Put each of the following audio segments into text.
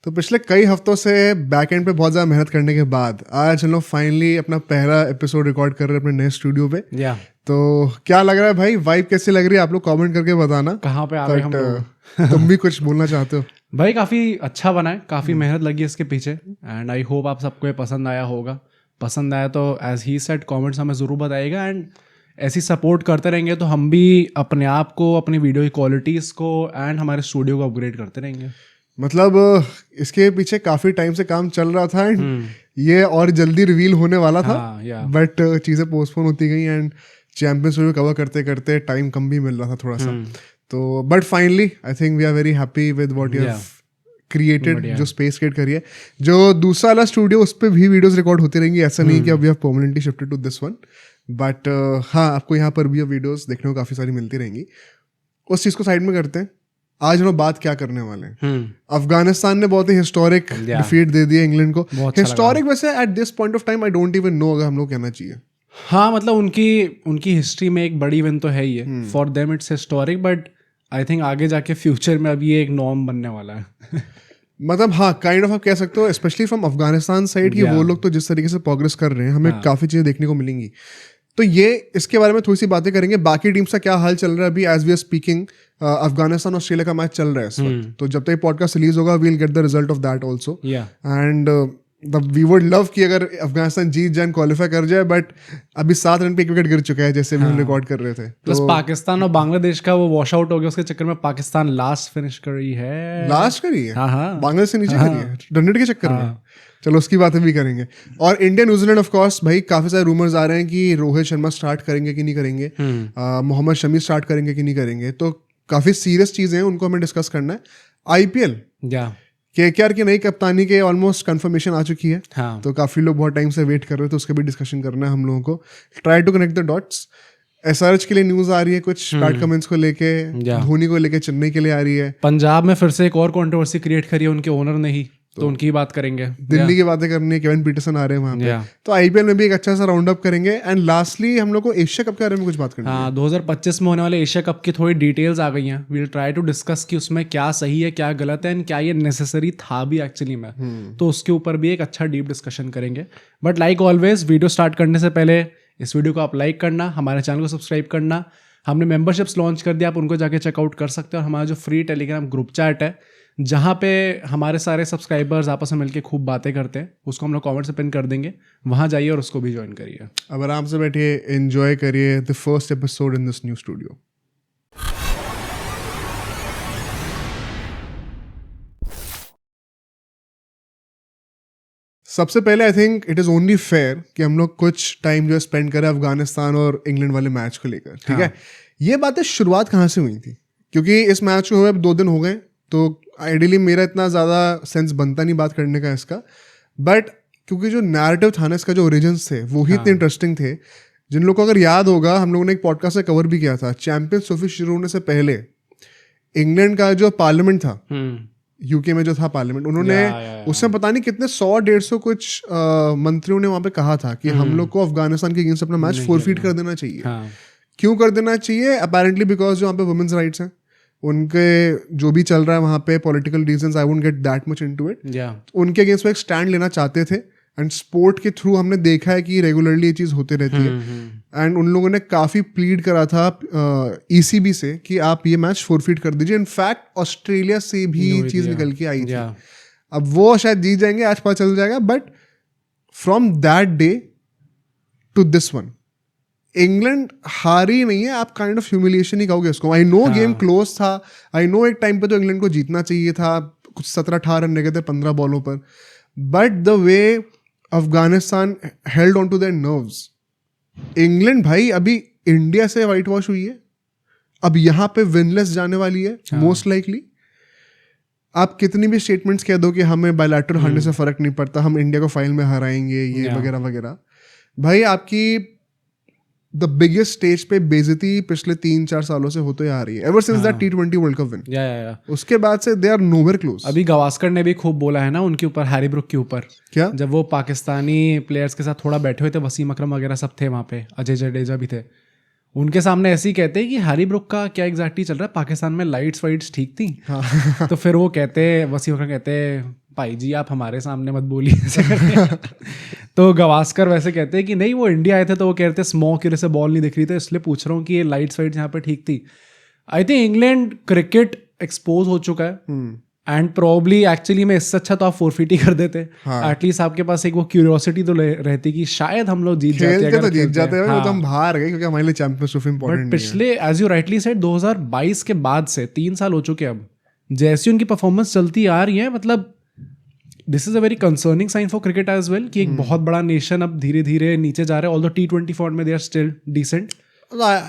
तो पिछले कई हफ्तों से बैक एंड पे बहुत ज़्यादा मेहनत करने के बाद आज हम लोग फाइनली अपना पहला एपिसोड रिकॉर्ड कर रहे हैं अपने नए स्टूडियो पे। या तो क्या लग रहा है भाई, वाइब कैसी लग रही है? आप लोग कमेंट करके बताना। कहाँ पे आ गए हम लोग। तुम भी कुछ बोलना चाहते हो? भाई काफ़ी अच्छा बना है, काफ़ी मेहनत लगी है इसके पीछे एंड आई होप आप सबको ये पसंद आया होगा। पसंद आया तो एज ही सेड कमेंट्स हमें ज़रूर बताइएगा एंड ऐसी सपोर्ट करते रहेंगे तो हम भी अपने आप को, अपनी वीडियो की क्वालिटीज़ को एंड हमारे स्टूडियो को अपग्रेड करते रहेंगे। मतलब इसके पीछे काफ़ी टाइम से काम चल रहा था एंड ये और जल्दी रिवील होने वाला था, बट चीज़ें पोस्टपोन होती गई एंड चैंपियंस लीग कवर करते करते टाइम कम भी मिल रहा था थोड़ा सा। तो but finally I think we are very happy with what you have created, जो स्पेस क्रिएट करी है। जो दूसरा वाला स्टूडियो उस पर भी वीडियोस रिकॉर्ड होती रहेंगी, ऐसा नहीं कि अब we have permanently shifted to this one, but हाँ आपको यहाँ पर भी वीडियोस देखने को काफ़ी सारी मिलती रहेंगी। उस चीज़ को साइड में करते हैं, आज हम लोग बात क्या करने वाले हैं। अफगानिस्तान ने बहुत ही हिस्टोरिक डिफीट दे दिया इंग्लैंड को। हिस्टोरिक वैसे at this point of time I don't even know अगर हम लोग कहना चाहिए। हाँ मतलब उनकी हिस्ट्री में एक बड़ी इवेंट तो है ही है, for them it's historic, but I think आगे जाके फ्यूचर में अब ये एक नॉर्म बनने वाला है। मतलब हाँ काइंड ऑफ आप कह सकते हो, स्पेशली फ्रॉम अफगानिस्तान साइड कि वो लोग तो जिस तरीके से प्रोग्रेस कर रहे हैं, हमें काफ़ी चीज़ें देखने को मिलेंगी। तो ये इसके बारे में थोड़ी सी बातें करेंगे। बाकी टीम्स का क्या हाल चल रहा है अभी as we are speaking. Afghanistan Australia का मैच चल रहा है इस वक्त, तो जब तक पॉडकास्ट रिलीज होगा we will get the result of that also and we would love कि अगर अफगानिस्तान जीत जाए, क्वालिफाई कर जाए, बट अभी 7 रन पे 1 विकेट गिर चुका है जैसे हम रिकॉर्ड कर रहे थे। प्लस पाकिस्तान और बांग्लादेश का वो वॉश आउट हो गया, उसके चक्कर में पाकिस्तान लास्ट फिनिश कर रही है। लास्ट करी है बांग्लादेश से नीचे करी है रन रेट के चक्कर में। चलो उसकी बातें भी करेंगे। और इंडिया न्यूजीलैंड ऑफ कोर्स भाई काफ़ी सारे रूमर्स आ रहे हैं कि रोहित शर्मा स्टार्ट करेंगे कि नहीं करेंगे, मोहम्मद शमी स्टार्ट करेंगे कि नहीं करेंगे। तो काफ़ी सीरियस चीज़ें हैं, उनको हमें डिस्कस करना है। आईपीएल केकेआर की नई कप्तानी के ऑलमोस्ट कंफर्मेशन आ चुकी है। तो काफ़ी लोग बहुत टाइम से वेट कर रहे हैं, तो उसका भी डिस्कशन करना है हम लोगों को। Try to connect the dots. SRH के लिए न्यूज़ आ रही है कुछ, पैट कमिंस को लेके, धोनी को लेके, चेन्नई के लिए आ रही है। पंजाब में फिर से एक और कंट्रोवर्सी क्रिएट करी है उनके ओनर ने ही, तो उनकी बात करेंगे। दिल्ली की बातें करनी है, केविन पीटरसन आ रहे हैं वहाँ पे। तो आईपीएल में भी एक अच्छा सा राउंड अप करेंगे एंड लास्टली हम लोग को एशिया कप के बारे में कुछ बात करनी है। हाँ 2025 में होने वाले एशिया कप की थोड़ी डिटेल्स आ गई हैं। We will try to discuss कि उसमें क्या सही है, क्या गलत है एंड क्या ये नेसेसरी था भी एक्चुअली में। तो उसके ऊपर भी एक अच्छा डीप डिस्कशन करेंगे। But like always video start करने से पहले इस वीडियो को आप लाइक करना, हमारे चैनल को सब्सक्राइब करना। हमने मेंबरशिप्स लॉन्च कर दिया, आप उनको जाके चेकआउट कर सकते हो। और हमारा जो फ्री टेलीग्राम ग्रुप चैट है जहाँ पे हमारे सारे सब्सक्राइबर्स आपस में मिलके खूब बातें करते हैं, उसको हम लोग कमेंट से पिन कर देंगे, वहाँ जाइए और उसको भी ज्वाइन करिए। अब आराम से बैठिए, एंजॉय करिए the first episode in this new studio. सबसे पहले I think it is only fair कि हम लोग कुछ टाइम जो है स्पेंड करें अफगानिस्तान और इंग्लैंड वाले मैच को लेकर, ठीक है? ये बातें शुरुआत कहाँ से हुई थी? क्योंकि इस मैच को हुए 2 दिन हो गए, तो आइडियली मेरा इतना ज़्यादा सेंस बनता नहीं बात करने का इसका, बट क्योंकि जो नैरेटिव था ना इसका, जो ओरिजिन्स थे वो ही इतने इंटरेस्टिंग थे। जिन लोगों को अगर याद होगा, हम लोगों ने एक पॉडकास्ट से कवर भी किया था, चैंपियंस ट्रॉफी शुरू होने से पहले इंग्लैंड का जो पार्लियामेंट था, यूके में जो था पार्लियामेंट, उन्होंने उसमें पता नहीं कितने 100-150 कुछ मंत्रियों ने वहाँ पे कहा था कि हम लोग को अफगानिस्तान के अगेंस्ट अपना मैच फोरफीट कर देना चाहिए। क्यों कर देना चाहिए? अपेरेंटली बिकॉज जो वहाँ पे वुमेन्स राइट्स हैं, उनके जो भी चल रहा है वहाँ पे political reasons, I won't get that much into it, उनके अगेंस्ट वो एक स्टैंड लेना चाहते थे। एंड स्पोर्ट के थ्रू हमने देखा है कि रेगुलरली ये चीज़ होती रहती है। एंड उन लोगों ने काफ़ी प्लीड करा था ECB से कि आप ये मैच फोरफीट कर दीजिए। इनफैक्ट ऑस्ट्रेलिया से भी ये चीज़ निकल के आई थी। अब वो शायद जीत जाएंगे, आज पता चल जाएगा, but from that day to this one England हारी नहीं है। आप काइंड ऑफ ह्यूमिलिएशन ही कहोगे इसको। आई नो गेम क्लोज था, आई नो एक टाइम पे तो इंग्लैंड को जीतना चाहिए था, कुछ 17-18 रन रह गए थे 15 बॉलों पर, but the way Afghanistan held on to their nerves. England भाई अभी इंडिया से वाइट वॉश हुई है, अब यहाँ पे विनलेस जाने वाली है मोस्ट लाइकली। आप कितनी भी स्टेटमेंट्स कह दो कि हमें बायलैटरल हारने से फर्क नहीं पड़ता, हम इंडिया को फाइनल में हराएंगे, ये वगैरह वगैरह, भाई आपकी द बिगेस्ट स्टेज पे बेइज्जती पिछले 3-4 सालों से होते आ रही है, ever since that T20 world cup win. उसके बाद से दे आर नोवेयर क्लोज। अभी गावस्कर ने भी खूब बोला है ना उनके ऊपर, हैरी ब्रुक के ऊपर। क्या? जब वो पाकिस्तानी प्लेयर्स के साथ थोड़ा बैठे हुए थे, वसीम अकरम वगैरह सब थे वहाँ पे, अजय जडेजा भी थे, उनके सामने ऐसे ही कहते हैं कि हैरी ब्रुक का क्या एग्जैक्टली चल रहा है, पाकिस्तान में लाइट्स वाइट्स ठीक थी। तो फिर वो कहते, वसीम अकरम कहते, भाई जी आप हमारे सामने मत बोलिए ऐसे करके। तो गवास्कर वैसे कहते हैं कि नहीं वो इंडिया आए थे तो वो कह रहे थे स्मोक की वजह से बॉल नहीं दिख रही थी, इसलिए पूछ रहा हूँ कि ये लाइट्स वाइट्स यहाँ पे ठीक थी। I think England cricket expose हो चुका है एंड प्रोबली एक्चुअली में इससे अच्छा तो आप फोरफिट ही कर देते। एटलीस्ट आपके पास एक वो क्यूरियोसिटी तो रहती कि शायद हम लोग जीत जाते खेलते तो जीत जाते हैं, तो हम बाहर गए क्योंकि हमारे लिए चैंपियंस ट्रॉफी इंपॉर्टेंट नहीं है। पिछले एज यू राइटली सेड 2022 के बाद से 3 साल हो चुके अब, जैसी उनकी परफॉर्मेंस चलती आ रही है, मतलब this is a very concerning sign for cricket as well कि एक बहुत बड़ा नेशन अब धीरे धीरे नीचे जा रहा है। ऑल्दो T20 फॉर्मेट में they are still decent,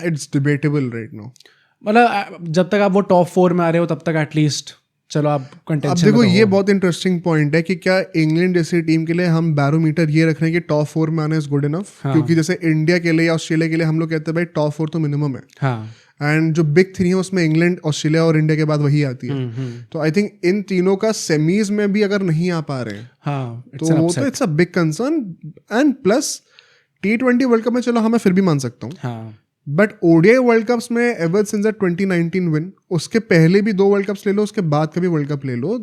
it's debatable right now. मतलब जब तक आप वो टॉप 4 में आ रहे हो तब तक एटलीस्ट चलो आप कंटेंशन। अब देखो ये बहुत इंटरेस्टिंग पॉइंट है कि क्या इंग्लैंड जैसी टीम के लिए हम बैरोमीटर ये रख रहे हैं कि टॉप 4 में आना इज गुड इनफ, क्योंकि जैसे इंडिया के लिए या ऑस्ट्रेलिया के लिए हम लोग कहते हैं भाई टॉप 4 तो मिनिमम है। हाँ, एंड जो बिग 3 है उसमें इंग्लैंड, ऑस्ट्रेलिया और इंडिया के बाद वही आती है। तो आई थिंक इन तीनों का सेमीज में भी अगर नहीं आ पा रहे हैं तो वो तो it's a big concern. And plus T20 world cup में चलो मैं फिर भी मान सकता हूँ, बट ODI वर्ल्ड कप्स में एवर सिंस द 2019 विन, उसके पहले भी 2 वर्ल्ड कप्स ले लो, उसके बाद का भी वर्ल्ड कप ले लो,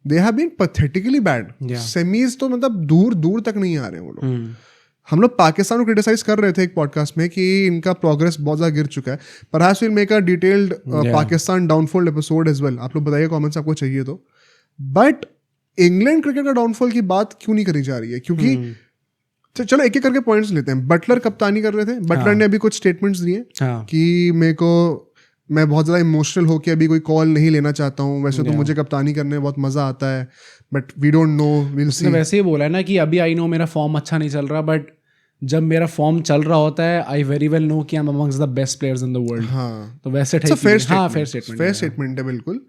they have been pathetically bad. Semis तो मतलब दूर दूर तक नहीं आ रहे हैं वो लोग। हम लोग पाकिस्तान को क्रिटिसाइज कर रहे थे एक पॉडकास्ट में कि इनका प्रोग्रेस बहुत ज़्यादा गिर चुका है। Perhaps will make a detailed Pakistan downfall episode as well. आप लोग बताइए कमेंट्स आपको चाहिए तो। बट इंग्लैंड क्रिकेट का डाउनफॉल की बात क्यों नहीं करी जा रही है? क्योंकि चलो एक एक करके पॉइंट्स लेते हैं। बटलर कप्तानी कर रहे थे, बटलर ने अभी कुछ स्टेटमेंट्स दिए कि मैं बहुत ज़्यादा इमोशनल होकर अभी कोई कॉल नहीं लेना चाहता हूँ, वैसे तो मुझे कप्तानी करने में बहुत मज़ा आता है, but we don't know, will see. वैसे ही बोला है ना कि अभी आई नो मेरा फॉर्म अच्छा नहीं चल रहा, बट जब मेरा फॉर्म चल रहा होता है आई वेरी वेल नो कि I am amongst the best players in the world. हाँ, तो वैसे फेयर स्टेटमेंट है बिल्कुल।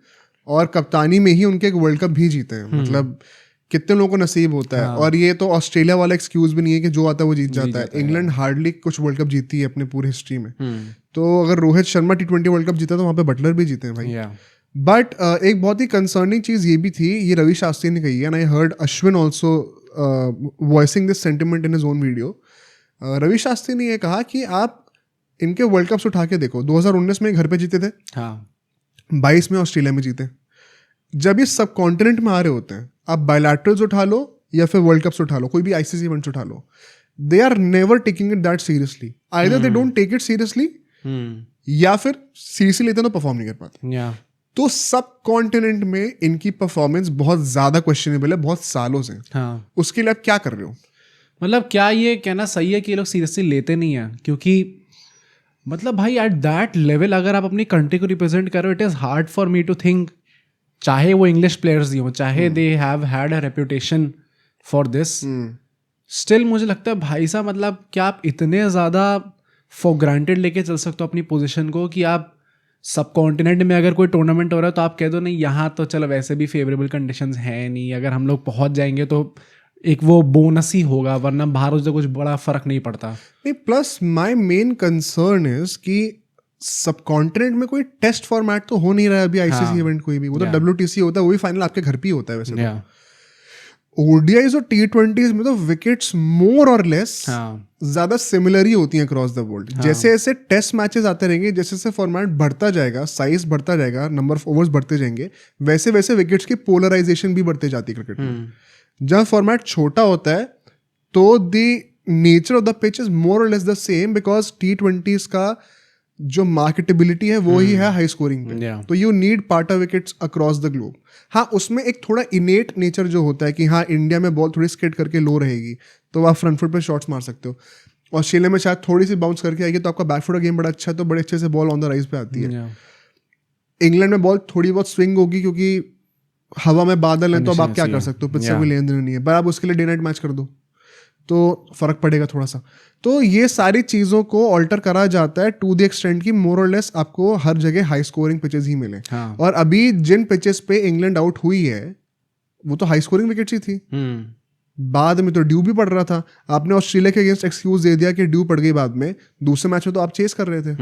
और कप्तानी में ही उनके एक वर्ल्ड कप भी जीते हैं, मतलब कितने लोगों को नसीब होता है। और ये तो ऑस्ट्रेलिया वाला एक्सक्यूज भी नहीं है कि जो आता है वो जीत जाता है। इंग्लैंड हार्डली कुछ वर्ल्ड कप जीती है अपने पूरी हिस्ट्री में। तो अगर Rohit Sharma T20 world cup जीता तो वहाँ पे बटलर भी जीते हैं भाई। बट एक बहुत ही कंसर्निंग चीज़ ये भी थी, ये रवि शास्त्री ने कही है, and I heard Ashwin also voicing this sentiment in his own video. Ravi Shastri ने ये कहा कि आप इनके वर्ल्ड कप्स उठा के देखो, 2019 में घर पे जीते थे, 22 में ऑस्ट्रेलिया में जीते। जब ये सब कॉन्टिनेंट में आ रहे होते हैं, आप बायलैटरल्स उठा लो या फिर वर्ल्ड कप्स उठा लो, कोई भी ICC इवेंट्स उठा लो, they are never taking it that seriously. Either they don't take it seriously या फिर सीरियसली लेते हैं तो परफॉर्म नहीं कर पाते। तो सब कॉन्टिनेंट में इनकी परफॉर्मेंस बहुत ज्यादा क्वेश्चनेबल है बहुत सालों से। उसके लिए आप क्या कर रहे हो? मतलब क्या ये कहना सही है कि ये लोग सीरियसली लेते नहीं है? क्योंकि मतलब भाई एट दैट लेवल अगर आप अपनी कंट्री को रिप्रेजेंट कर रहे हो, it is hard for me to think, चाहे वो इंग्लिश प्लेयर्स ही हो, चाहे they have had a reputation for this, still मुझे लगता है भाई साहब, मतलब क्या आप इतने ज़्यादा फॉर ग्रांटेड लेके चल सकते हो अपनी पोजीशन को कि आप सब कॉन्टिनेंट में अगर कोई टूर्नामेंट हो रहा है तो आप कह दो नहीं यहाँ तो चलो वैसे भी फेवरेबल कंडीशंस हैं नहीं, अगर हम लोग पहुँच जाएंगे तो एक वो बोनस ही होगा, वरना बाहर उससे कुछ बड़ा फर्क नहीं पड़ता। नहीं, plus my main concern is कि सब कॉन्टिनेंट में कोई टेस्ट फॉर्मेट तो हो नहीं रहा है अभी ICC इवेंट कोई भी, वो तो WTC होता है, वही फाइनल आपके घर पे ही होता है वैसे तो। ODIs और T20s में तो विकेट्स मोर और लेस ज्यादा सिमिलर ही होती हैं अक्रॉस द वर्ल्ड। जैसे जैसे टेस्ट मैचेस आते रहेंगे, जैसे जैसे फॉर्मेट बढ़ता जाएगा, साइज बढ़ता जाएगा, नंबर ऑफ ओवर्स बढ़ते जाएंगे, वैसे वैसे विकेट्स की पोलराइजेशन भी बढ़ते जाती है क्रिकेट में। जब फॉर्मेट छोटा होता है तो the nature of the pitch is more और less the same, because T20s का जो मार्केटेबिलिटी है वो ही है हाई स्कोरिंग पे। तो you need partner wickets across the globe. हाँ, उसमें एक थोड़ा इनेट नेचर जो होता है कि हाँ इंडिया में बॉल थोड़ी स्किड करके लो रहेगी तो आप फ्रंट फुट पे शॉट्स मार सकते हो, ऑस्ट्रेलिया में शायद थोड़ी सी बाउंस करके आएगी तो आपका बैक फुट का गेम बड़ा अच्छा है तो बड़े अच्छे से बॉल ऑन द राइज पे आती है। इंग्लैंड में बॉल थोड़ी बहुत स्विंग होगी क्योंकि हवा में बादल हैं, तो अब आप क्या कर सकते हो, पिच से कोई लेन देन नहीं है, पर आप उसके लिए डे नाइट मैच कर दो तो फर्क पड़ेगा थोड़ा सा। तो ये सारी चीज़ों को ऑल्टर करा जाता है टू द एक्सटेंट की मोर और लेस आपको हर जगह हाई स्कोरिंग पिचेस ही मिले। और अभी जिन पिचेस पे इंग्लैंड आउट हुई है वो तो हाई स्कोरिंग विकेट्स ही थी। बाद में तो ड्यू भी पड़ रहा था। आपने ऑस्ट्रेलिया के अगेंस्ट एक्सक्यूज दे दिया कि ड्यू पड़ गई, बाद में दूसरे मैच में तो आप चेस कर रहे थे।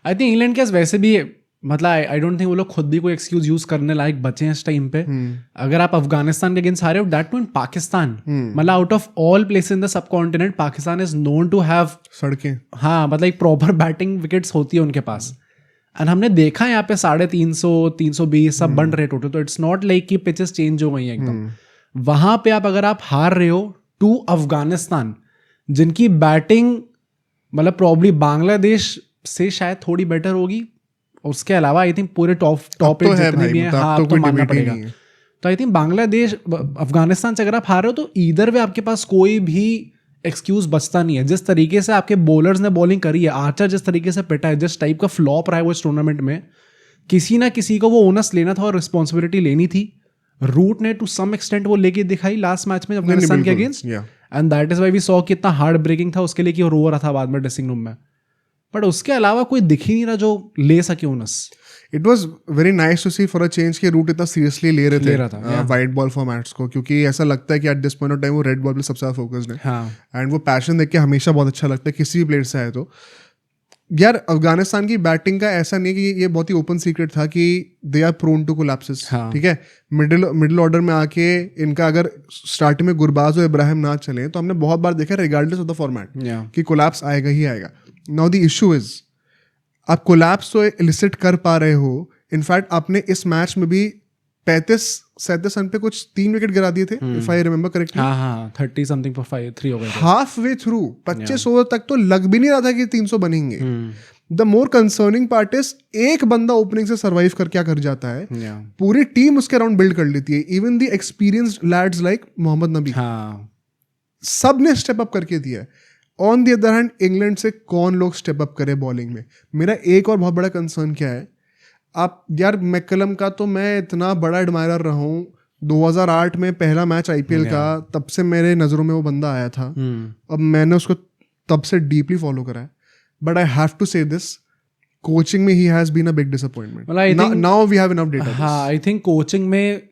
आई थिंक इंग्लैंड के वैसे भी मतलब आई डोंट थिंक वो लोग खुद भी कोई एक्सक्यूज यूज करने लायक बचे हैं इस टाइम पे। अगर आप अफगानिस्तान के अगेंस्ट हारे हो, दैट टू इन पाकिस्तान, मतलब out of all places in the subcontinent Pakistan is known to have सड़कें, हाँ मतलब एक प्रॉपर बैटिंग विकेट्स होती है उनके पास। एंड हमने देखा यहाँ पे 350 320 सब बन रहे टोटल, तो इट्स नॉट लाइक कि पिचेस चेंज हो गई हैं एकदम। वहां पे अगर आप हार रहे हो टू अफगानिस्तान, जिनकी बैटिंग मतलब प्रॉब्ली बांग्लादेश से शायद थोड़ी बेटर होगी, उसके अलावा आई थिंक पूरे टॉप एट जितने भी हैं, हाँ अब तो मानना पड़ेगा। तो आई थिंक बांग्लादेश अफगानिस्तान से अगर आप हार रहे हो तो ईदर वे आपके पास कोई भी एक्सक्यूज बचता नहीं है। जिस तरीके से आपके बॉलर्स ने बॉलिंग करी है, आर्चर जिस तरीके से पिटा है, जिस टाइप का फ्लॉप रहा है वो इस टूर्नामेंट में, किसी ना किसी को वो ओनस लेना था और रिस्पॉन्सिबिलिटी लेनी थी। रूट ने टू सम एक्सटेंट वो लेके दिखाई लास्ट मैच में अफगानिस्तान के against, and that is why we saw कि इतना हार्ड ब्रेकिंग था उसके लिए कि वो रो रहा था बाद में ड्रेसिंग रूम में। बट उसके अलावा कोई दिख ही नहीं रहा जो ले सके onus. It was very nice to see for a change के रूट इतना सीरियसली ले रहे थे वाइट बॉल फॉर्मेट्स को, क्योंकि ऐसा लगता है कि at this point of time वो रेड बॉल पे सबसे ज्यादा फोकस्ड है। एंड वो पैशन देख के हमेशा बहुत अच्छा लगता है किसी भी प्लेयर से आए तो। यार अफगानिस्तान की बैटिंग का ऐसा नहीं कि ये बहुत ही ओपन सीक्रेट था कि they are prone to collapses, ठीक है। मिडिल ऑर्डर में आके इनका अगर स्टार्टिंग में गुरबाज और इब्राहिम ना चले तो हमने बहुत बार देखा रिगार्डलेस ऑफ द फॉर्मेट कि कोलैप्स आएगा ही आएगा। नाउ द इशू इज आप कोलैप्स तो इलिसिट कर पा रहे हो। इनफैक्ट आपने इस मैच में भी 35-37 रन पे कुछ 3 विकेट गिरा दिए थे, इफ आई रिमेंबर करेक्टली। हाँ 30 समथिंग पर 3 हो गए। हाफ वे थ्रू 25 ओवर तक तो लग भी नहीं रहा था कि 300 बनेंगे। The more concerning part is एक बंदा ओपनिंग से सर्वाइव कर क्या कर जाता है, पूरी टीम उसके अराउंड बिल्ड कर लेती है। Even the experienced lads like Mohammad Nabi, सब ने स्टेप अप करके दिया है। On the other hand England से कौन लोग स्टेप अप करे बॉलिंग में। मेरा एक और बहुत बड़ा कंसर्न क्या है, आप यार मैकलम का तो मैं इतना बड़ा एडमायरर रहा हूँ। 2008 में पहला मैच आईपीएल का, तब से मेरे नज़रों में वो बंदा आया था। अब मैंने उसको तब से डीपली फॉलो करा है। But I have to say this, coaching में ही has been a big disappointment. Now we have enough data. हाँ, आई थिंक कोचिंग में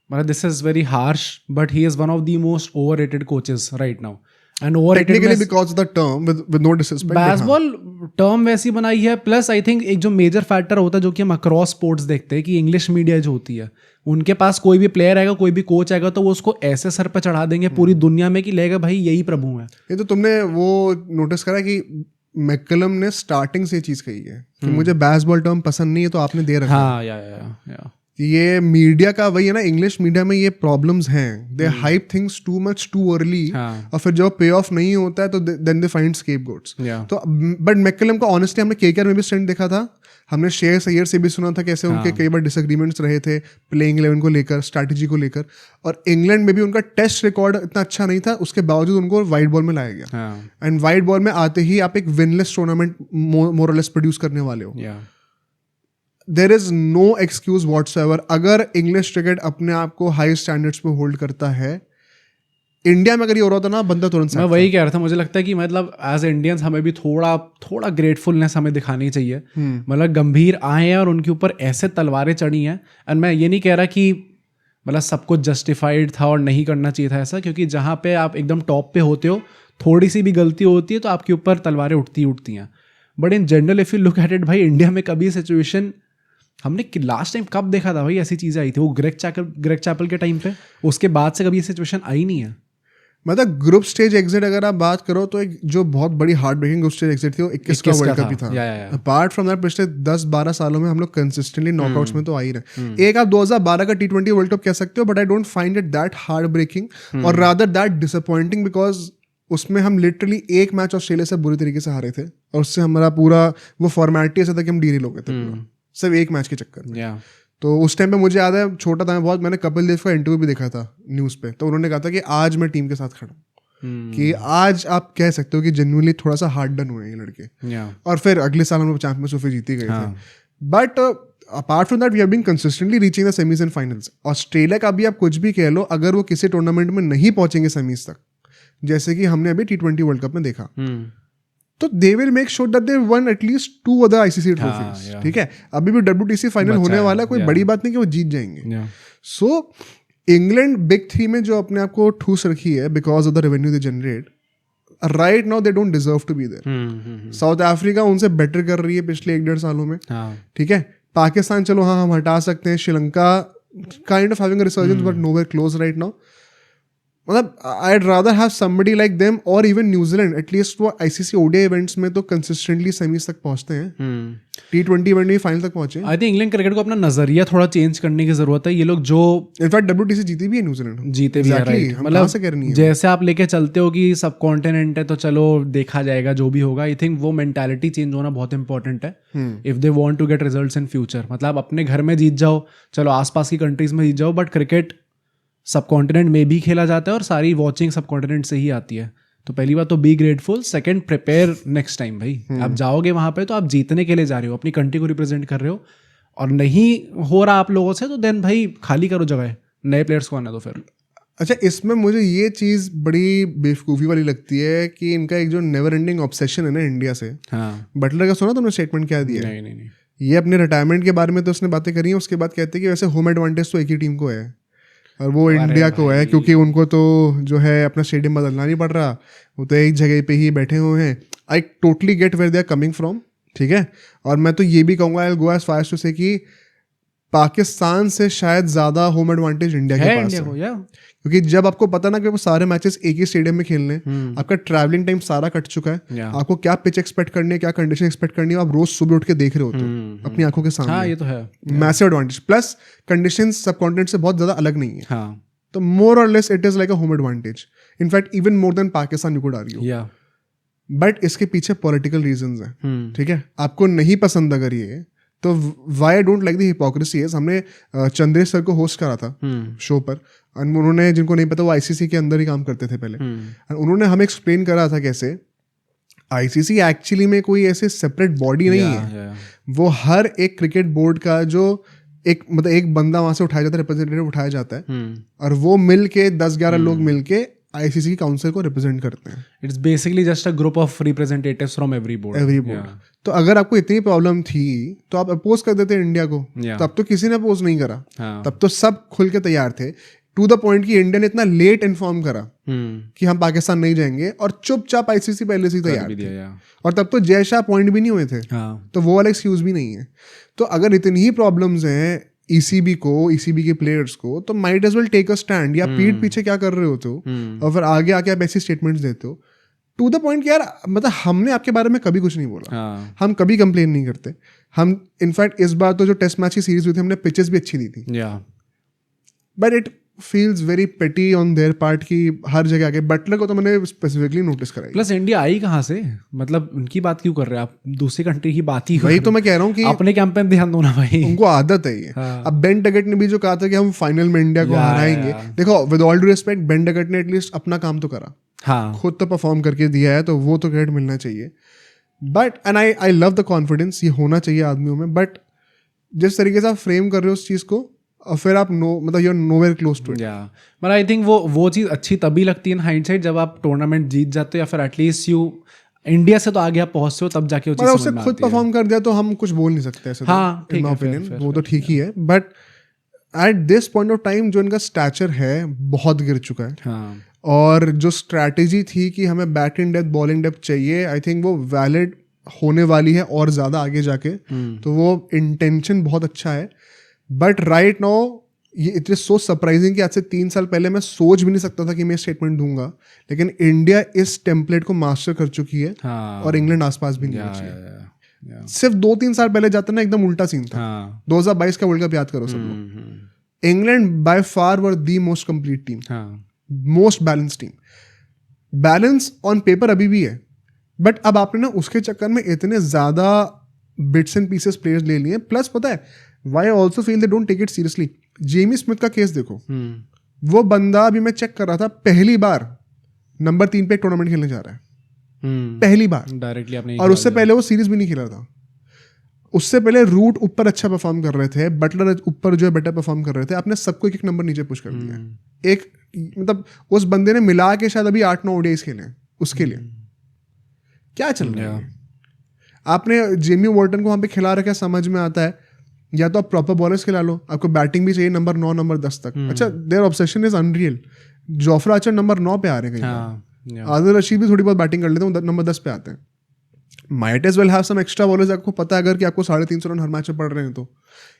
मतलब this is very harsh, but he is one of the most overrated coaches right now. And technically because of the term, with no disrespect, baseball term वैसी बनाई है। Plus I think एक जो major factor होता है जो कि हम अक्रॉस स्पोर्ट्स देखते हैं कि इंग्लिश मीडिया जो होती है उनके पास कोई भी प्लेयर आएगा, कोई भी कोच आएगा तो वो उसको ऐसे सर पे चढ़ा देंगे पूरी दुनिया में कि लेगा भाई यही प्रभु है। ये तो तुमने वो नोटिस करा कि मैकलम ने स्टार्टिंग से चीज कही है कि मुझे बेसबॉल टर्म पसंद नहीं है, तो आपने दे रखा। हाँ या ये मीडिया का वही है ना, इंग्लिश मीडिया में ये प्रॉब्लम्स हैं। They hype things too much too early, और फिर जब पे ऑफ नहीं होता है तो देन दे फाइंड स्केपगोट्स। तो बट मैकलम का ऑनेस्टली हमने केकेआर में भी स्टैंड देखा था, हमने शेयर सैयद से भी सुना था कैसे उनके कई बार डिसएग्रीमेंट्स रहे थे प्लेइंग 11 को लेकर, स्ट्रैटेजी को लेकर। और इंग्लैंड में भी उनका टेस्ट रिकॉर्ड इतना अच्छा नहीं था, उसके बावजूद उनको वाइट बॉल में लाया गया। एंड वाइट बॉल में आते ही आप एक विनलेस टूर्नामेंट मोर और लेस प्रोड्यूस करने वाले हो। There is no excuse whatsoever. अगर इंग्लिश क्रिकेट अपने आप को हाई स्टैंडर्ड्स पे होल्ड करता है, इंडिया में अगर ये हो रहा था ना बंदा तुरंत। मैं वही कह रहा था, मुझे लगता है कि मतलब एज इंडियंस हमें भी थोड़ा ग्रेटफुलनेस हमें दिखानी चाहिए। मतलब गंभीर आए हैं और उनके ऊपर ऐसे तलवारें चढ़ी हैं। एंड मैं ये नहीं कह रहा कि मतलब सब कुछ जस्टिफाइड था और नहीं करना चाहिए था ऐसा, क्योंकि जहाँ पे आप एकदम टॉप पे होते हो थोड़ी सी भी गलती होती है तो आपके ऊपर तलवारें उठती हैं। But in general if you look at it, भाई इंडिया में कभी सिचुएशन हमने लास्ट टाइम कब देखा था भाई ऐसी चीज़ें आई थी? वो ग्रेग चैपल के टाइम पे, उसके बाद से कभी ये सिचुएशन आई नहीं है। मतलब ग्रुप स्टेज एग्जिट अगर आप बात करो तो एक जो बहुत बड़ी heartbreaking group stage exit थी वो 21 का वर्ल्ड कप ही था। अपार्ट फ्रॉम दैट पिछले 10-12 सालों में हम लोग कंसिस्टेंटली नॉकआउट्स में तो आ ही रहे। एक आप 2012 का T20 वर्ल्ड कप कह सकते हो, but I don't find it that heartbreaking और रादर दैट डिसअपॉइंटिंग, बिकॉज उसमें हम लिटरली एक मैच ऑस्ट्रेलिया से बुरी तरीके से हारे थे और उससे हमारा पूरा वो फॉर्मेलिटी ऐसा था कि हम डीरेल हो गए थे सिर्फ एक मैच के चक्कर में। तो उस टाइम पे मुझे याद है, छोटा था मैं बहुत, मैंने कपिल देव का इंटरव्यू भी देखा था न्यूज़ पे, तो उन्होंने कहा था कि आज मैं टीम के साथ खड़ा हूँ, कि आज आप कह सकते हो कि जेन्युइनली थोड़ा सा हार्ड डन हुए ये लड़के। और फिर अगले साल हम लोग चैंपियंस ट्रॉफी जीते गए थे। But apart from that we have been consistently reaching the semis and finals. Australia का भी आप कुछ भी कह लो, अगर वो किसी टूर्नामेंट में नहीं पहुंचेंगे सेमीज तक, जैसे कि हमने अभी T20 वर्ल्ड कप में देखा, तो they will make sure that they one at least 2 other ICC trophies. ठीक है, अभी भी WTC फाइनल होने वाला है, कोई बड़ी बात नहीं कि वो जीत जाएंगे। सो इंग्लैंड बिग 3 में जो अपने आप को ठूस रखी है because of the revenue they generate, right now they don't deserve to be there. South Africa उनसे बेटर कर रही है पिछले 1-1.5 सालों में। ठीक है, पाकिस्तान चलो हाँ हम हटा सकते हैं, Sri Lanka kind of having a resurgence but nowhere close right now. मतलब I'd rather have somebody like them or even New Zealand at least वो ICC ODI इवेंट्स में तो कंसिस्टेंटली सेमीज तक पहुंचते हैं, T20 इवेंट में फाइनल तक पहुंचे। आई थिंक इंग्लैंड क्रिकेट को अपना नजरिया थोड़ा चेंज करने की जरूरत है। ये लोग जो इनफैक्ट WTC जीती भी है न्यूजीलैंड, जीते भी हैं, right? मतलब जैसे आप लेके चलते हो कि सब कॉन्टिनेंट है तो चलो देखा जाएगा जो भी होगा, आई थिंक वो मेंटालिटी चेंज होना बहुत इंपॉर्टेंट है if they want to get results in future. मतलब अपने घर में जीत जाओ, चलो आसपास की कंट्रीज में जीत जाओ, बट क्रिकेट सब कॉन्टिनेंट में भी खेला जाता है और सारी वॉचिंग सब कॉन्टिनेंट से ही आती है। तो पहली बात तो be grateful, second prepare next time भाई। आप जाओगे वहां पे तो आप जीतने के लिए जा रहे हो, अपनी कंट्री को रिप्रेजेंट कर रहे हो, और नहीं हो रहा आप लोगों से तो देन भाई खाली करो जगह, नए प्लेयर्स को आना दो फिर। अच्छा, इसमें मुझे ये चीज़ बड़ी बेवकूफ़ी वाली लगती है कि इनका एक जो नेवर एंडिंग ऑब्सेशन है ना इंडिया से। हाँ, बटलर का सुना तुमने स्टेटमेंट क्या दिया? नहीं। ये अपने रिटायरमेंट के बारे में तो उसने बातें करी हैं, उसके बाद कहते हैं कि वैसे होम एडवांटेज तो एक ही टीम को है और वो इंडिया को है, क्योंकि उनको तो जो है अपना स्टेडियम बदलना नहीं पड़ रहा, वो तो एक जगह पे ही बैठे हुए हैं। I totally get where they are coming from, ठीक है। और मैं तो ये भी कहूँगा, I will go as far as to say कि पाकिस्तान से शायद ज़्यादा होम एडवांटेज इंडिया के पास है, क्योंकि जब आपको पता ना कि वो सारे मैचेस एक ही स्टेडियम में खेलने, आपका ट्रैवलिंग टाइम सारा कट चुका है, आपको क्या पिच एक्सपेक्ट करनी है, क्या कंडीशन एक्सपेक्ट करनी है, आप रोज सुबह उठ के देख रहे होते हो अपनी आंखों के सामने। हाँ, ये तो है मैसिव एडवांटेज, प्लस कंडीशंस सब कॉन्टिनेंट से बहुत ज्यादा अलग नहीं है। हाँ, तो मोर और less it is like a home advantage, in fact even more than Pakistan you could argue. But इसके पीछे पॉलिटिकल रीजंस हैं, ठीक है। आपको नहीं पसंद अगर ये, तो why I don't like the hypocrisy is, हमने चंद्रेश सर को होस्ट करा था शो पर, और उन्होंने, जिनको नहीं पता, वो ICC के अंदर ही काम करते थे पहले, और उन्होंने हमें एक्सप्लेन करा था कैसे ICC एक्चुअली में कोई ऐसे सेपरेट बॉडी नहीं है। वो हर एक क्रिकेट बोर्ड का जो एक मतलब एक बंदा वहां से उठाया जाता है, रिप्रेजेंटेटिव उठाया जाता है, और वो मिल के 10-11 लोग मिल के ICC की काउंसिल को रिप्रेजेंट करते हैं। It's basically just a group of representatives from every board. तो अगर आपको इतनी प्रॉब्लम थी तो आप अपोज कर देते इंडिया को, तब तो किसी ने अपोज नहीं करा, तब तो सब खुल के तैयार थे, टू द पॉइंट कि इंडिया ने इतना लेट इन्फॉर्म करा कि हम पाकिस्तान नहीं जाएंगे, और चुपचाप ICC पहले से तैयार थी, और तब तो जय शाह पॉइंट भी नहीं हुए थे, तो वो वाला एक्सक्यूज भी नहीं है। तो अगर इतनी ही प्रॉब्लम्स हैं ECB के प्लेयर्स को, तो might as well take a stand. या पीठ पीछे क्या कर रहे होते हो और फिर आगे आके आप ऐसी स्टेटमेंट्स देते हो टू द पॉइंट कि यार, मतलब हमने आपके बारे में कभी कुछ नहीं बोला, हम कभी कंप्लेन नहीं करते। हम इनफैक्ट इस बार तो जो टेस्ट मैच की सीरीज हुई थी, हमने पिचेस भी अच्छी दी थी, बट इट फील्स वेरी पेटी ऑन देयर पार्ट की हर जगह आके। बटलर को तो मैंने स्पेसिफिकली नोटिस कराई। प्लस इंडिया आई कहाँ से, मतलब उनकी बात क्यों कर रहे हैं आप, दूसरी कंट्री की बात ही। वही तो मैं कह रहा हूँ कि अपने कैंपेन ध्यान दो ना भाई, उनको आदत है ये। अब बेन डगट ने भी जो कहा था कि हम फाइनल में इंडिया को हराएंगे, देखो with all due respect, Ben Duckett ने एटलीस्ट अपना काम तो करा, खुद तो परफॉर्म करके दिया है, तो वो तो क्रेडिट मिलना चाहिए। But and I love the confidence, ये होना चाहिए आदमियों में, बट जिस तरीके से आप फ्रेम कर रहे हो उस चीज़ को, और फिर आप मतलब you are nowhere close to it. But I think वो चीज़ अच्छी तभी लगती है इन हाइंडसाइट, जब आप टूर्नामेंट जीत जाते हो, या फिर एटलीस्ट यू इंडिया से तो आगे आप पहुंचते हो, तब जाके वो चीज़ उससे खुद परफॉर्म कर दिया तो हम कुछ बोल नहीं सकते ऐसे। हाँ, इन माय ओपिनियन वो तो ठीक ही है, but at this point of time जो इनका स्टैचर है बहुत गिर चुका है। और जो स्ट्रैटेजी थी कि हमें बैटिंग डेप्थ बॉलिंग डेप्थ चाहिए, आई थिंक वो वैलिड होने वाली है और ज़्यादा आगे जाके। तो वो इंटेंशन बहुत अच्छा है, बट राइट नाउ ये इट इज सो सरप्राइजिंग कि आज से 3 साल पहले मैं सोच भी नहीं सकता था कि मैं स्टेटमेंट दूंगा, लेकिन इंडिया इस टेम्पलेट को मास्टर कर चुकी है। और इंग्लैंड आसपास भी नहीं है। सिर्फ 2-3 साल पहले जाता ना एकदम उल्टा सीन था। 2022 का वर्ल्ड कप याद करो सब लोग, England by far were the most complete team, most balance team. Balance on paper अभी भी है, बट अब आपने ना उसके चक्कर में इतने ज्यादा बिट्स एंड पीसेस प्लेयर्स ले लिए। प्लस पता है why I also feel they don't take it seriously, Jamie Smith का केस देखो, वो बंदा अभी मैं चेक कर रहा था, पहली बार नंबर 3 पे एक टूर्नामेंट खेलने जा रहा है, पहली बार डायरेक्टली आपने। और उससे पहले वो सीरीज भी नहीं खेला था। उससे पहले रूट ऊपर अच्छा परफॉर्म कर रहे थे, बटलर ऊपर जो है बेटर परफॉर्म कर रहे थे, आपने सबको एक नंबर नीचे पुश कर दिया। एक मतलब उस बंदे ने मिला के शायद अभी 8-9 ODIs खेले उसके लिए। क्या चल रहा है? आपने जेमी वॉर्टन को वहां पे खिला रखा, समझ में आता है, या तो आप प्रॉपर बॉलर्स खिला लो, आपको बैटिंग भी चाहिए नंबर 9 नंबर 10 तक। अच्छा, their obsession is unreal. Jofra Archer number 9 पे आ रहे हैं, आदिल रशीद भी थोड़ी बहुत बैटिंग कर लेते हैं, नंबर 10 पे आते हैं। Might as well have some extra bowlers. आपको पता है अगर कि आपको 350 रन हर मैच में पड़ रहे हैं तो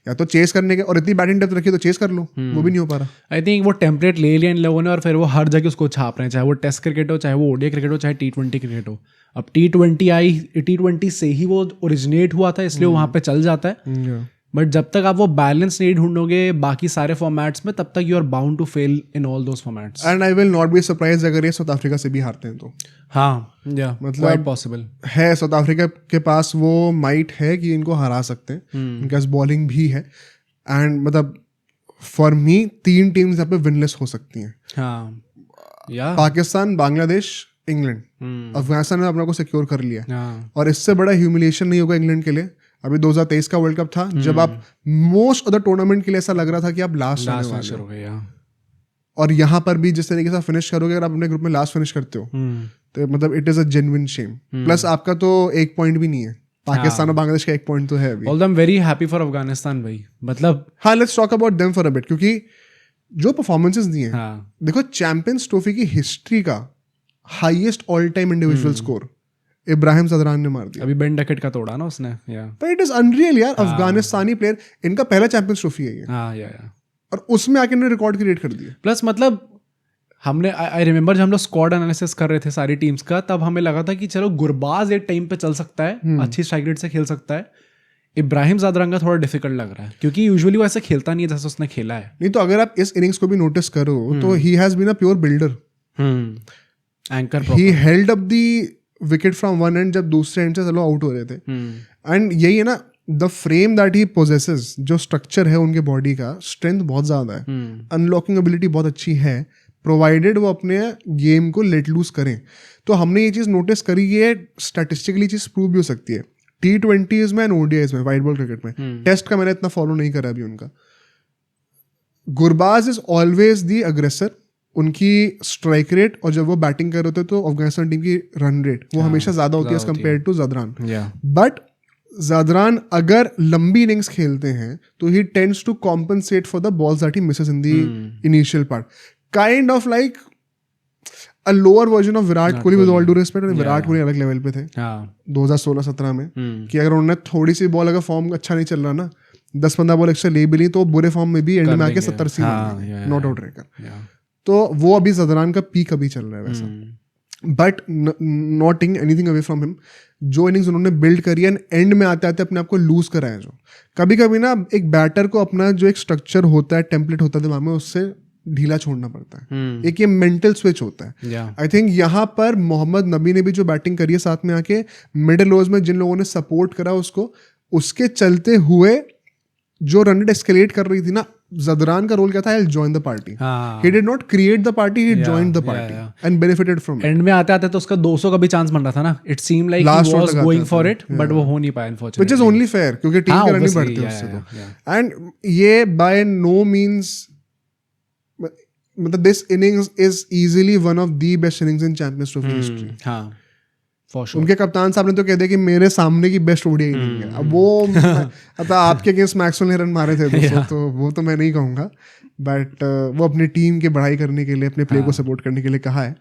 या तो चेस करने के, और इतनी बैटिंग डेप्थ रखी तो चेस कर लो, वो भी नहीं हो पा रहा। आई थिंक वो टेम्पलेट ले लिया इन लोगों ने और फिर वो हर जगह उसको छाप रहे हैं, चाहे वो टेस्ट क्रिकेट हो, चाहे वो ओडीआई क्रिकेट हो, चाहे T20 क्रिकेट हो। अब T20 आई, T20 से ही वो ओरिजिनेट हुआ था, इसलिए वहाँ पे चल जाता है। बट जब तक आप वो बैलेंस नहीं ढूंढोगे बाकी सारे फॉर्मेट्स में, तब तक you are bound to fail in all those formats. And I will not be surprise अगर ये साउथ अफ्रीका से भी हारते हैं तो। हाँ, या मतलब क्वाइट पॉसिबल है, साउथ अफ्रीका के पास वो माइट है कि इनको हरा सकते हैं, उनके पास बॉलिंग भी है। एंड मतलब फॉर मी 3 टीम्स यहाँ पे विनलेस हो सकती हैं। हाँ, या पाकिस्तान, बांग्लादेश, इंग्लैंड। अफगानिस्तान ने अपना को सिक्योर कर लिया, हाँ, और इससे बड़ा ह्यूमिलिएशन नहीं होगा इंग्लैंड के लिए। अभी 2023 का वर्ल्ड कप था जब आप मोस्ट ऑफ द टूर्नामेंट के लिए ऐसा लग रहा था कि आप लास्ट आने वाले हो, गए। और यहाँ पर भी जिस तरीके से फिनिश करोगे, अगर आप अपने ग्रुप में लास्ट फिनिश करते हो तो मतलब it is a genuine shame. Plus आपका तो 1 पॉइंट भी नहीं है, पाकिस्तान और बांग्लादेश का 1 पॉइंट तो है अभी। Although I am very happy for Afghanistan भाई, मतलब हाँ, let's talk about them for a bit, क्योंकि जो परफॉर्मेंसेस दिए हैं, हाँ, देखो चैंपियंस ट्रॉफी की हिस्ट्री का highest all time individual score Ibrahim Zadran ने मार दिया। अभी बेन डकेट का तोड़ा ना उसने, या पर इट इज अनरियल यार, अफगानिस्तानी प्लेयर, इनका पहला चैंपियंस ट्रॉफी है ये, हाँ, या और उसमें आके इन्होंने रिकॉर्ड क्रिएट कर दिया। प्लस मतलब हमने आई रिमेंबर जब हम लोग स्क्वाड एनालिसिस कर रहे थे सारी टीम्स का, तब हमें लगा था कि चलो गुरबाज एक टाइम पे चल सकता है, अच्छी स्ट्राइक रेट से खेल सकता है। इब्राहिम ज़दरान का थोड़ा डिफिकल्ट लग रहा है, क्योंकि यूजुअली वो ऐसे खेलता नहीं है जैसे उसने खेला है। नहीं तो अगर आप इस इनिंग्स को भी नोटिस करो तो he has been a pure builder. Anchor he held up the wicket from one end जब दूसरे एंड से चलो आउट हो रहे थे। एंड यही है ना, the frame that he possesses, जो स्ट्रक्चर है उनके बॉडी का, स्ट्रेंथ बहुत ज्यादा है, अनलॉकिंग एबिलिटी बहुत अच्छी है, प्रोवाइडेड वो अपने गेम को लेट लूज करें। तो हमने ये चीज़ नोटिस करी, ये स्टैटिस्टिकली चीज़ प्रूव भी हो सकती है T20s में एंड ODIs में, वाइट बॉल क्रिकेट में। टेस्ट का मैंने इतना फॉलो नहीं करा अभी उनका। गुरबाज इज ऑलवेज दी अग्रेसर, उनकी स्ट्राइक रेट और जब वो बैटिंग कर रहे थे तो अफगानिस्तान टीम की रन रेट वो हमेशा ज्यादा होती है as compared to Zadran. But Zadran अगर लंबी इनिंग्स खेलते हैं तो he tends to compensate for the balls that he misses in the initial part, kind of like a lower version of Virat Kohli, with all due respect. Virat Kohli अलग लेवल पे थे 2016-17 में, कि अगर उन्होंने थोड़ी सी बॉल, अगर फॉर्म अच्छा नहीं चल रहा ना, 10-15 बॉल एक्स्ट्रा ले भी ली तो बुरे फॉर्म में भी एंड में आके 70 नॉट आउट रहकर। तो वो अभी ज़दरान का पीक अभी चल रहा है वैसा। But not taking anything away from him, जो इनिंग्स उन्होंने बिल्ड करी है एंड में आते आते अपने आप को लूज कराया। जो कभी कभी ना एक बैटर को अपना जो एक स्ट्रक्चर होता है, टेम्पलेट होता है दिमाग में, उससे ढीला छोड़ना पड़ता है। एक ये मेंटल स्विच होता है। आई थिंक यहाँ पर मोहम्मद नबी ने भी जो बैटिंग करी है साथ में आके, मिडिल ओवर्स में जिन लोगों ने सपोर्ट करा उसको, उसके चलते हुए जो रन रेट एस्केलेट कर रही थी ना, ज़दरान का रोल क्या था? I'll join the party. He did not create the party, he joined the party and benefited from it. And में आते आते तो उसका 200 का भी चांस बन रहा था ना, it seem like he was going for it, but वो हो नहीं पाया unfortunately, which is only fair क्योंकि टीम के रन नहीं बढ़ते उससे तो। एंड ये by no means, मतलब this innings is easily one of the best innings in Champions Trophy history. हाँ, for sure. उनके कप्तान साहब ने तो कह दिया कि मेरे सामने की बेस्ट ओडीआई इनिंग है। अब वो मतलब आपके अगेंस्ट मैक्सवेल ने रन मारे थे 200, तो वो तो मैं नहीं कहूँगा, बट वो अपनी टीम की बढ़ाई करने के लिए, अपने प्ले को सपोर्ट करने के लिए कहा है।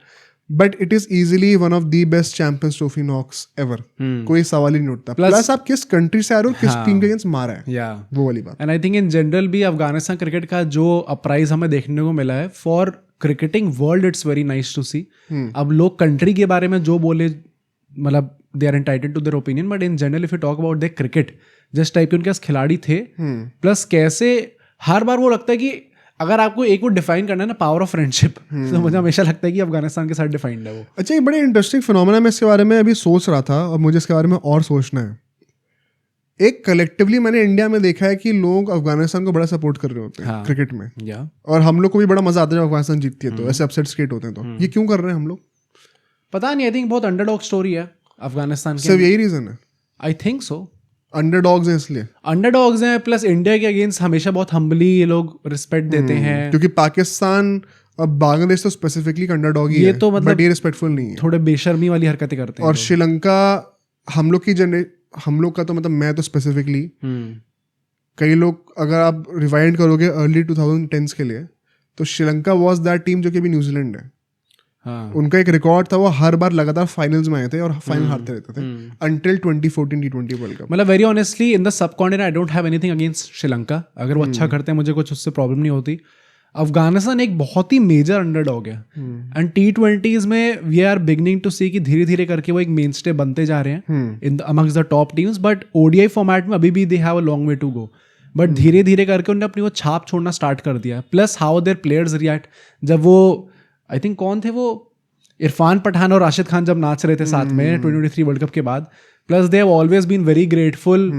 But it is easily one of the best Champions Trophy knocks ever, कोई सवाल ही नहीं उठता। प्लस आप किस कंट्री से आ रहे हो, किस टीम के अगेंस्ट मारा है, वो वाली बात। And I think in general भी अफगानिस्तान क्रिकेट का जो अपराइज हमें देखने को मिला है for cricketing world, it's very nice to see. अब लोग कंट्री के बारे में जो बोले, मतलब they are entitled to their opinion, but in general if you talk about their cricket, जिस टाइप के उनके पास खिलाड़ी थे, प्लस कैसे हर बार वो लगता है कि अगर आपको एक वो डिफाइन करना है ना, पावर ऑफ फ्रेंडशिप, तो मुझे हमेशा लगता है कि अफगानिस्तान के साथ डिफाइंड है वो। अच्छा, ये बड़े इंटरेस्टिंग फिनोमेना, मैं इसके बारे में अभी सोच रहा था और मुझे इसके बारे में और सोचना है। एक कलेक्टिवली मैंने इंडिया में देखा है कि लोग अफगानिस्तान को बड़ा सपोर्ट कर रहे होते हैं क्रिकेट में, और हम लोग को भी बड़ा मजा आता है जब अफगानिस्तान जीतती है, तो ऐसे अपसेट्स क्रिएट होते हैं। तो ये क्यों कर रहे हैं हम लोग? पता नहीं, आई थिंक बहुत अंडरडॉग स्टोरी है अफगानिस्तान की, सिर्फ यही रीजन है? आई थिंक सो, अंडरडॉग्स हैं इसलिए। अंडरडॉग्स हैं, प्लस इंडिया के अगेंस्ट हमेशा बहुत हम्बली ये लोग रिस्पेक्ट देते हैं, क्योंकि पाकिस्तान और बांग्लादेश तो स्पेसिफिकली अंडरडॉग ही है, तो मतलब ये रिस्पेक्टफुल नहीं है, थोड़े बेशर्मी वाली हरकतें करते हैं। और श्रीलंका, हम लोग की हम लोग का तो मतलब मैं तो स्पेसिफिकली, कई लोग अगर आप रिवाइंड करोगे अर्ली 2010s के लिए, तो श्रीलंका वाज दैट टीम जो कि अभी न्यूजीलैंड है। हाँ उनका एक रिकॉर्ड था, वो हर बार लगातार फाइनल्स में आए थे और फाइनल हारते रहते थे अंटिल 2014 T20 वर्ल्ड कप। मतलब very honestly in the subcontinent I don't have anything against Sri Lanka, अगर वो अच्छा करते हैं मुझे कुछ उससे प्रॉब्लम नहीं होती। अफगानिस्तान एक बहुत ही मेजर अंडरडॉग है एंड T20s में वी आर बिगनिंग टू सी कि धीरे धीरे करके वो एक मेन स्टे बनते जा रहे हैं in amongst the top teams, but ODI format में अभी भी they have a long way to go, but धीरे धीरे करके उन्होंने अपनी वो छाप छोड़ना स्टार्ट कर दिया। Plus how their players react, जब वो आई थिंक कौन थे वो इरफान पठान और राशिद खान जब नाच रहे थे साथ में 2023 वर्ल्ड कप के बाद, plus they have always been very grateful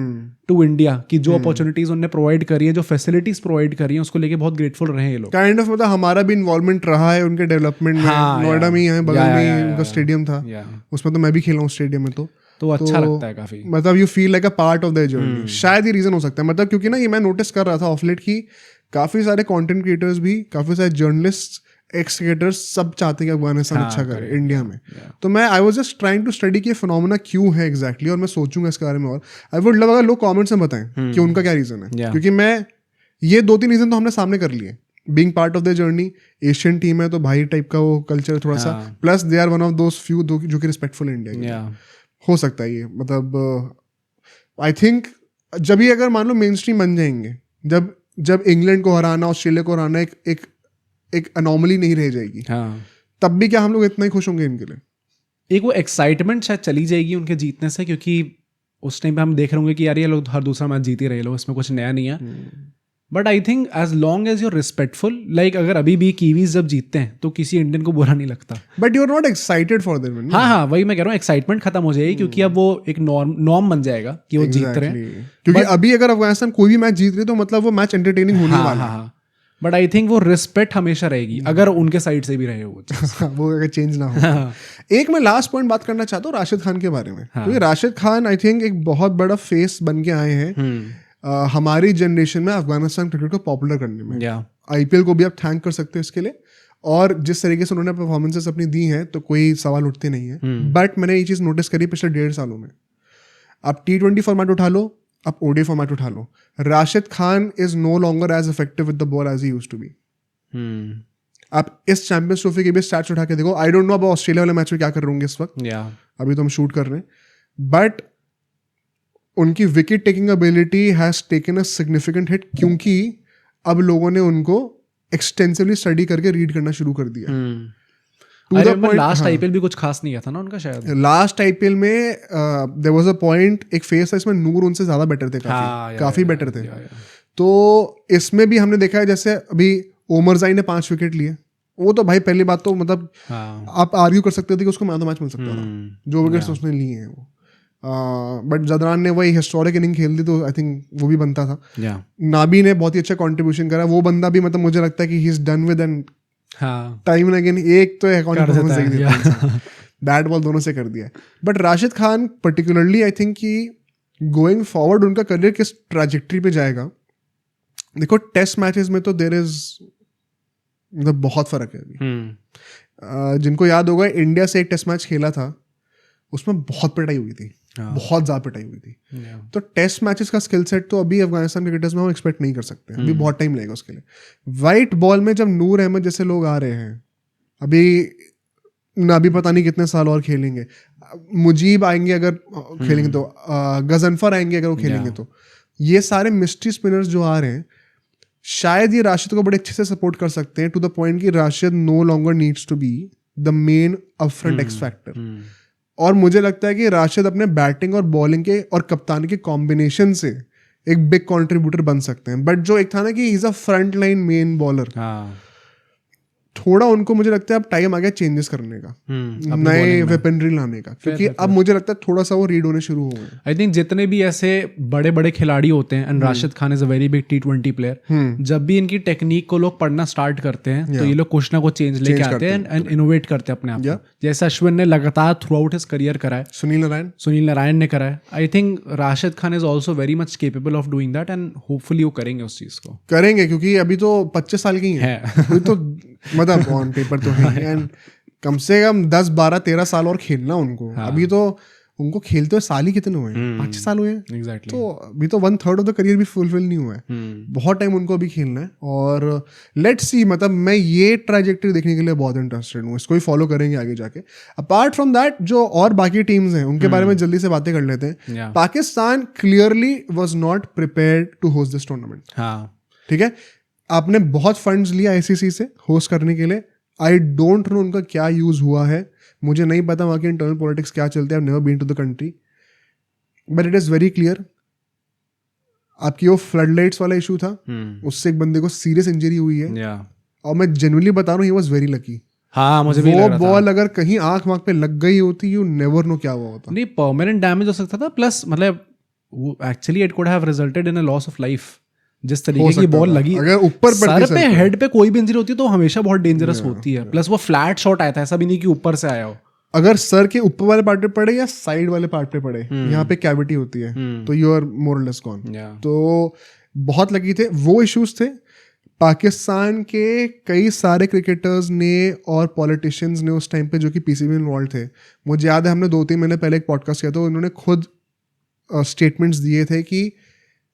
to India कि जो अपॉर्चुनिटीज उन्होंने प्रोवाइड करी है, जो फैसिलिटीज प्रोवाइड करी है, उसको लेके बहुत ग्रेटफुल रहे हैं ये लोग। काइंड ऑफ मतलब हमारा भी इन्वॉल्वमेंट रहा है उनके डेवलपमेंट में। नोएडा में ही है बगल में ही उनका स्टेडियम था, उसमें तो मैं भी खेला हूँ स्टेडियम में, तो अच्छा लगता है काफी। मतलब you feel like a part of the journey. शायद ये रीजन हो सकता है, मतलब क्योंकि ना ये मैं नोटिस कर रहा था ऑफ लेट की काफी सारे कंटेंट क्रिएटर्स भी, काफी सारे जर्नलिस्ट, एक्स क्रिएटर्स सब चाहते हैं कि अफगानिस्तान अच्छा करे इंडिया में। तो मैं I was just trying to study कि ये फिनोमेना क्यों है एग्जैक्टली, और मैं सोचूंगा इसके बारे में। और आई वुड लव अगर लोग कमेंट्स में बताएं कि उनका क्या रीजन है, क्योंकि मैं ये 2-3 रीजन तो हमने सामने कर लिए। Being part of the journey, Asian team है तो भाई टाइप का वो कल्चर थोड़ा सा, plus they are one of those few जो कि रिस्पेक्टफुल इंडिया हो सकता है ये। मतलब आई थिंक जब ये अगर मान लो मेन स्ट्रीम बन जाएंगे, जब इंग्लैंड को हराना, ऑस्ट्रेलिया को हराना एक अनोमली नहीं रह जाएगी, तब भी क्या हम लोग इतना ही खुश होंगे इनके लिए? एक वो एक्साइटमेंट शायद चली जाएगी उनके जीतने से, क्योंकि उस टाइम पे हम देख रहे होंगे कि यार ये लोग हर दूसरा मैच जीत ही रहे लोग, इसमें कुछ नया नहीं है। But I think as long as you're respectful, like अगर अभी भी कीवीज जब जीतते हैं तो किसी इंडियन को बुरा नहीं लगता। But you are not excited for them. हाँ वही मैं कह रहा हूँ, एक्साइटमेंट खत्म हो जाएगी क्योंकि अब वो एक नॉर्म बन जाएगा कि वो जीत रहे हैं। क्योंकि अभी अगर अफगानिस्तान कोई भी मैच जीत रहे तो मतलब वो मैच एंटरटेनिंग होने वाला है। बट आई थिंक वो रिस्पेक्ट हमेशा रहेगी अगर उनके साइड से भी रहे वो अगर चेंज ना हो। एक मैं लास्ट पॉइंट बात करना चाहता हूँ राशिद खान के बारे में, क्योंकि राशिद खान आई थिंक एक बहुत बड़ा फेस बन के आए हैं हमारी जनरेशन में अफगानिस्तान क्रिकेट को पॉपुलर करने में। IPL को भी आप थैंक कर सकते हो इसके लिए, और जिस तरीके से उन्होंने परफॉर्मेंसेस अपनी दी हैं तो कोई सवाल उठते नहीं है। बट मैंने ये चीज़ नोटिस करी पिछले 1.5 सालों में, आप T20 फॉर्मेट उठा लो, आप ODI फॉर्मेट उठा लो, Rashid Khan is no longer as effective with the ball as he used to be. आप इस चैंपियंस ट्रॉफी के भी स्टैट्स उठा के देखो, आई डोंट नो अब ऑस्ट्रेलिया वाले मैच में क्या कर रहे होंगे इस वक्त, अभी तो हम शूट कर रहे हैं, बट उनकी wicket taking ability has taken a significant hit, क्योंकि अब लोगों ने उनको एक्सटेंसिवली स्टडी करके रीड करना शुरू कर दिया। लास्ट IPL भी कुछ खास नहीं था ना उनका, शायद लास्ट IPL में देयर वाज अ पॉइंट, एक फेस था इसमें नूर उनसे ज्यादा बेटर थे, काफी बेटर थे। तो इसमें भी हमने देखा है, जैसे अभी ओमरजाई ने 5 विकेट लिए, वो तो भाई पहली बात तो मतलब आप आर्ग्यू कर सकते थे कि उसको मैन ऑफ द मैच मिल सकता था, जो विकेट्स उसने लिए हैं वो। बट जदरान ने वही हिस्टोरिक इनिंग खेल दी तो आई थिंक वो भी बनता था। नाबी ने बहुत ही अच्छा कंट्रीब्यूशन करा, वो बंदा भी मतलब मुझे लगता है कि he is done with and time and again एक तो बैट बॉल दोनों से कर दिया। But Rashid Khan particularly I think कि गोइंग फॉरवर्ड उनका करियर किस ट्रैजेक्टरी पे जाएगा। देखो टेस्ट मैचेस में तो देयर इज मतलब बहुत फर्क है अभी। जिनको याद होगा इंडिया से एक टेस्ट मैच खेला था, उसमें बहुत पिटाई हुई थी, बहुत ज़्यादा पिटाई हुई थी। तो टेस्ट मैचेस का स्किल सेट तो अभी अफगानिस्तान क्रिकेटर्स में हम एक्सपेक्ट नहीं कर सकते, अभी बहुत टाइम लगेगा उसके लिए। वाइट बॉल में जब नूर अहमद जैसे लोग आ रहे हैं, अभी ना भी पता नहीं कितने साल और खेलेंगे, मुजीब आएंगे अगर खेलेंगे तो, गजनफर आएंगे अगर वो खेलेंगे तो, ये सारे मिस्ट्री स्पिनर्स जो आ रहे हैं, शायद ये राशिद को बड़े अच्छे से सपोर्ट कर सकते हैं, टू द पॉइंट कि Rashid no longer needs to be the main upfront X factor. और मुझे लगता है कि राशिद अपने बैटिंग और बॉलिंग के और कप्तानी के कॉम्बिनेशन से एक बिग कंट्रीब्यूटर बन सकते हैं। बट जो एक था ना कि he is a front line main bowler, थोड़ा उनको मुझे लगता है अब टाइम आ गया चेंजेस करने का, नए वेपनरी लाने का, क्योंकि अब मुझे लगता है थोड़ा सा वो रीड होने शुरू हो गए। आई थिंक जितने भी ऐसे बड़े बड़े खिलाड़ी होते हैं, and Rashid Khan is a very big T20 player, जब भी इनकी टेक्निक को लोग पढ़ना स्टार्ट करते हैं तो ये लोग कुछ ना कुछ चेंज लेके आते हैं एंड इनोवेट करते हैं अपने आप को। जैसे अश्विन ने लगातार थ्रू आउट हिज करियर करा है, सुनील नारायण ने करा है, I think Rashid Khan is also very much capable of doing that, and hopefully वो करेंगे उस चीज को, करेंगे, क्योंकि अभी तो 25 साल की है तो मतलब ऑन पेपर तो है, एंड कम से कम 10, 12, 13 साल और खेलना उनको। अभी तो उनको खेलते हुए साल ही कितने हुए हैं, 5-6 साल हुए हैं। एग्जैक्टली। तो अभी तो 1/3 ऑफ द करियर भी फुलफिल नहीं हुआ है, बहुत टाइम उनको अभी खेलना है। और लेट्स सी, मतलब मैं ये ट्रैजेक्टरी देखने के लिए बहुत इंटरेस्टेड हूँ, इसको ही फॉलो करेंगे आगे जाके। अपार्ट फ्रॉम दैट, जो और बाकी टीम्स हैं उनके बारे में जल्दी से बातें कर लेते हैं। Pakistan clearly was not prepared to host this tournament. हाँ, ठीक है, आपने बहुत फंड्स लिया आईसीसी से होस्ट करने के लिए। आई डोंट नो उनका क्या यूज हुआ है, मुझे नहीं पता वहाँ की इंटरनल पॉलिटिक्स क्या चलते हैं। I have never been to the country, but it is very clear, आपकी वो फ्लड लाइट्स वाला इशू था, उससे एक बंदे को सीरियस इंजरी हुई है। और मैं जेन्युइनली बता रहा हूँ, ही वॉज वेरी लकी। हाँ, मुझे भी लग वो रहा था। बॉल अगर कहीं आंख वाँख पे लग गई होती, यू नेवर नो क्या हुआ होता। नहीं, परमानेंट डैमेज हो सकता था, प्लस मतलब actually it could have resulted in a loss of life. जिस तरीके की बॉल लगी, अगर ऊपर सर पे हेड पे कोई भी इंजरी होती है तो हमेशा बहुत डेंजरस होती है। प्लस वो फ्लैट शॉट आया था, ऐसा भी नहीं कि ऊपर से आया हो। अगर सर के ऊपर वाले पार्ट पे पड़े या साइड वाले पार्ट पे पड़े, यहाँ पे कैविटी होती है, तो यू आर मोर और लेस गॉन। तो बहुत लगी थे, वो इश्यूज थे। पाकिस्तान के कई सारे क्रिकेटर्स ने और पॉलिटिशियंस ने उस टाइम पे, जो कि पीसीबी में इन्वॉल्व थे, मुझे याद है हमने 2-3 महीने पहले एक पॉडकास्ट किया था, उन्होंने खुद स्टेटमेंट्स दिए थे कि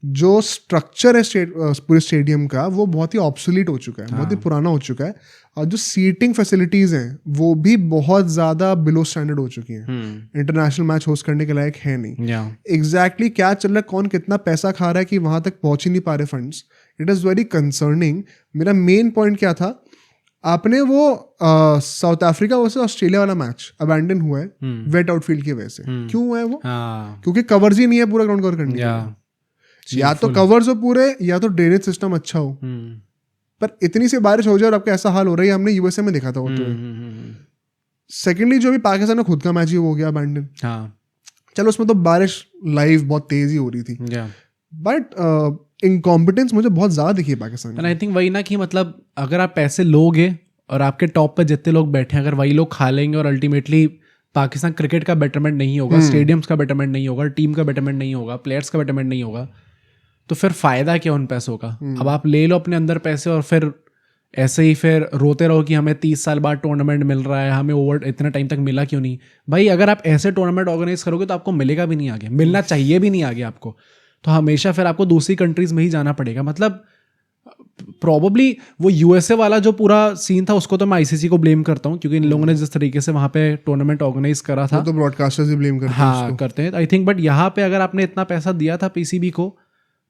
जो स्ट्रक्चर है पूरे स्टेडियम का, वो बहुत ही ऑब्सोलीट हो चुका है, बहुत ही पुराना हो चुका है। और जो सीटिंग फैसिलिटीज़ हैं वो भी बहुत ज़्यादा बिलो स्टैंडर्ड हो चुकी हैं, इंटरनेशनल मैच होस्ट करने के लायक है नहीं। एग्जैक्टली क्या चल रहा है, कौन कितना पैसा खा रहा है कि वहाँ तक पहुँच ही नहीं पा रहे funds, it is very concerning. मेरा मेन पॉइंट क्या था, आपने वो साउथ अफ्रीका वर्सेस ऑस्ट्रेलिया वाला मैच अबैंडन हुआ है वेट आउटफील्ड की वजह से। क्यों हुआ है वो? क्योंकि कवर्स ही नहीं है पूरा ग्राउंड कवर करने के लिए। या तो कवर्स हो पूरे, या तो ड्रेनेज सिस्टम अच्छा हो। पर इतनी सी बारिश हो जाए और आपका ऐसा हाल हो रहा है, हमने यूएसए में देखा था वो। तो सेकेंडली जो भी पाकिस्तान में खुद का मैच ही हो गया अबैंडन। चलो उसमें तो बारिश लाइव बहुत तेज ही हो रही थी, बट इनकॉम्पिटेंस मुझे बहुत ज्यादा दिखी है पाकिस्तान में। आई थिंक वही ना कि मतलब अगर आप पैसे लोगे और आपके टॉप पे जितने लोग बैठे हैं, अगर वही लोग खा लेंगे और अल्टीमेटली पाकिस्तान क्रिकेट का बेटरमेंट नहीं होगा, स्टेडियम्स का बेटरमेंट नहीं होगा, टीम का बेटरमेंट नहीं होगा, प्लेयर्स का बेटरमेंट नहीं होगा, तो फिर फायदा क्या उन पैसों का? अब आप ले लो अपने अंदर पैसे और फिर ऐसे ही फिर रोते रहो कि हमें 30 साल बाद टूर्नामेंट मिल रहा है, हमें ओवर इतना टाइम तक मिला क्यों नहीं। भाई अगर आप ऐसे टूर्नामेंट ऑर्गेनाइज करोगे तो आपको मिलेगा भी नहीं आगे, मिलना चाहिए भी नहीं आगे आपको, तो हमेशा फिर आपको दूसरी कंट्रीज में ही जाना पड़ेगा। मतलब प्रॉबली वो यूएसए वाला जो पूरा सीन था उसको तो मैं आईसीसी को ब्लेम करता हूँ, क्योंकि इन लोगों ने जिस तरीके से वहाँ पे टूर्नामेंट ऑर्गेनाइज करा था, तो ब्रॉडकास्टर्स ही ब्लेम करते हैं। हाँ करते हैं आई थिंक, बट यहाँ पे अगर आपने इतना पैसा दिया था पीसीबी को,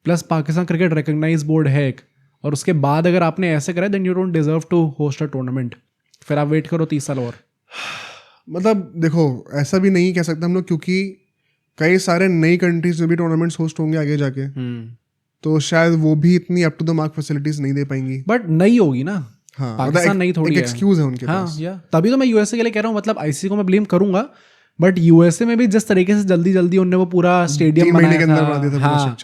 plus Pakistan cricket recognize board है एक, और उसके बाद अगर आपने ऐसे करा, then you don't deserve to host a tournament. फिर आप वेट करो 30 साल और। मतलब देखो, ऐसा भी नहीं कह सकते हम लोग, क्योंकि कई सारे नई कंट्रीज में भी टूर्नामेंट्स होस्ट होंगे आगे जाके, तो शायद वो भी इतनी up to the mark facilities नहीं दे पाएंगी। बट नहीं होगी ना, हाँ, पाकिस्तान नहीं थोड़ी है, एक्सक्यूज है उनके पास। हाँ, तभी तो मैं यूएसए के लिए कह रहा हूँ, मतलब आईसीसी को मैं ब्लेम करूंगा, बट यूएसए में भी जिस तरीके से जल्दी जल्दी उनने वो पूरा स्टेडियम बनाया था, हाँ,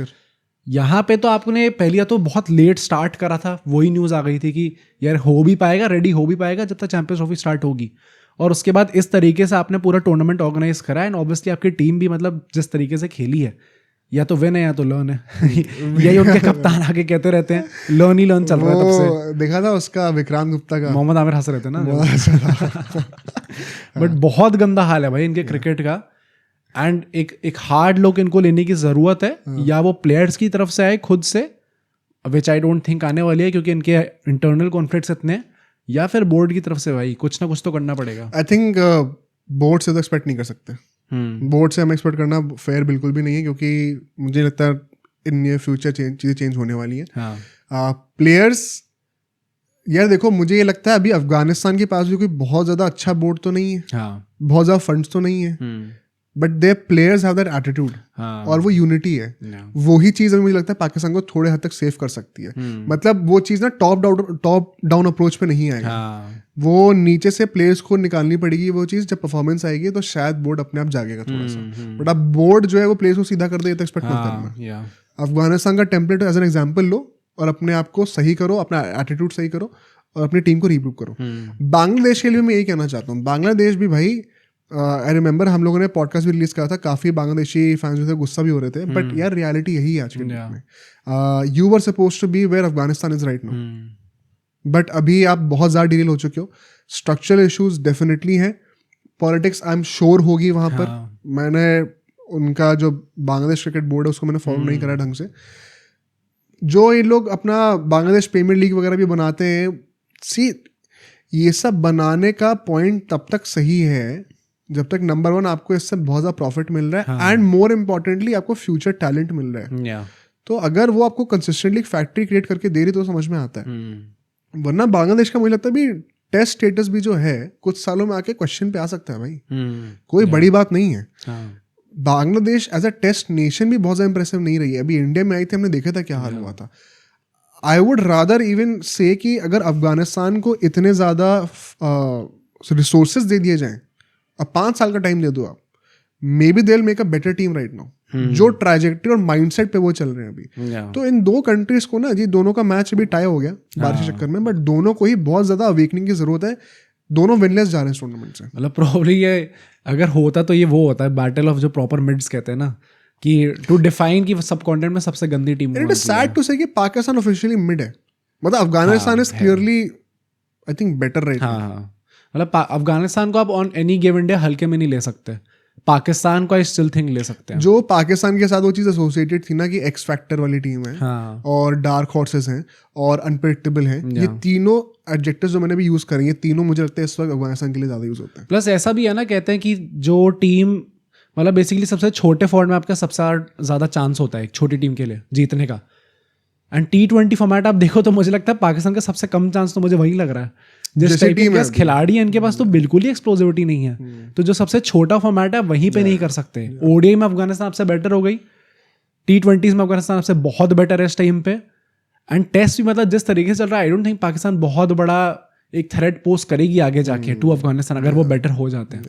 यहाँ पे तो आपने पहले तो बहुत लेट स्टार्ट करा था, वही न्यूज़ आ गई थी कि यार हो भी पाएगा, रेडी हो भी पाएगा जब तक चैंपियंस ट्रॉफी स्टार्ट होगी, और उसके बाद इस तरीके से आपने पूरा टूर्नामेंट ऑर्गेनाइज करा है, एंड ऑब्वियसली आपकी टीम भी मतलब जिस तरीके से खेली है, या तो विन है या तो लर्न है। यही उनके कप्तान आके कहते रहते हैं, लर्न ही लर्न चल रहा है तब से। देखा था उसका विक्रांत गुप्ता का, मोहम्मद आमिर हंस रहे थे ना। बट बहुत गंदा हाल है भाई इनके क्रिकेट का, एंड एक हार्ड लुक इनको लेने की ज़रूरत है, या वो प्लेयर्स की तरफ से आए खुद से, विच आई डोंट थिंक आने वाली है, क्योंकि इनके इंटरनल कॉन्फ्लिक्ट्स इतने, या फिर बोर्ड की तरफ से भाई कुछ ना कुछ तो करना पड़ेगा। आई थिंक बोर्ड से तो एक्सपेक्ट नहीं कर सकते, बोर्ड से हम एक्सपेक्ट करना फेयर बिल्कुल भी नहीं है, क्योंकि मुझे लगता है इन नियर फ्यूचर चीज़ें चेंज होने वाली हैं। प्लेयर्स यार देखो, मुझे ये लगता है अभी अफगानिस्तान के पास भी कोई बहुत ज़्यादा अच्छा बोर्ड तो नहीं है, बहुत ज़्यादा फंड्स तो नहीं है, but they players have that attitude, और वो यूनिटी है। वही चीज़ अभी मुझे लगता है पाकिस्तान को थोड़े हद तक सेव कर सकती है। मतलब वो चीज़ ना टॉप डाउन अप्रोच पे नहीं आएगा, वो नीचे से प्लेयर्स को निकालनी पड़ेगी। वो चीज़ जब परफॉर्मेंस आएगी तो शायद बोर्ड अपने आप जागेगा थोड़ा सा, बट अब बोर्ड जो है वो प्लेयर्स को सीधा कर दे तो एक्सपेक्ट मत करना। अफगानिस्तान का टेम्पलेट एज एन एग्जाम्पल लो और अपने आप को सही करो, अपना एटीट्यूड सही करो और अपनी टीम को रीप्रूव करो। बांग्लादेश के लिए मैं यही कहना चाहता हूँ, बांग्लादेश भी भाई, आई रिमेंबर हम लोगों ने पॉडकास्ट भी रिलीज करा था, काफ़ी बांग्लादेशी फैंस जो थे गुस्सा भी हो रहे थे, बट यार रियलिटी यही है आज के डेट में। You were supposed to be where Afghanistan is right now, but अभी आप बहुत ज़्यादा डील हो चुके हो। स्ट्रक्चरल इश्यूज डेफिनेटली हैं, पॉलिटिक्स आई एम श्योर होगी वहाँ पर। हाँ। मैंने उनका जो बांग्लादेश क्रिकेट बोर्ड है उसको मैंने फॉलो नहीं करा ढंग से। जो ये लोग अपना बांग्लादेश प्रीमियर लीग वगैरह भी बनाते हैं, सी ये सब बनाने का पॉइंट तब तक सही है जब तक नंबर 1 आपको इससे बहुत ज़्यादा प्रॉफिट मिल रहा है एंड मोर इम्पोर्टेंटली आपको फ्यूचर टैलेंट मिल रहा है। या तो अगर वो आपको कंसिस्टेंटली फैक्ट्री क्रिएट करके दे रही तो समझ में आता है। वरना बांग्लादेश का मुझे लगता है भी टेस्ट स्टेटस भी जो है कुछ सालों में आके क्वेश्चन पे आ सकता है भाई। कोई बड़ी बात नहीं है। Bangladesh as a test nation भी बहुत ज़्यादा इंप्रेसिव नहीं रही है। अभी इंडिया में आई थी, हमने देखा था क्या हाल हुआ था। आई वुड रादर इवन से कि अगर अफगानिस्तान को इतने ज़्यादा रिसोर्सेज दे दिए जाएं, अब 5 साल का टाइम दे दो आप, may be they will make a better team right now. जो ट्रैजेक्टरी और माइंडसेट पे वो चल रहे हैं अभी। तो इन 2 कंट्रीज को ना जी, दोनों का मैच अभी टाई हो गया बारिश के चक्कर में, बट दोनों को ही बहुत ज़्यादा अवेकनिंग की जरूरत है। दोनों विनलेस जा रहे हैं टूर्नामेंट से। मतलब प्रॉब्ली ये अगर होता तो ये वो होता है बैटल ऑफ जो प्रॉपर मिड्स कहते हैं ना, कि टू डिफाइन कि सब कॉन्टिनेंट में सबसे गंदी टीम। It is sad to say कि पाकिस्तान ऑफिशियली मिड है। मतलब Afghanistan is clearly I think better right. हाँ, मतलब अफगानिस्तान को आप ऑन एनी गिवन डे हल्के में नहीं ले सकते। पाकिस्तान को आई स्टिल थिंक ले सकते हैं। जो पाकिस्तान के साथ वो चीज़ एसोसिएटेड थी ना कि एक्स फैक्टर वाली टीम है, हाँ। और डार्क हॉर्सेस हैं और अनप्रेडिक्टेबल हैं, ये तीनों एडजेक्टिव्स जो मैंने भी यूज़ करेंगे, तीनों मुझे लगता है इस वक्त अफगानिस्तान के लिए ज़्यादा यूज़ होते हैं। प्लस ऐसा भी है ना, कहते हैं कि जो टीम मतलब बेसिकली सबसे छोटे फॉर्मेट में आपका सबसे ज़्यादा चांस होता है एक छोटी टीम के लिए जीतने का। एंड T20 फॉर्मेट आप देखो तो मुझे लगता है पाकिस्तान का सबसे कम चांस तो मुझे वही लग रहा है। जिस टाइप के पास खिलाड़ी है इनके पास तो बिल्कुल ही एक्सप्लोजिविटी नहीं है। तो जो सबसे छोटा फॉर्मेट है वहीं पे नहीं कर सकते। ओडीआई में अफगानिस्तान आपसे बेटर हो गई, T20s में अफगानिस्तान आपसे बहुत बेटर है इस टाइम पे। एंड टेस्ट भी मतलब जिस तरीके से चल रहा है, आई डोंट थिंक पाकिस्तान बहुत बड़ा एक थ्रेट पोज करेगी आगे जाके टू अफगानिस्तान अगर वो बेटर हो जाते हैं।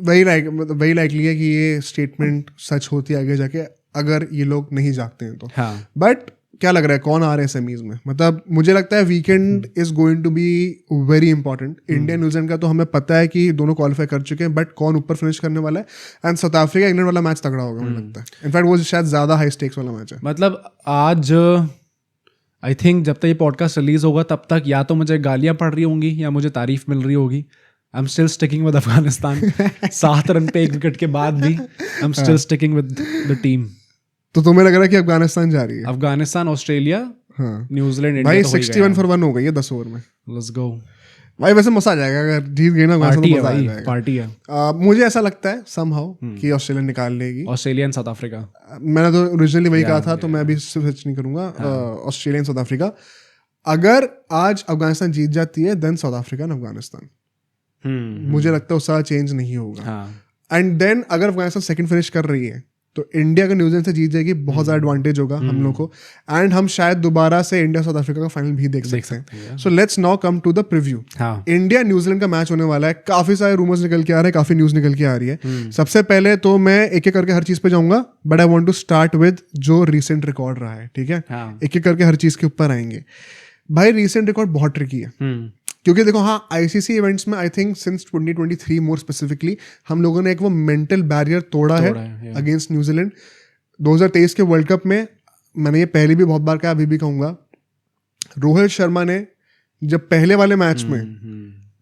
वही लाइकली है कि ये स्टेटमेंट सच होती है आगे जाके अगर ये लोग नहीं जागते हैं तो। हाँ। बट क्या लग रहा है कौन आ रहे हैं सेमीज में? मतलब मुझे लगता है weekend is going to be very important. India New Zealand का तो हमें पता है कि दोनों क्वालिफाई कर चुके हैं, बट कौन ऊपर फिनिश करने वाला है? एंड साउथ अफ्रीका इंग्लैंड वाला मैच तगड़ा होगा मुझे लगता है। इनफैक्ट वो शायद ज्यादा हाई स्टेक्स वाला मैच है। मतलब आज आई थिंक जब तक ये पॉडकास्ट रिलीज होगा तब तक या तो मुझे गालियां पड़ रही होंगी या मुझे तारीफ मिल रही होगी। I am still sticking with Afghanistan. 7 run पे 1 विकेट के बाद भी I am still sticking with the team. तो तुम्हें लग रहा है कि अफगानिस्तान जा रही है? अफगानिस्तान, ऑस्ट्रेलिया, हाँ, न्यूजीलैंड, भाई 61 for 1 हो गई है 10 ओवर में। लेट्स गो भाई। वैसे मजा आ जाएगा अगर जीत गई ना, पार्टी है मजा आ भाई, जाएगा। पार्टी है। मुझे ऐसा लगता है समहाउ कि ऑस्ट्रेलिया निकाल लेगी। Australia and South Africa. मैंने तो ओरिजिनली वही कहा था, तो मैं अभी स्विच नहीं करूंगा। Australia and South Africa. अगर आज अफगानिस्तान जीत जाती है then South Africa and Afghanistan. मुझे लगता है उसका चेंज नहीं होगा। एंड देन अगर अफगानिस्तान सेकंड फिनिश कर रही है तो इंडिया अगर न्यूजीलैंड से जीत जाएगी, बहुत ज़्यादा एडवांटेज होगा हम लोग को। एंड हम शायद दोबारा से इंडिया साउथ अफ्रीका का फाइनल भी देख सकते हैं। So let's now come to the preview. India New Zealand का मैच होने वाला है। काफी सारे रूमर्स निकल के आ रहे हैं, काफी न्यूज निकल के आ रही है। सबसे पहले तो मैं एक एक करके हर चीज पे जाऊंगा, but I want to start with जो रिसेंट रिकॉर्ड रहा है। ठीक है, एक एक करके हर चीज के ऊपर आएंगे। भाई रिसेंट रिकॉर्ड बहुत ट्रिकी है, क्योंकि देखो हाँ, आईसीसी इवेंट्स में I think since 2023 more specifically हम लोगों ने एक वो मेंटल बैरियर तोड़ा है अगेंस्ट न्यूजीलैंड। 2023 के वर्ल्ड कप में मैंने ये पहले भी बहुत बार कहा, अभी भी कहूंगा, रोहित शर्मा ने जब पहले वाले मैच में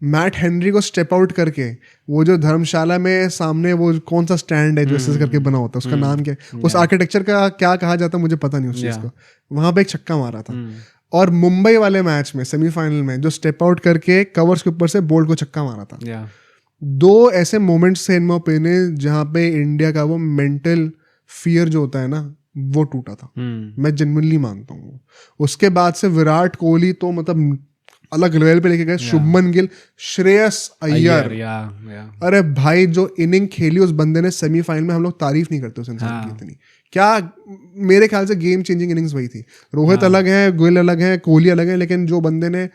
मैट हेनरी को स्टेप आउट करके वो जो धर्मशाला में सामने वो कौन सा स्टैंड है जो ऐसे करके बना होता है, उसका नाम क्या है, उस आर्किटेक्चर का क्या कहा जाता है मुझे पता नहीं उस चीज को, वहां पे एक छक्का मारा था। और मुंबई वाले मैच में सेमीफाइनल में जो स्टेप आउट करके कवर्स के ऊपर से बोल्ट को छक्का मारा था। 2 ऐसे मोमेंट्स थे इन माय ओपिनियन जहां पे इंडिया का वो मेंटल फियर जो होता है ना वो टूटा था। मैं जेन्युइनली मानता हूँ। उसके बाद से विराट कोहली तो मतलब अलग लेवल पे लेके गए। शुभमन गिल, श्रेयस अय्यर, अरे भाई जो इनिंग खेली उस बंदे ने सेमीफाइनल में, हम लोग तारीफ नहीं करते उस इंसान की इतनी। क्या मेरे ख्याल से गेम चेंजिंग इनिंग्स वही थी। रोहित अलग है, गिल अलग है, कोहली अलग है, लेकिन जो बंदे ने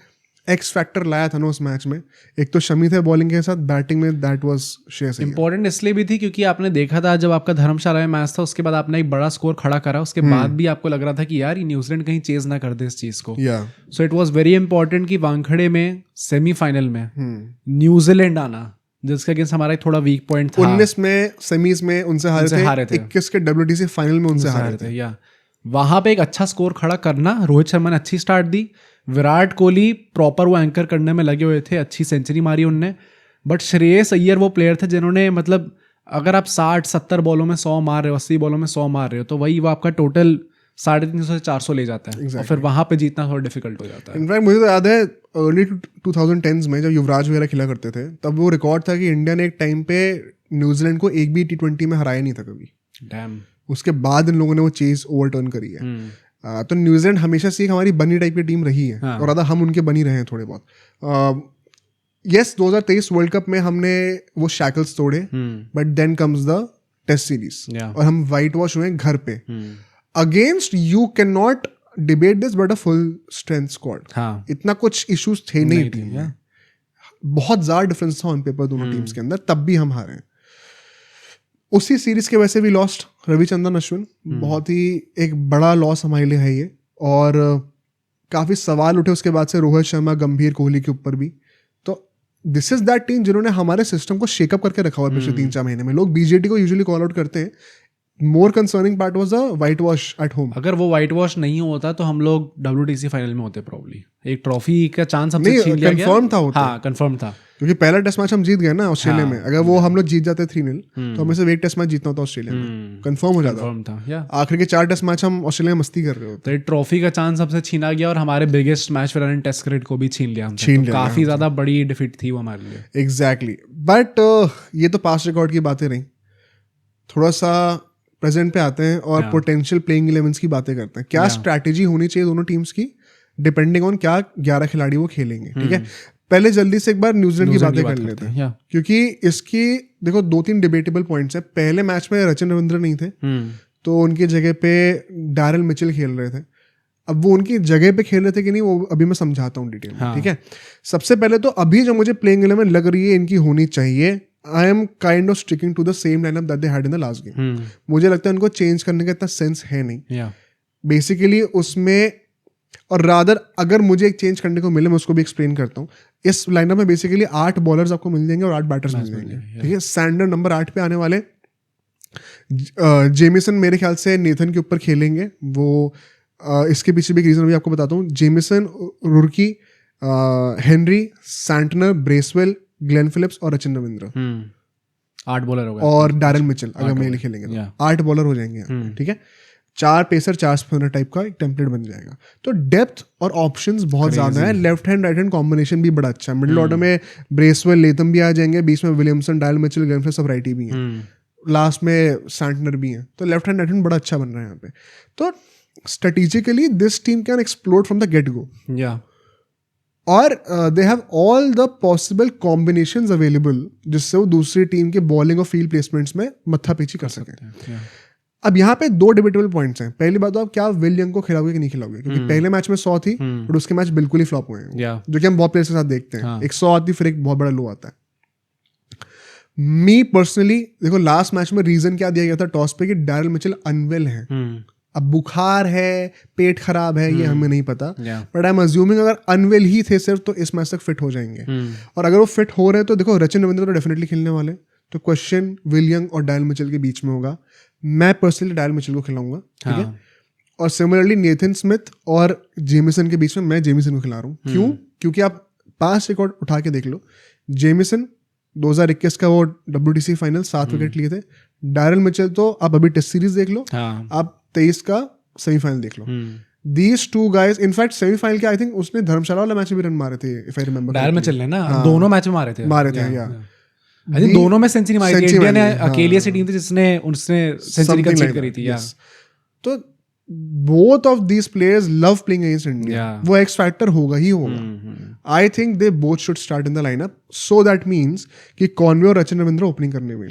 एक्स फैक्टर लाया था ना उस मैच में, एक तो शमी थे बॉलिंग के साथ, बैटिंग में that was Shreyas Iyer. Important इसलिए भी थी क्योंकि आपने देखा था जब आपका धर्मशाला में मैच था, उसके बाद आपने एक बड़ा स्कोर खड़ा करा, उसके बाद भी आपको लग रहा था कि यार ये न्यूजीलैंड कहीं चेज ना कर दे इस चीज को। So it was very important कि वानखेड़े में सेमीफाइनल में न्यूजीलैंड आना, जिसके अगेंस्ट हमारा थोड़ा वीक पॉइंट था। 19 में सेमीज में उनसे हारे थे, 21 के WTC फाइनल में उनसे हारे थे। या वहां पे एक अच्छा स्कोर खड़ा करना, रोहित शर्मा ने अच्छी start the, Virat Kohli proper वो एंकर करने में लगे हुए थे, अच्छी सेंचुरी मारी उनने। बट श्रेयस अय्यर वो प्लेयर थे जिन्होंने मतलब अगर आप 60-70 बॉलों में 100 मार रहे हो, 80 बॉलों में 100 मार रहे हो, तो वही वो आपका टोटल 350 से 400 ले जाता है। और फिर वहां पे जीतना थोड़ा डिफिकल्ट हो जाता है। इनफैक्ट मुझे तो याद है अर्ली 2010s में जब युवराज वगैरह खेला करते थे, तब वो रिकॉर्ड था कि इंडिया ने एक टाइम पे न्यूजीलैंड को एक भी T20 में हराया नहीं था कभी। डैम। उसके बाद इन लोगों ने वो चेज ओवरटर्न करी है। तो न्यूजीलैंड हमेशा से एक हमारी बनी टाइप की टीम रही है, और ज्यादा हम उनके बनी रहे हैं थोड़े बहुत। यस 2023 वर्ल्ड कप में हमने वो शैकल्स तोड़े, but then comes the test series और हम वाइट वॉश हुए घर पे against you can not debate this but a full strength squad. इतना कुछ इश्यूज थे नहीं टीम में, बहुत ज्यादा डिफरेंस था ऑन पेपर दोनों टीम्स के अंदर, तब भी हम हारे। उसी सीरीज के वैसे भी लॉस्ट रविचंद्रन अश्विन, बहुत ही एक बड़ा लॉस हमारे लिए है ये, और काफी सवाल उठे उसके बाद से रोहित शर्मा, गंभीर, कोहली के ऊपर भी। तो दिस इज दैट टीम जिन्होंने हमारे सिस्टम को शेकअप करके रखा हुआ है पिछले 3-4 महीने में। लोग बीजेटी को यूजुअली कॉल आउट करते हैं, more concerning part was the white wash at home. अगर वो व्हाइट वॉश नहीं होता तो हम लोग WTC फाइनल में होते प्रॉब्ली। एक ट्रॉफी का चांस हमसे छीन लिया गया। कंफर्म था वो, हाँ कंफर्म था, क्योंकि पहला टेस्ट मैच हम जीत गए ना ऑस्ट्रेलिया में। अगर वो हम लोग जीत जाते 3-0 तो हमें सिर्फ एक टेस्ट मैच जीतना होता ऑस्ट्रेलिया में, कंफर्म हो जाता। आखिर के 4 टेस्ट मैच हम ऑस्ट्रेलिया में मस्ती कर रहे होते। तो ट्रॉफी का चांस हमसे छीना गया और हमारे biggest match run test cricket को भी छीन लिया हमसे। तो काफी ज्यादा बड़ी डिफीट थी वो हमारे लिए। एग्जैक्टली, बट ये तो पास्ट रिकॉर्ड की बातें रही। थोड़ा सा प्रेजेंट पे आते हैं और पोटेंशियल प्लेइंग 11s की बातें करते हैं। क्या स्ट्रैटेजी होनी चाहिए दोनों टीम्स की, डिपेंडिंग ऑन क्या 11 खिलाड़ी वो खेलेंगे। ठीक है, पहले जल्दी से एक बार न्यूजीलैंड की बातें कर लेते हैं, क्योंकि इसकी देखो 2-3 डिबेटेबल पॉइंट्स है। पहले मैच में रचिन रविंद्र नहीं थे, तो उनकी जगह पे डैरिल मिचेल खेल रहे थे। अब वो उनकी जगह पे खेल रहे थे कि नहीं, वो अभी मैं समझाता हूँ डिटेल में। ठीक है, सबसे पहले तो अभी जो मुझे प्लेइंग 11 लग रही है इनकी होनी चाहिए, I am kind of sticking to the same lineup that they had in the last game. मुझे लगता है उनको चेंज करने का इतना सेंस है नहीं बेसिकली उसमें। और रादर अगर मुझे एक चेंज करने को मिले, मैं उसको भी एक्सप्लेन करता हूँ। इस लाइनअप में बेसिकली 8 बॉलर्स आपको मिल जाएंगे और 8 बैटर्स मिल जाएंगे। ठीक है, सैंडर नंबर 8 पे आने वाले, जेमिसन मेरे ख्याल से नेथन के ऊपर खेलेंगे। वो इसके पीछे भी एक रीजन भी आपको बताता हूँ। Jameson, Roorkee, Henry, Santner, Bracewell, Glenn Phillips और रचिन रविंद्र, 8 बॉलर हो गए, और डैरिल मिचेल अगर मेल खेलेंगे तो 8 बॉलर हो जाएंगे। ठीक है, 4 पेसर 4 स्पिनर टाइप का एक टेम्पलेट बन जाएगा। तो डेप्थ और ऑप्शंस बहुत ज्यादा है। Left hand right hand combination भी बड़ा अच्छा है। मिडिल ऑर्डर में ब्रेसवेल, लेथम भी आ जाएंगे, बीच में Williamson, Daryl Mitchell, Glenn Phillips सब राइटी भी हैं, लास्ट में सैंटनर भी हैं। तो लेफ्ट हैंड राइट हैंड बड़ा अच्छा बन रहा है यहाँ पे। तो strategically this team can explore from the get go, और they have all the possible combinations available जिससे वो दूसरी टीम के बॉलिंग और फील्ड प्लेसमेंट्स में मत्था पीछी कर सकें। अब यहाँ पे 2 डिबेटेबल पॉइंट्स हैं। पहली बात तो आप क्या विल यंग को खिलाओगे कि नहीं खिलाओगे, क्योंकि पहले मैच में 100 थी बट उसके मैच बिल्कुल ही फ्लॉप हुए हैं, जो कि हम बहुत प्लेयर्स के साथ देखते हैं। एक 100 आती फिर एक बहुत बड़ा लो आता है। मी पर्सनली देखो लास्ट मैच में रीजन क्या दिया गया था टॉस पे कि डैरिल मिचेल अनवेल है। अब बुखार है, पेट खराब है, ये हमें नहीं पता, बट आई एम अज्यूमिंग अगर अनवेल ही थे सिर्फ तो इस मैच तक फिट हो जाएंगे। और अगर वो फिट हो रहे हैं तो देखो रचिन रविंद्र तो डेफिनेटली खेलने वाले, तो क्वेश्चन विल यंग और डैरिल मिचेल के बीच में होगा। मैं पर्सनली डैरिल मिचेल को खिलाऊंगा। ठीक है, और सिमिलरली नेथन स्मिथ और जेमिसन के बीच में मैं जेमिसन को खिला रहा हूँ। क्यों? क्योंकि आप पास रिकॉर्ड उठा के देख लो, जेमिसन 2021 का वो WTC फाइनल 7 विकेट लिए थे। डैरिल मिचेल तो आप अभी टेस्ट सीरीज देख लो, आप 23 का सेमीफाइनल देख लो। These two guys, in fact semifinal के आई थिंक उसने धर्मशाला वाला मैच में भी रन मारे थे, if I remember. Daryl Mitchell ने ना दोनों मैच में मारे थे या आई थिंक दोनों में सेंचुरी मारी थी। इंडिया ने अकेले से टीम थी जिसने उसने सेंचुरी कंसीड करी थी। तो both of these players love playing against India. वो एक्स फैक्टर होगा ही होगा। I think they both should start in the lineup, so that means कि कॉन्वे और रचिन रविंद्र ओपनिंग करने में,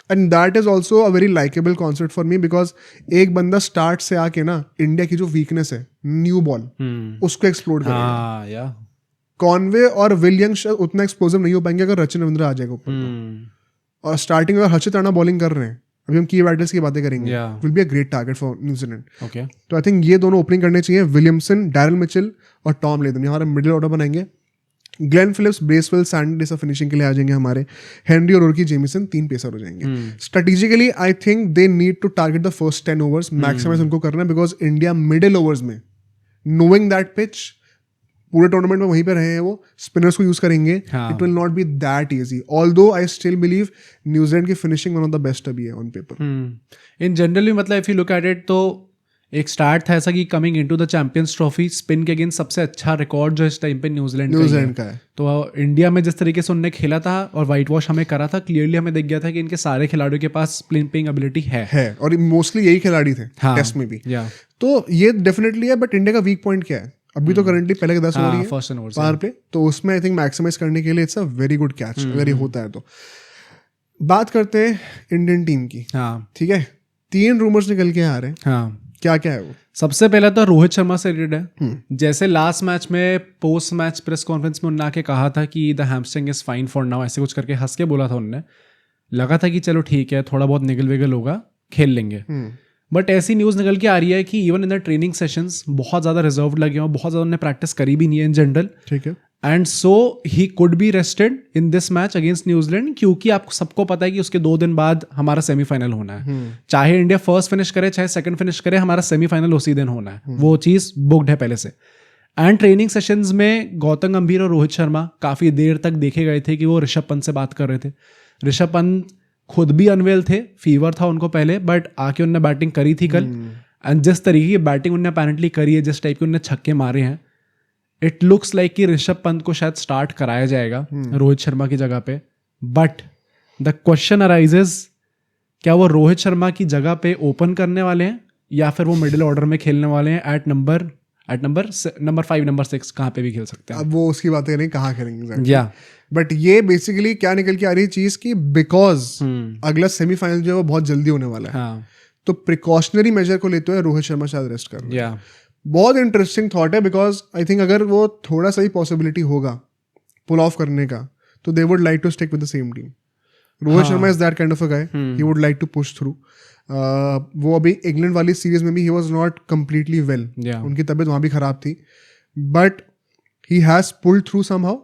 and that is also a very likeable concept for me, because एक बंदा start से आके ना इंडिया की जो वीकनेस है न्यू बॉल उसको एक्सप्लोर करेगा। कॉन्वे और विलियम्स उतना एक्सप्लोजिव नहीं हो पाएंगे अगर रचिन रविंद्र आ जाएगा ऊपर। और स्टार्टिंग अगर हर्षित राणा बॉलिंग कर रहे हैं, अभी हम की बैटर्स की बातें करेंगे, will be a great target for New Zealand. तो आई थिंक ये दोनों ओपनिंग करने चाहिए, विलियमसन, डैरिल मिचेल और टॉम लेथम। हमारा मिडिल ऑर्डर बनाएंगे। ग्लेन फिलिप्स, ब्रेसवेल, सैंडर सब फिनिशिंग के लिए आ जाएंगे हमारे। हेनरी और रुर्की, जेमिसन 3 पेसर हो जाएंगे। Strategically I think they need to target the first 10 overs, maximize उनको करना है, बिकॉज इंडिया मिडिल ओवर्स में, नोइंग दैट पिच, पूरे टूर्नामेंट में वहीं पे रहे हैं, वो स्पिनर्स को यूज करेंगे, it will not be that easy, although I still believe New Zealand की finishing one of the best अभी है ऑन पेपर। इन जनरली मतलब if you look at it, तो एक स्टार्ट था ऐसा कि coming into the champions trophy spin के अगेंस्ट सबसे अच्छा रिकॉर्ड जो इस टाइम पे न्यूजीलैंड का है। तो इंडिया में जिस तरीके से उनने खेला था और वाइट वॉश हमें करा था, क्लियरली हमें दिख गया था कि इनके सारे खिलाड़ियों के पास स्पिनिंग एबिलिटी है और मोस्टली यही खिलाड़ी थे टेस्ट में भी। तो ये डेफिनेटली है, बट इंडिया का वीक पॉइंट क्या है? अभी तो करंटली पहले के 10 ओवर ही है पार पे, तो उसमें आई थिंक मैक्सिमाइज करने के लिए it's a very good catch अगर ये होता है तो। बात करते हैं इंडियन टीम की, ठीक है? 3 रूमर्स निकल के आ रहे हैं, क्या क्या है वो? सबसे पहला तो रोहित शर्मा से रिलेटेड है। जैसे लास्ट मैच में पोस्ट मैच प्रेस कॉन्फ्रेंस में उन्होंने आके कहा था कि the hamstring is fine for now, ऐसे कुछ करके हंस के बोला था उन्होंने। लगा था कि चलो ठीक है, थोड़ा बहुत निगल विगल होगा, खेल लेंगे। बट ऐसी न्यूज़ निकल के आ रही है कि even in the training sessions बहुत ज़्यादा रिजर्व लगे हैं, बहुत ज़्यादा उन्होंने प्रैक्टिस करी भी नहीं है इन जनरल, ठीक है। And so he could be rested in this match against New Zealand, क्योंकि आपको सबको पता है कि उसके 2 दिन बाद हमारा सेमीफाइनल होना है। चाहे इंडिया फर्स्ट फिनिश करे चाहे सेकंड फिनिश करे, हमारा सेमीफाइनल उसी दिन होना है, वो चीज़ बुक्ड है पहले से। एंड ट्रेनिंग सेशंस में गौतम गंभीर और रोहित शर्मा काफ़ी देर तक देखे गए थे कि वो ऋषभ पंत से बात कर रहे थे। ऋषभ पंत खुद भी अनवेल थे, फीवर था उनको पहले, बट आके उनने बैटिंग करी थी कल, एंड जिस तरीके की बैटिंग उन्होंने अपेरेंटली करी है, जिस टाइप के उन्होंने छक्के मारे हैं, इट लुक्स लाइक कि ऋषभ पंत को शायद स्टार्ट कराया जाएगा रोहित शर्मा की जगह पे। बट द क्वेश्चन अराइजेज, क्या वो रोहित शर्मा की जगह पे ओपन करने वाले हैं या फिर वो मिडिल ऑर्डर में खेलने वाले हैं एट नंबर 5 नंबर 6, कहाँ पे भी खेल सकते हैं। अब वो उसकी बातें नहीं, कहाँ खेलेंगे बट ये बेसिकली क्या निकल के आ रही है चीज की, बिकॉज अगला सेमीफाइनल जो है वो बहुत जल्दी होने वाला है, तो प्रिकॉशनरी मेजर को लेते हुए रोहित शर्मा शायद रेस्ट कर रहे हैं। बहुत इंटरेस्टिंग थॉट है, बिकॉज आई थिंक अगर वो थोड़ा सा ही पॉसिबिलिटी होगा पुल ऑफ करने का, तो they would like to stick with the same team. Rohit Sharma is that kind of a guy, he would like to push through. वो अभी इंग्लैंड वाली सीरीज में भी he was not completely well, उनकी तबीयत वहाँ भी खराब थी, but he has pulled through somehow.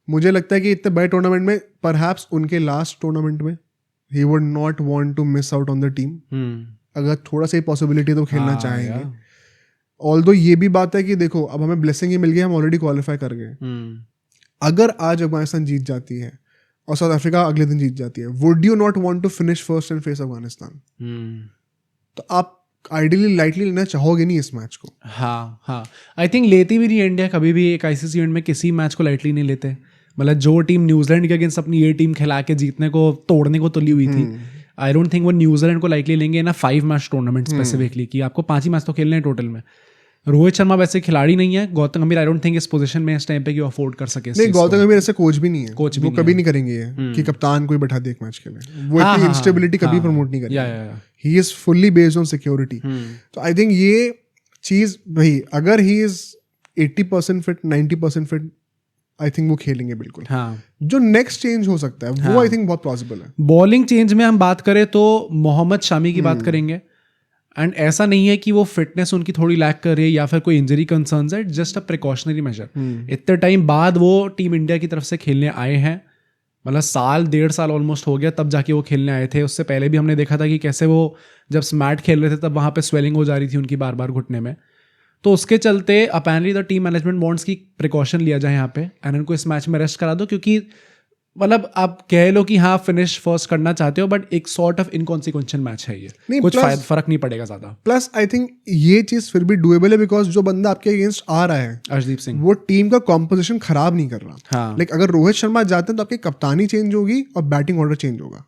मुझे लगता है कि इतने बड़े टूर्नामेंट में, परहैप्स उनके लास्ट टूर्नामेंट में, he would not want to miss out on the team. अगर थोड़ा सा ही पॉसिबिलिटी तो खेलना चाहेंगे। ऑल्दो ये भी बात है कि देखो, अब हमें ब्लेसिंग ही मिल गई, हम ऑलरेडी क्वालिफाई कर गए। अगर आज अफगानिस्तान जीत जाती है और साउथ अफ्रीका अगले दिन जीत जाती है, would you not want to finish first and face Afghanistan? तो आप आइडियली लाइटली लेना चाहोगे नहीं इस मैच को। हाँ, आई थिंक लेती भी नहीं इंडिया कभी भी एक आईसीसी इवेंट में, किसी मैच को लाइटली नहीं लेते। मतलब जो टीम न्यूजीलैंड के अगेंस्ट अपनी ये टीम खिला के जीतने को, तोड़ने को तुली हुई थी, आई डोंट थिंक वो न्यूजीलैंड को लाइकली लेंगे ना 5 मैच टूर्नामेंट स्पेसिफिकली, कि आपको 5 ही मैच तो खेलने हैं टोटल में। रोहित शर्मा वैसे खिलाड़ी नहीं है, गौतम गंभीर आई डोंट थिंक इस पोजीशन में इस टाइम पे कि अफोर्ड कर सके। नहीं, गौतम गंभीर ऐसे कोच भी नहीं है, वो कभी नहीं करेंगे ये कि कप्तान कोई बैठा दे एक मैच के लिए, वो इतनी इंस्टेबिलिटी कभी प्रमोट नहीं करेंगे। He is fully based on security. तो आई थिंक ये चीज भाई, अगर he is 80% fit, 90% fit, I think वो खेलेंगे बिल्कुल। जो नेक्स्ट चेंज हो सकता है वो आई थिंक बहुत पॉसिबल है। बॉलिंग चेंज में हम बात करें तो मोहम्मद शामी की बात करेंगे, एंड ऐसा नहीं है कि वो फिटनेस उनकी थोड़ी लैक कर रही है या फिर कोई इंजरी कंसर्न्स है, जस्ट अ प्रिकॉशनरी मेजर। इतने टाइम बाद वो टीम इंडिया की तरफ से खेलने आए हैं, मतलब 1.5 साल ऑलमोस्ट हो गया तब जाके वो खेलने आए थे। उससे पहले भी हमने देखा था कि कैसे वो जब स्मैट खेल रहे थे तब वहाँ पे स्वेलिंग हो जा रही थी उनकी बार बार घुटने में। तो उसके चलते apparently the team management wants की प्रिकॉशन लिया जाए यहाँ पे, एंड इनको इस मैच में रेस्ट करा दो, क्योंकि मतलब आप कह लो कि हाँ फिनिश फर्स्ट करना चाहते हो, बट एक सॉर्ट ऑफ इनकॉन्सिक्वेंशियल मैच है ये, कुछ फर्क नहीं पड़ेगा ज्यादा। प्लस आई थिंक ये चीज फिर भी डुएबल है, बिकॉज जो बंदा आपके अगेंस्ट आ रहा है अर्शदीप सिंह, वो टीम का कॉम्पोजिशन खराब नहीं कर रहा। लाइक अगर रोहित शर्मा जाते हैं तो आपकी कप्तानी चेंज होगी और बैटिंग ऑर्डर चेंज होगा,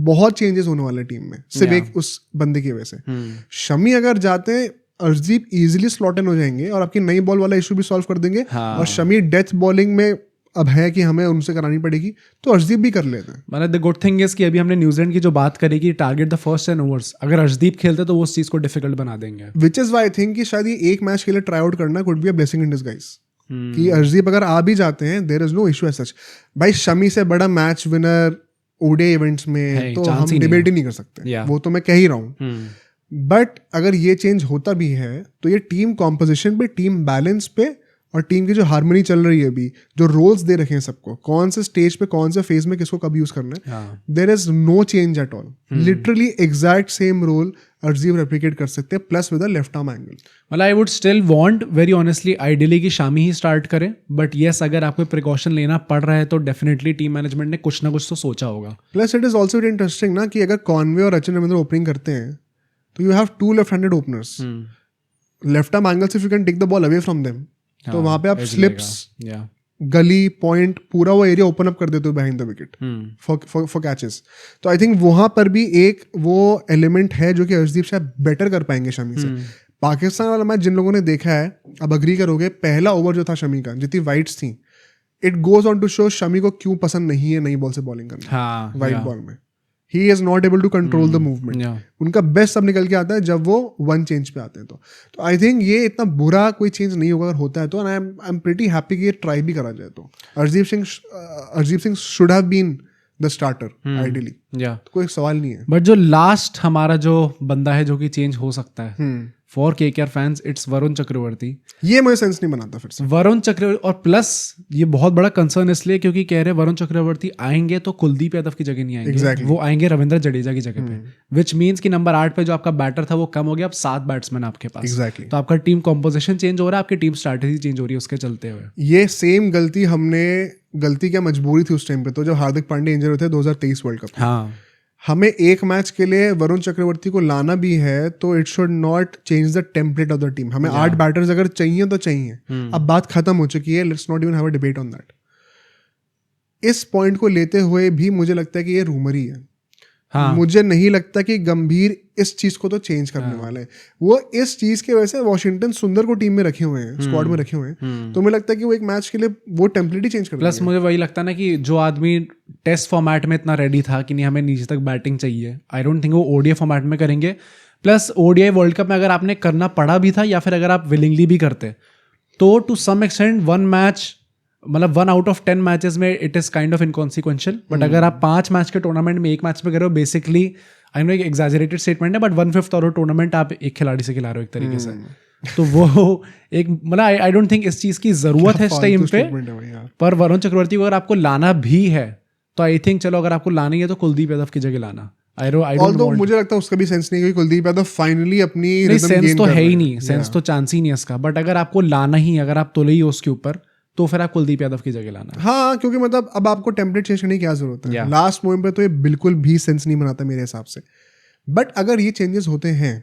बहुत चेंजेस होने वाले टीम में सिर्फ एक उस बंदे की वजह से। शमी अगर जाते हैं, अर्शदीप इजीली स्लॉट इन हो जाएंगे और आपकी नई बॉल वाला इशू भी सॉल्व कर देंगे। और शमी डेथ बॉलिंग में अब है कि हमें उनसे करानी पड़ेगी, तो अर्शदीप भी कर लेते हैं। मतलब द गुड थिंग इज कि अभी हमने न्यूजीलैंड की जो बात करी कि टारगेट द फर्स्ट 10 ओवर्स, अगर अर्शदीप खेलते तो वो उस चीज को डिफिकल्ट बना देंगे। Which is why I think कि शायद ये एक मैच के लिए ट्राई आउट करना could be a blessing in disguise, कि अर्शदीप अगर आ भी जाते हैं, there is no issue as such. भाई शमी से बड़ा मैच विनर ओडीआई इवेंट्स में तो हम डिबेट ही नहीं कर सकते, वो तो मैं कह ही रहा हूँ। बट अगर ये चेंज होता भी है तो ये टीम कॉम्पोजिशन पे, टीम बैलेंस पे और टीम की जो हार्मनी चल रही है अभी, जो रोल्स दे रखे हैं सबको, कौन से स्टेज पे कौन से फेज में किसको कब यूज करना है, हाँ there is no change at all. Literally exact same role अर्जीव रेप्लिकेट कर सकते हैं, plus with a left arm angle. मतलब I would still want very honestly ideally कि शामी ही स्टार्ट करें, बट येस अगर आपको प्रिकॉशन लेना पड़ रहा है तो डेफिनेटली टीम मैनेजमेंट ने कुछ ना कुछ तो सोचा होगा. Plus it is also very interesting ना कि अगर कॉनवे और रचिन रविंद्र ओपनिंग करते हैं तो you have to left handed openers. Left arm angle से if you can take the ball away from them, तो वहां पे आप स्लिप्स, गली, पॉइंट, पूरा वो एरिया ओपन अप कर देते हो behind the wicket for catches. तो आई थिंक वहां पर भी एक वो एलिमेंट है जो कि अर्शदीप शायद बेटर कर पाएंगे शमी से. पाकिस्तान वाला मैच जिन लोगों ने देखा है, अब अग्री करोगे, पहला ओवर जो था शमी का, जितनी वाइड्स थी, it goes on to show Shami को क्यों पसंद नहीं है नई बॉल से बॉलिंग करना. वाइड बॉल में he is not able to control the movement. उनका बेस्ट सब निकल के आता है जब वो वन चेंज पे आते हैं. तो आई थिंक ये इतना बुरा कोई चेंज नहीं होगा अगर होता है तो. आई एम प्रीटी हैप्पी कि ये ट्राई भी करा जाए. तो Arshdeep Singh should have been the starter ideally. कोई सवाल नहीं है. बट जो लास्ट हमारा जो बंदा है जो कि चेंज हो सकता है for KKR fans, it's Varun Chakravarthy. ये मुझे सेंस नहीं बनाता फिर से. वरुण चक्रवर्ती, और प्लस ये बहुत बड़ा कंसर्न इसलिए क्योंकि कह रहे वरुण चक्रवर्ती आएंगे तो कुलदीप यादव की जगह नहीं आएंगे. Exactly. वो आएंगे रविंद्र जडेजा की जगह पे, विच मीन्स कि नंबर 8 पे जो आपका बैटर था वो कम हो गया, अब 7 बैट्समैन आपके पास. Exactly. तो आपका टीम कॉम्पोजिशन चेंज हो रहा है, आपकी टीम स्ट्रैटेजी चेंज हो रही है उसके चलते हुए. ये सेम गलती क्या मजबूरी थी उस टाइम पे, तो जब हार्दिक पांड्या इंजर हुए थे 2023 वर्ल्ड कप. हाँ, हमें एक मैच के लिए वरुण चक्रवर्ती को लाना भी है तो it should not change the template of the team. हमें 8 बैटर्स अगर चाहिए तो चाहिए. अब बात खत्म हो चुकी है. Let's not even have a debate on that. इस पॉइंट को लेते हुए भी मुझे लगता है कि ये रूमर ही है. हाँ. मुझे नहीं लगता कि गंभीर इस चीज को तो चेंज करने वाले हैं. वो इस चीज की वजह से वॉशिंगटन सुंदर को टीम में रखे हुए हैं, स्क्वाड में रखे हुए हैं. तो मुझे लगता है कि वो एक मैच के लिए वो टेम्पलेट ही चेंज कर. प्लस मुझे वही लगता है ना कि जो आदमी टेस्ट फॉर्मेट में इतना रेडी था कि नहीं हमें नीचे तक बैटिंग चाहिए, आई डोंट थिंक वो ओडीआई फॉर्मेट में करेंगे. प्लस ओडीआई वर्ल्ड कप में अगर आपने करना पड़ा भी था या फिर अगर आप विलिंगली भी करते तो टू सम एक्सटेंट 1 मैच, मतलब 1 आउट ऑफ 10 मैचेस में it is kind of inconsequential. But अगर आप 5 मैच के टूर्नामेंट में एक मैच में कर रहे हो, बेसिकली आई नो एक एग्जैजरेटेड स्टेटमेंट है, बट 1/5 और टूर्नामेंट आप एक खिलाड़ी से खिला रहे हो एक तरीके से. तो वो एक मतलब आई डोंट थिंक इस चीज की जरूरत है इस टाइम पे. पर वरुण चक्रवर्ती को अगर आपको लाना भी है तो आई थिंक चलो अगर आपको लानी है तो कुलदीप यादव की जगह लाना. मुझे लगता है उसका भी सेंस नहीं है, कुलदीप यादव फाइनली अपनी सेंस तो है ही नहीं, सेंस तो चांस ही नहीं है इसका. बट अगर आपको लाना ही, अगर आप तुले ही हो उसके ऊपर, तो फिर आप कुलदीप यादव की जगह लाना. हाँ, क्योंकि मतलब अब आपको टेम्पलेट चेंज करने की क्या जरूरत है. लास्ट मोमेंट पे तो ये बिल्कुल भी सेंस नहीं बनाता मेरे हिसाब से. बट अगर ये चेंजेस होते हैं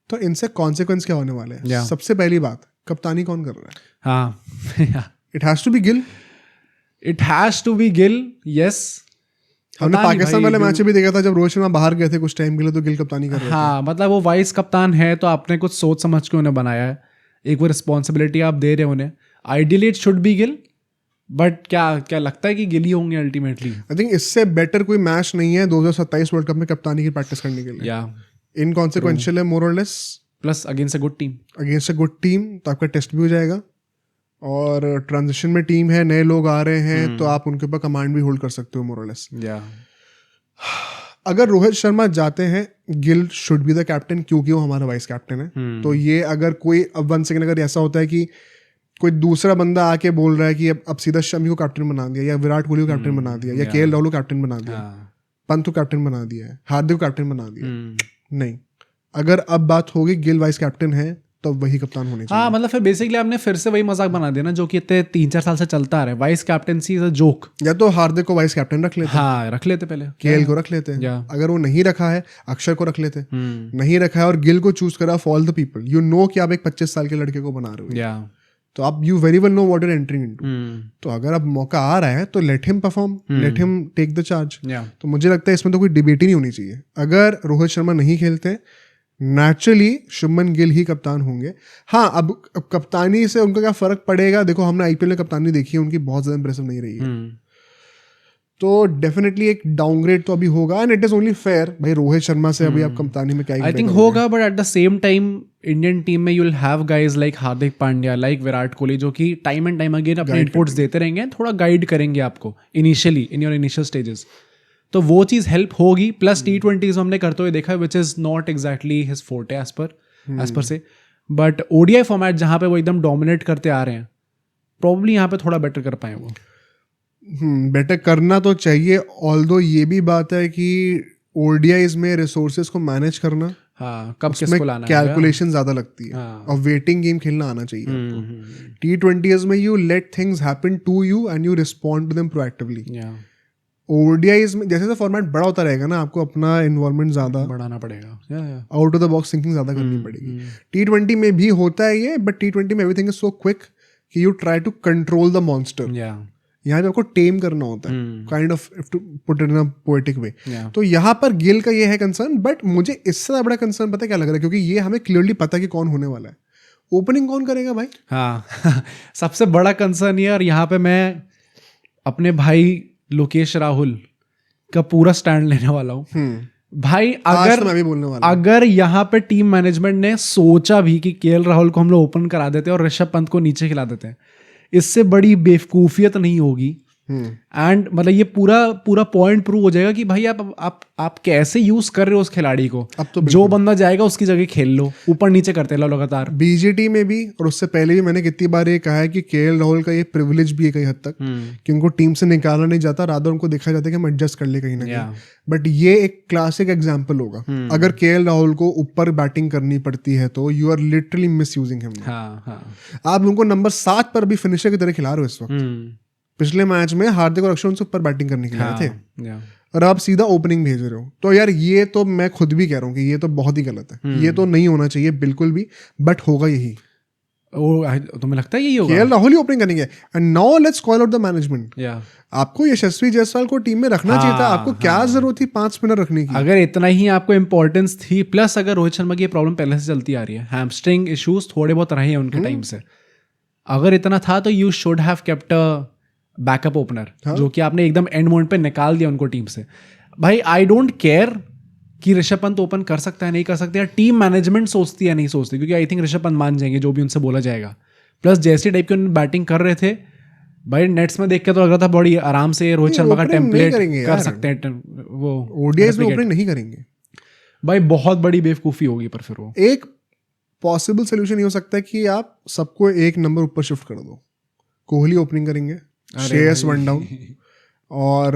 तो इनसे कॉन्सिक्वेंस क्या होने वाले हैं. सबसे पहली बात, कप्तानी कौन कर रहा है. हाँ, it has to be Gill. It has to be Gill. Yes, हमने पाकिस्तान वाले मैच भी देखा था जब रोहित शर्मा बाहर गए थे कुछ टाइम के लिए, तो गिल कप्तानी कर रहे थे. हाँ, मतलब वो वाइस कप्तान है तो आपने कुछ सोच समझ के उन्हें बनाया है. एक वो रिस्पॉन्सिबिलिटी आप दे रहे हो उन्हें. Ideally it should be Gill, but क्या लगता है कि गिल ही होंगे अल्टीमेटली. आई थिंक इससे बेटर कोई मैच नहीं है 2027 वर्ल्ड कप में कप्तानी की प्रैक्टिस करने के लिए. या इनकॉन्सिक्वेंशियल है मोर और less, plus against a good team. तो आपका टेस्ट भी हो जाएगा, और ट्रांजिशन में टीम है, नए लोग आ रहे हैं, तो आप उनके ऊपर कमांड भी होल्ड कर सकते हो मोर और लेस. अगर रोहित शर्मा जाते हैं, Gill should be the captain क्योंकि वो हमारा वाइस कैप्टन है. तो ये अगर कोई अब 1 सेकंड अगर ऐसा होता है कि कोई दूसरा बंदा आके बोल रहा है कि अब सीधा शमी को कैप्टन बना दिया, या विराट कोहली को कैप्टन बना दिया, या केएल राहुल को कैप्टन बना दिया, पंत को कैप्टन बना दिया है, हार्दिक को कैप्टन बना दिया, नहीं. अगर अब बात होगी गिल वाइस कैप्टन है तो वही कप्तान होने चाहिए. हाँ, मतलब फिर बेसिकली आपने फिर से वही मजाक बना दिया ना जो कि इतने 3-4 साल से चलता आ रहा है. Vice captaincy is a joke. या तो हार्दिक को वाइस कैप्टन रख लेते. हाँ, रख लेते पहले. केएल को रख लेते. अगर वो नहीं रखा है, अक्षर को रख लेते. नहीं रखा है और गिल को चूज करा for all the people. You know कि आप एक 25 साल के लड़के को बना रहे हो, तो आप you very well know what you are entering into. तो अगर अब मौका आ रहा है तो let him perform, let him take the charge. तो मुझे लगता है इसमें तो कोई डिबेट ही नहीं होनी चाहिए. अगर रोहित शर्मा नहीं खेलते, नेचुरली शुभमन गिल ही कप्तान होंगे. हाँ, अब कप्तानी से उनका क्या फर्क पड़ेगा, देखो हमने आईपीएल में कप्तानी देखी है, उनकी बहुत ज्यादा इंप्रेसिव नहीं रही है. तो डेफिनेटली एक डाउनग्रेड तो अभी होगा, and it is only fair. भाई रोहित शर्मा से अभी आप कप्तानी में क्या आई थिंक होगा, but at the same time Indian team में you will have guys like Hardik Pandya, like Virat Kohli, जो कि टाइम एंड टाइम अगेन अपने इनपुट्स देते रहेंगे, थोड़ा गाइड करेंगे आपको initially in your initial stages. तो वो चीज़ हेल्प होगी. प्लस T20s हमने करते हुए देखा है, which is not exactly his forte as per se. But ODI format जहाँ पे वो एकदम डोमिनेट करते आ रहे हैं, प्रॉब्ली यहाँ पे थोड़ा बेटर कर पाए वो। बेटर करना तो चाहिए, ऑल्दो ये भी बात है कि ओडीआईज में रिसोर्सेज को मैनेज करना, हाँ, कब उसमें किसको लाना है, कैलकुलेशन ज्यादा लगती है हाँ। और वेटिंग गेम खेलना आना चाहिए आपको। T20s में you let things happen to you and you respond to them proactively. या ओडीआईज में जैसे फॉर्मेट बड़ा होता रहेगा ना, आपको अपना इन्वायरमेंट ज्यादा बढ़ाना पड़ेगा, या out of the box thinking ज्यादा करनी पड़ेगी। T20 में भी होता है ये, बट T20 में एवरीथिंग इज सो क्विक कि you try to control the monster. या यहाँ पे आपको टेम करना होता है, kind of to put in a poetic way. या तो यहाँ पर गिल का ये है कंसर्न, बट मुझे इससे ज्यादा बड़ा कंसर्न पता है क्या लग रहा है, क्योंकि ये हमें क्लियरली पता है कि कौन होने वाला है। ओपनिंग कौन करेगा भाई? हाँ सबसे बड़ा कंसर्न ये, और यहाँ पे मैं अपने भाई लोकेश राहुल का पूरा स्टैंड लेने वाला हूँ भाई। आज अगर तो मैं भी बोलने वाला हूँ। अगर यहाँ पे टीम मैनेजमेंट ने सोचा भी कि केएल राहुल को हम लोग ओपन करा देते हैं और ऋषभ पंत को नीचे खिला देते हैं, इससे बड़ी बेवकूफियत नहीं होगी। एंड मतलब ये पूरा पॉइंट प्रूव हो जाएगा कि भाई आप कैसे यूज कर रहे हो उस खिलाड़ी को। अब तो जो बंदा जाएगा उसकी जगह खेल लो, ऊपर नीचे करते रहो लगातार। बीजेटी में भी और उससे पहले भी मैंने कितनी बार ये कहा है कि केएल राहुल का ये प्रिविलेज भी है कई हद तक कि उनको टीम से निकाला नहीं जाता, रादर उनको देखा जाता है कि हम एडजस्ट कर ले कहीं ना कहीं। बट ये एक क्लासिक एग्जाम्पल होगा, अगर केएल राहुल को ऊपर बैटिंग करनी पड़ती है तो you are literally misusing him. आप उनको नंबर 7 पर भी फिनिशर की तरह खिला रहे हो इस वक्त। पिछले मैच में हार्दिक और अक्षर उनसे ऊपर बैटिंग करने के लिए आए थे और आप सीधा ओपनिंग भेज रहे हो। तो यार ये तो मैं खुद भी कह रहा हूँ कि ये तो बहुत ही गलत है, ये तो नहीं होना चाहिए बिल्कुल भी, बट होगा यही। तुम्हें लगता है यही होगा? केएल राहुल ही ओपनिंग करेंगे and now let's call out the management. आपको यशस्वी जायसवाल को टीम में रखना चाहिए था, आपको क्या जरूरत थी 5 स्पिनर रखने की? अगर इतना ही आपको इंपॉर्टेंस थी, प्लस अगर रोहित शर्मा की प्रॉब्लम पहले से चलती आ रही है, हैमस्ट्रिंग इश्यूज थोड़े बहुत रहे हैं उनके टाइम से, अगर इतना था तो you should have kept a backup opener, जो कि आपने एकदम एंड मोमेंट पे निकाल दिया उनको टीम से। भाई आई डोंट केयर कि ऋषभ पंत ओपन कर सकता है नहीं कर सकता है, टीम मैनेजमेंट सोचती है नहीं सोचती, क्योंकि आई थिंक ऋषभ पंत मान जाएंगे जो भी उनसे बोला जाएगा। प्लस जैसे टाइप की उन्होंने बैटिंग कर रहे थे भाई, नेट्स में देख के तो लग रहा था बड़ी आराम से रोहित शर्मा का टेम्पलेट कर सकते हैं वो। ओडीआईज में ओपनिंग नहीं करेंगे भाई, बहुत बड़ी बेवकूफ़ी होगी। पर फिर वो एक पॉसिबल सोल्यूशन ये हो सकता है कि आप सबको एक नंबर ऊपर शिफ्ट कर दो। कोहली ओपनिंग करेंगे, श्रेयस 1 डाउन और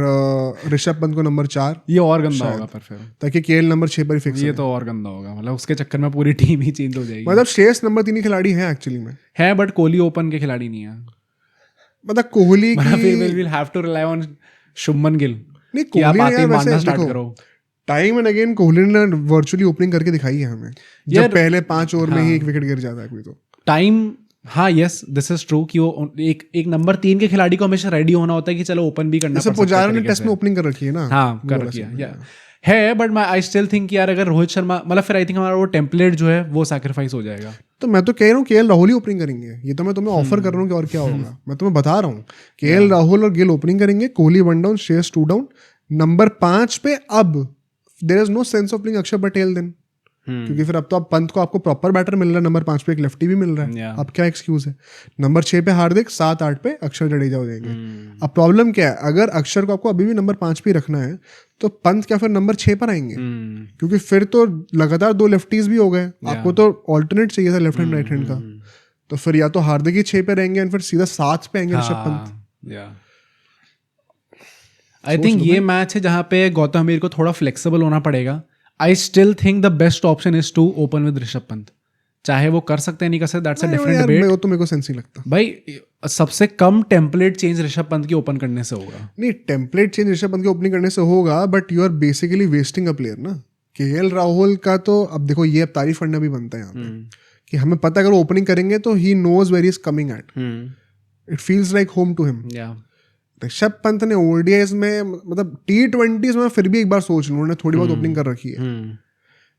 ऋषभ पंत को नंबर 4। ये और गंदा होगा पर फिर, ताकि केएल नंबर 6 पर ही फिक्स। ये तो और गंदा होगा, मतलब उसके चक्कर में पूरी टीम ही चेंज हो जाएगी। मतलब श्रेयस नंबर 3 खिलाड़ी है एक्चुअली में है, बट कोहली ओपन के खिलाड़ी नहीं है। मतलब कोहली की will have to rely on Shubman Gill. नहीं, कोहली मानना स्टार्ट करो। टाइम एंड अगेन कोहली ने वर्चुअली ओपनिंग करके दिखाई है हमें, जब पहले 5 ओवर में ही 1 विकेट गिर जाता है कोई तो टाइम। हाँ यस दिस इज ट्रू कि वो एक नंबर 3 के खिलाड़ी को हमेशा रेडी होना होता है कि चलो ओपन भी करना पड़ सकता है। पुजारा ने टेस्ट में ओपनिंग कर रखी है ना। हाँ कर रखी है, बट आई स्टिल थिंक यार अगर रोहित शर्मा, मतलब फिर आई थिंक हमारा वो टेम्पलेट जो है वो सैक्रिफाइस हो जाएगा। तो मैं तो कह रहा हूँ केएल राहुल ही ओपनिंग करेंगे, ये तो मैं तुम्हें ऑफर कर रहा हूँ कि और क्या होगा। मैं तुम्हें बता रहा हूँ केएल राहुल और गिल ओपनिंग करेंगे, Kohli 1 down, Shreyas 2 down, number 5 पे अब there is no sense of playing Axar Patel then, क्योंकि फिर अब तो आप पंत को आपको प्रॉपर बैटर मिल रहा है, नंबर 5 पे एक लेफ्टी भी मिल रहा है, अब क्या एक्सक्यूज है। नंबर 6 पे हार्दिक, 7-8 पे अक्षर जडेजा हो जाएंगे। अब प्रॉब्लम क्या है, अगर अक्षर को आपको अभी भी नंबर 5 पे रखना है तो पंत क्या फिर नंबर 6 पर आएंगे, क्योंकि फिर तो लगातार 2 लेफ्टीज भी हो गए, आपको तो ऑल्टरनेट चाहिए था लेफ्ट हैंड राइट हैंड का। तो फिर या तो हार्दिक ही 6 पे रहेंगे और फिर सीधा 7 पे आएंगे ऋषभ पंत। आई थिंक ये मैच है जहाँ पे गौतम गंभीर को थोड़ा फ्लेक्सिबल होना पड़ेगा। I still think the best option is to open with Rishabh Pant, चाहे वो कर सकते हैं नहीं कर सकते, दैट्स अ डिफरेंट डिबेट। वो तो मेरे को सेंस नहीं लगता भाई। सबसे कम टेम्पलेट चेंज ऋषभ पंत की ओपन करने से होगा। नहीं, टेम्पलेट चेंज ऋषभ पंत की ओपनिंग करने से होगा, but you are basically wasting a player ना। केएल राहुल का तो अब देखो, ये अब तारीफ करना भी बनता है यहाँ पे कि हमें पता है अगर ओपनिंग करेंगे तो he knows where he is coming at, it feels like home to him. Rishabh Pant ने ओडीआईज में, मतलब T20s में फिर भी एक बार सोच लूँ, उन्होंने थोड़ी बहुत ओपनिंग कर रखी है,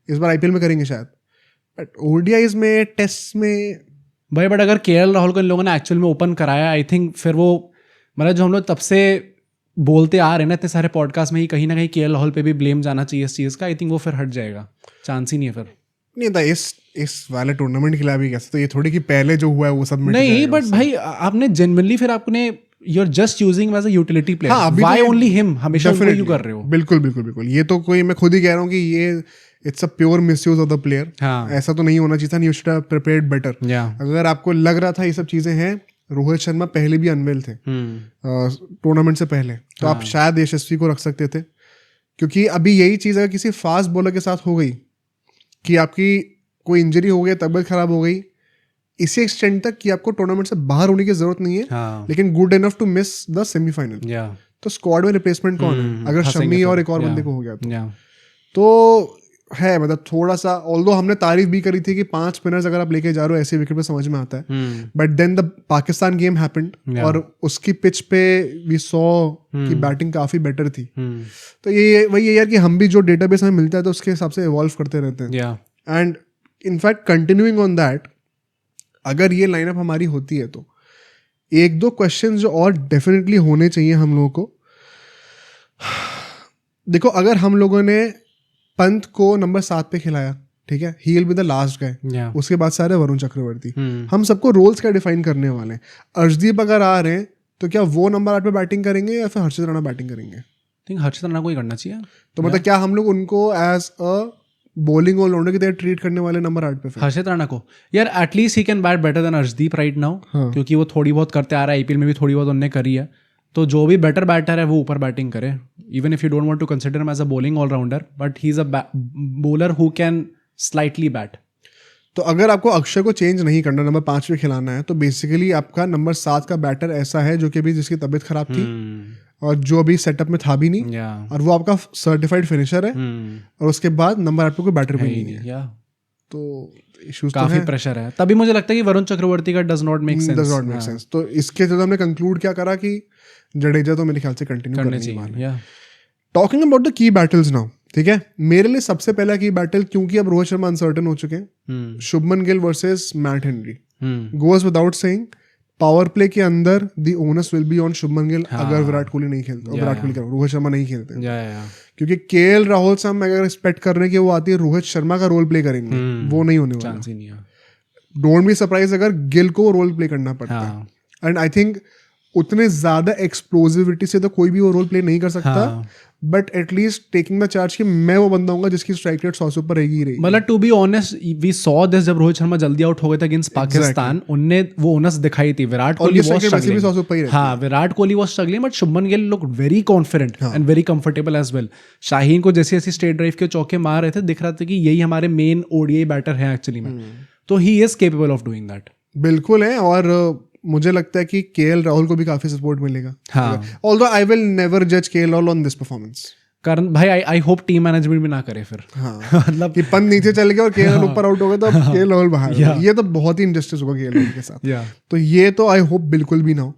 इस बार आईपीएल में करेंगे शायद, बट ओडीआईज में, टेस्ट में भाई। बट अगर केएल राहुल को इन लोगों ने एक्चुअल में ओपन कराया, आई थिंक फिर वो, मतलब जो हम लोग तब से बोलते आ रहे हैं ना इतने सारे पॉडकास्ट में ही, कहीं ना कहीं केएल राहुल पे भी ब्लेम जाना चाहिए इस चीज़ का। आई थिंक वो फिर हट जाएगा, चांस ही नहीं है फिर। नहीं था इस वाले टूर्नामेंट के लिए भी कैसे, तो ये थोड़ी कि पहले जो हुआ है वो सब नहीं, बट भाई आपने जेन्युइनली फिर आपने you're just using him as a utility player. Why only him? हमेशा उसको क्यों कर रहे हो? बिल्कुल ये तो कोई, मैं खुद ही कह रहा हूँ कि ये it's a pure misuse of the player. ऐसा तो नहीं होना चाहिए था, you should have prepared better। अगर आपको लग रहा था ये सब चीजें हैं रोहित शर्मा पहले भी अनवेल थे टूर्नामेंट से पहले, तो आप शायद यशस्वी को रख सकते थे, क्योंकि अभी यही चीज़ अगर किसी फास्ट बॉलर के साथ हो गई कि आपकी कोई इंजरी हो गई, तबीयत खराब हो गई, इसी एक्सटेंड तक कि आपको टूर्नामेंट से बाहर होने की जरूरत नहीं है, लेकिन good enough to miss the semifinal, तो स्क्वाड में रिप्लेसमेंट कौन है अगर शमी और एक और बंदे को हो गया तो है मतलब थोड़ा सा, ऑल्दो हमने तारीफ भी करी थी कि 5 स्पिनर्स अगर आप लेके जा रहे हो ऐसे विकेट पे समझ में आता है, but then the Pakistan game happened और उसकी पिच पे वी सॉ कि बैटिंग काफी बेटर थी। तो ये वही है यार कि हम भी जो डेटाबेस हमें मिलता है तो उसके हिसाब से इवॉल्व करते रहते हैं, and in fact continuing on that, अगर ये लाइनअप हमारी होती है तो 1-2 क्वेश्चन जो और डेफिनेटली होने चाहिए हम लोगों को। देखो अगर हम लोगों ने पंत को नंबर 7 पे खिलाया, ठीक है, he will be the last guy, उसके बाद सारे वरुण चक्रवर्ती, हम सबको रोल्स क्या डिफाइन करने वाले हैं। अर्शदीप अगर आ रहे हैं तो क्या वो नंबर 8 पे बैटिंग करेंगे या फिर हर्षित राणा बैटिंग करेंगे? थिंक हर्षित राणा को ही करना चाहिए। तो मतलब क्या हम लोग उनको एज अ बॉलिंग ऑलराउंडर की तरह ट्रीट करने वाले नंबर 8 पे? हर्षित राणा को यार at least he can bat better than Arshdeep right now, क्योंकि वो थोड़ी बहुत करते आ रहा है, आईपीएल में भी थोड़ी बहुत उन्होंने करी है, तो जो भी बेटर बैटर है वो ऊपर बैटिंग करे, even if you don't want to consider him as a bowling allrounder, but he is a bowler who can slightly bat. तो अगर आपको अक्षय को चेंज नहीं करना, नंबर 5 पे खिलाना है, तो बेसिकली आपका नंबर 7 का बैटर ऐसा है जो कि अभी जिसकी तबीयत खराब थी और जो अभी सेटअप में था भी नहीं, और वो आपका सर्टिफाइड फिनिशर है, और उसके बाद नंबर 8 पे कोई बैटर भी नहीं है, तो इश्यूज काफी प्रेशर है। तभी मुझे लगता है कि वरुण चक्रवर्ती का डज नॉट मेक सेंस। तो इसके चलते हमने कंक्लूड क्या करा कि जडेजा तो मेरे ख्याल से कंटिन्यू करने चाहिए। Talking about the key battles now, ठीक है, मेरे लिए सबसे पहला की बैटल, क्योंकि अब रोहित शर्मा अनसर्टन हो चुके हैं, Shubman Gill versus Matt Henry, goes without saying, power play के अंदर the onus will be on Shubman Gill अगर विराट कोहली नहीं खेलते, विराट कोहली रोहित शर्मा नहीं खेलते, क्योंकि केएल राहुल से हम अगर एक्सपेक्ट कर रहे हैं कि वो आती है रोहित शर्मा का रोल प्ले करेंगे, वो नहीं होने वाला। डोंट बी सरप्राइज अगर गिल को रोल प्ले करना पड़ता है, एंड आई थिंक उतने ज्यादा एक्सप्लोजिविटी से तो कोई भी वो रोल प्ले नहीं कर सकता, but at least taking the charge कि मैं वो बंदा हूँ जिसकी स्ट्राइक रेट 100 से ऊपर रहेगी ही रहेगी। मतलब to be honest we saw this, जब रोहित शर्मा जल्दी आउट हो गए थे अगेंस्ट पाकिस्तान, उनने वो ओनस दिखाई थी। विराट कोहली वाज स्ट्रगलिंग, हाँ Virat Kohli was struggling, but Shubman Gill look very confident and very comfortable as well. Shaheen को जैसे जैसे स्ट्रेट ड्राइव के चौके मार रहे थे, दिख रहा था कि यही हमारे मेन ओडीआई बैटर हैं एक्चुअली में, तो he is capable of doing that. बिल्कुल है, और मुझे लगता है कि केएल राहुल को भी काफी सपोर्ट मिलेगा। ऑल्दो आई विल नेवर जज KL Rahul on this performance. कारण भाई आई होप टीम मैनेजमेंट भी ना करे फिर, मतलब कि पंत नीचे चल गया और केएल राहुल ऊपर आउट हो गया तो केएल राहुल बाहर, ये तो बहुत ही इनजस्टिस होगा केएल राहुल के साथ। तो ये तो आई होप बिल्कुल भी ना हो।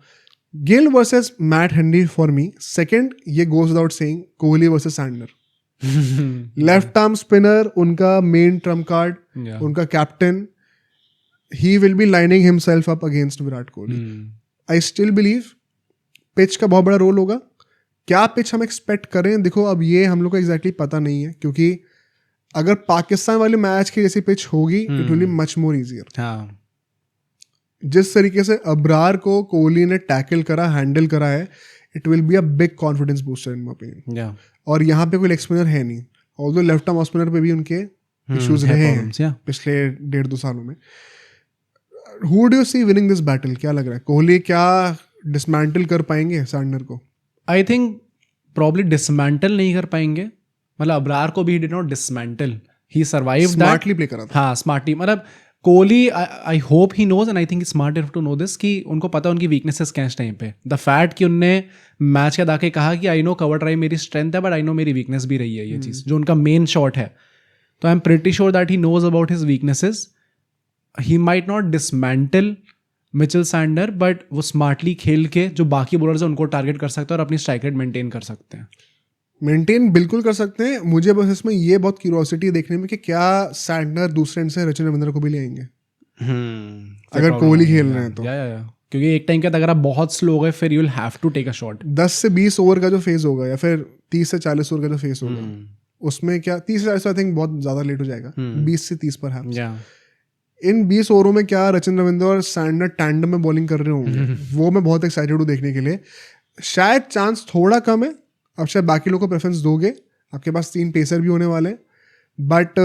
Gill versus Matt Henry for me second, ये goes without saying. Kohli versus Santner, left arm spinner, उनका मेन ट्रम्प कार्ड, उनका captain, he will be lining himself up against Virat Kohli. I still believe pitch का बहुत बड़ा रोल होगा। क्या पिच हम expect करें, देखो अब ये हम लोग को एग्जैक्टली पता नहीं है, क्योंकि अगर पाकिस्तान वाले मैच की जैसी पिच होगी it will be much more easier. जिस तरीके से अबरार को कोहली ने टैकल करा, हैंडल करा है, it will be a big confidence booster in my opinion. और यहाँ पे कोई लेग स्पिनर है नहीं, ऑल्दो लेफ्ट आर्म स्पिनर पे भी उनके इश्यूज रहे हैं पिछले 1.5-2 सालों में। Who do you see winning this battle? क्या लग रहा है, कोहली क्या डिसमेंटल कर पाएंगे सैंडनर को? आई थिंक प्रॉब्ली डिसमेंटल नहीं कर पाएंगे, मतलब अबरार को भी did not dismantle, he survived that, smartly play करा था। हाँ स्मार्टली, मतलब Kohli I hope he knows and I think smart enough to know this कि उनको पता है उनकी वीकनेसेस क्या इस टाइम पे। द फैक्ट कि उनने मैच के आके कहा कि आई नो कवर ड्राइव मेरी स्ट्रेंथ है, बट आई नो मेरी वीकनेस भी रही है ये चीज़, जो उनका मेन शॉट है। तो I am pretty sure that he knows about his weaknesses. He might not dismantle Mitchell Santner, बट वो स्मार्टली खेल के जो बाकी बॉलर्स हैं उनको टारगेट कर सकते हैं और अपनी स्ट्राइक रेट मेंटेन कर सकते हैं। मेंटेन बिल्कुल कर सकते हैं। मुझे बस इसमें ये बहुत क्यूरियोसिटी देखने में कि क्या सैंडर दूसरे एंड से रचिन रविंद्र को भी ले आएंगे अगर कोहली खेल रहे हैं तो। क्योंकि एक टाइम के बाद अगर आप बहुत स्लो हो गए फिर you will have to take a shot. 10 से 20 ओवर का जो फेज होगा या फिर 30 से 40 ओवर का जो फेज होगा, उसमें क्या 30 से 40 आई थिंक बहुत ज्यादा लेट हो जाएगा, 20 से 30 पर इन 20 ओवरों में क्या रचिन रविंद्र और सैंडर टैंडम में बॉलिंग कर रहे होंगे, वो मैं बहुत एक्साइटेड हूँ देखने के लिए। शायद चांस थोड़ा कम है, अब शायद बाकी लोगों को प्रेफरेंस दोगे, आपके पास 3 पेसर भी होने वाले, बट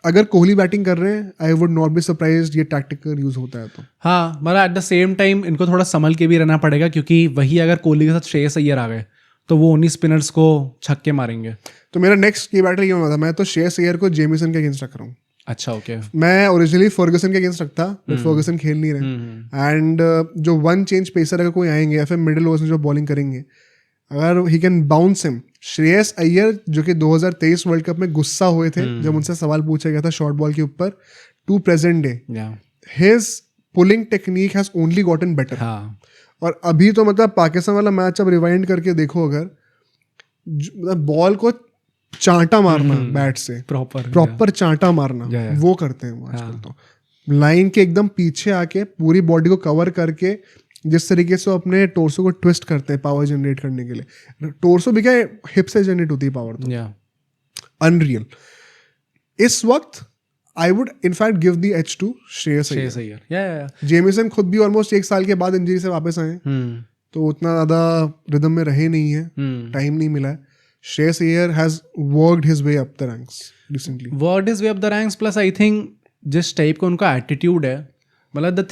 अगर कोहली बैटिंग कर रहे हैं आई वुड नॉट बी सरप्राइज्ड ये टैक्टिकल यूज होता है तो। हाँ मतलब एट द सेम टाइम इनको थोड़ा संभल के भी रहना पड़ेगा, क्योंकि वही अगर कोहली के साथ श्रेयस अय्यर आ गए तो वो उन्हीं स्पिनर्स को छक्के मारेंगे। तो मेरा नेक्स्ट की बैटल ये होना था, मैं तो श्रेयस अय्यर को जेमिसन के अगेंस्ट रख रहा हूँ। अच्छा ओके। मैं ओरिजिनली फर्गसन के अगेंस्ट रखता, बट फर्गसन खेल नहीं रहे, एंड जो वन चेंज पेसर अगर कोई आएंगे या फिर मिडिल ओवर्स में जो बॉलिंग करेंगे, अगर he can bounce him, Shreyas Iyer जो कि 2023 वर्ल्ड कप में गुस्सा हुए थे जब उनसे सवाल पूछा गया था शॉर्ट बॉल के ऊपर, to present day his pulling technique has only gotten better. और अभी तो मतलब पाकिस्तान वाला मैच अब रिवाइंड करके देखो, अगर मतलब बॉल को चांटा मारना बैट से, प्रॉपर चांटा मारना वो करते हैं वो आजकल। तो लाइन के एकदम पीछे आके पूरी बॉडी को कवर करके जिस तरीके से अपने टोर्सो को ट्विस्ट करते हैं पावर जनरेट करने के लिए, टोर्सो भी क्या हिप से जनरेट होती है पावर, तो अनरियल। इस वक्त I would in fact give the edge to Shreyas Iyer. Jamieson खुद भी ऑलमोस्ट 1 साल के बाद इंजरी से वापस आए, तो उतना ज्यादा रिदम में रहे नहीं है, टाइम नहीं मिला है। Shreyas Iyer has worked his way up the ranks recently, worked his way up the ranks, plus I think जिस टाइप का उनका एटीट्यूड है, मतलब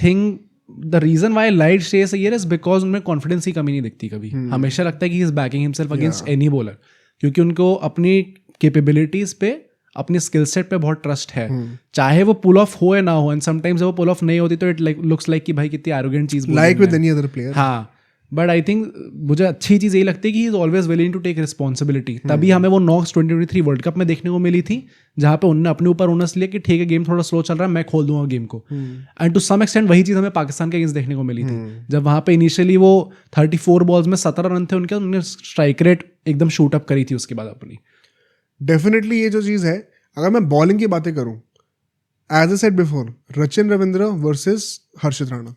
the reason why I like Shreyas Iyer is because उनमें कॉन्फिडेंस की कमी नहीं दिखती कभी। हमेशा लगता है कि he is backing himself against any bowler, क्योंकि उनको अपनी कैपेबिलिटीज पे, अपने स्किल सेट पे बहुत ट्रस्ट है, चाहे वो पुल ऑफ हो या ना हो। एंड समटाइम्स वो पुल ऑफ नहीं होती तो इट लुक्स लाइक कि भाई कितनी एरोगेंट चीज, like with any other player. हाँ, बट आई थिंक मुझे अच्छी चीज़ यही लगती है कि he is always willing to take responsibility. तभी हमें वो नॉक्स 2023 वर्ल्ड कप में देखने को मिली थी, जहाँ पे उन्होंने अपने ऊपर ओनस लिया कि ठीक है गेम थोड़ा स्लो चल रहा है, मैं खोल दूंगा गेम को। एंड टू सम एक्सटेंट वही चीज़ हमें पाकिस्तान के अगेंस्ट देखने को मिली थी, जब वहाँ पे इनिशियली वो 34 बॉल्स में 17 रन थे उनके, उन्होंने स्ट्राइक रेट एकदम शूट अप करी थी उसके बाद अपनी। डेफिनेटली ये जो चीज़ है, अगर मैं बॉलिंग की बातें करूँ, as a said before, Rachin Ravindra versus Harshit Rana.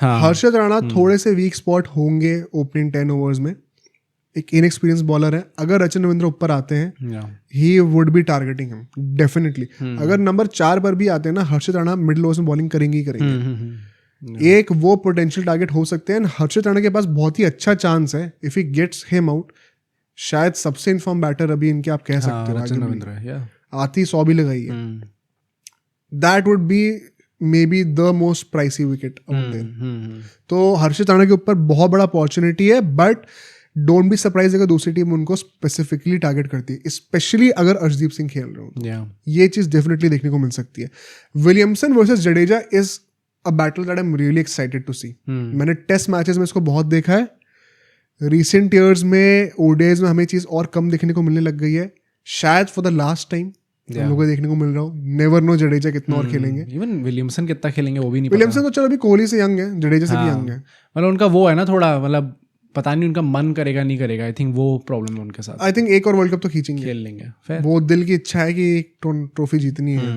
Harshit Rana थोड़े से वीक स्पॉट होंगे ओपनिंग 10 ओवर्स में, एक इनएक्सपीरियंस बॉलर है। अगर रचिन रविंद्र ऊपर आते हैं, he would be targeting him definitely. अगर नंबर 4 पर भी आते हैं ना, हर्षित राणा मिडिल ओवर्स में बॉलिंग करेंगे ही करेंगे। एक वो पोटेंशियल टारगेट हो सकते हैं। हर्षित राणा के पास बहुत ही अच्छा चांस है, if he gets him out, शायद सबसे इन्फॉर्म बैटर अभी इनके आप कह सकते हो, आती 100 भी लगाई है। That would be maybe the most pricey wicket out there. तो हर्षित राणा के ऊपर बहुत बड़ा अपॉर्चुनिटी है, बट डोंट बी सरप्राइज अगर दूसरी टीम उनको स्पेसिफिकली टारगेट करती है, स्पेशली अगर अर्शदीप सिंह खेल रहे हो। ये चीज डेफिनेटली देखने को मिल सकती है। Williamson versus Jadeja is a battle that I am really excited to see. मैंने टेस्ट मैचेस में इसको बहुत देखा है, रिसेंट ईयर्स में ओडीआईज में हमें चीज और कम देखने को मिलने लग गई है, शायद फॉर द लास्ट टाइम हम लोगों को देखने को मिल रहा हो। नेवर नो जडेजा कितना और खेलेंगे, इवन विलियमसन कितना खेलेंगे वो भी नहीं। विलियमसन तो चलो अभी कोहली से यंग है, जडेजा से भी यंग है। मतलब उनका वो है ना थोड़ा, मतलब पता नहीं उनका मन करेगा नहीं करेगा, आई थिंक वो प्रॉब्लम है उनके साथ। आई थिंक एक और वर्ल्ड कप तो खींचेंगे, खेल लेंगे, वो दिल की इच्छा है कि एक ट्रॉफी जीतनी है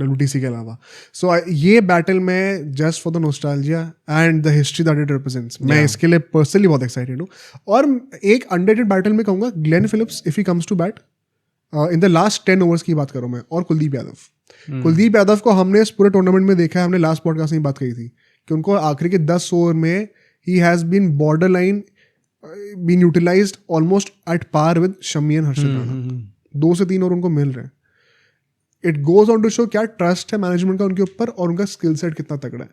WTC के अलावा। सो ये बैटल में just for the nostalgia and the history that it represents, मैं इसके लिए पर्सनली बहुत एक्साइटेड हूँ। और एक अनडेटेड बैटल में कहूँगा, Glenn Phillips if he comes to bat in the last 10 overs की बात करूँ मैं, और कुलदीप यादव। कुलदीप यादव को हमने इस पूरे टूर्नामेंट में देखा है, हमने लास्ट पॉडकास्ट में बात कही थी कि उनको आखिरी के 10 ओवर में ही has been border line been utilised almost at par with Shami and Harshit Rana. 2 से 3 ओवर उनको मिल रहे हैं। It goes on to show क्या ट्रस्ट है मैनेजमेंट का उनके ऊपर, और उनका स्किल सेट कितना तगड़ा है।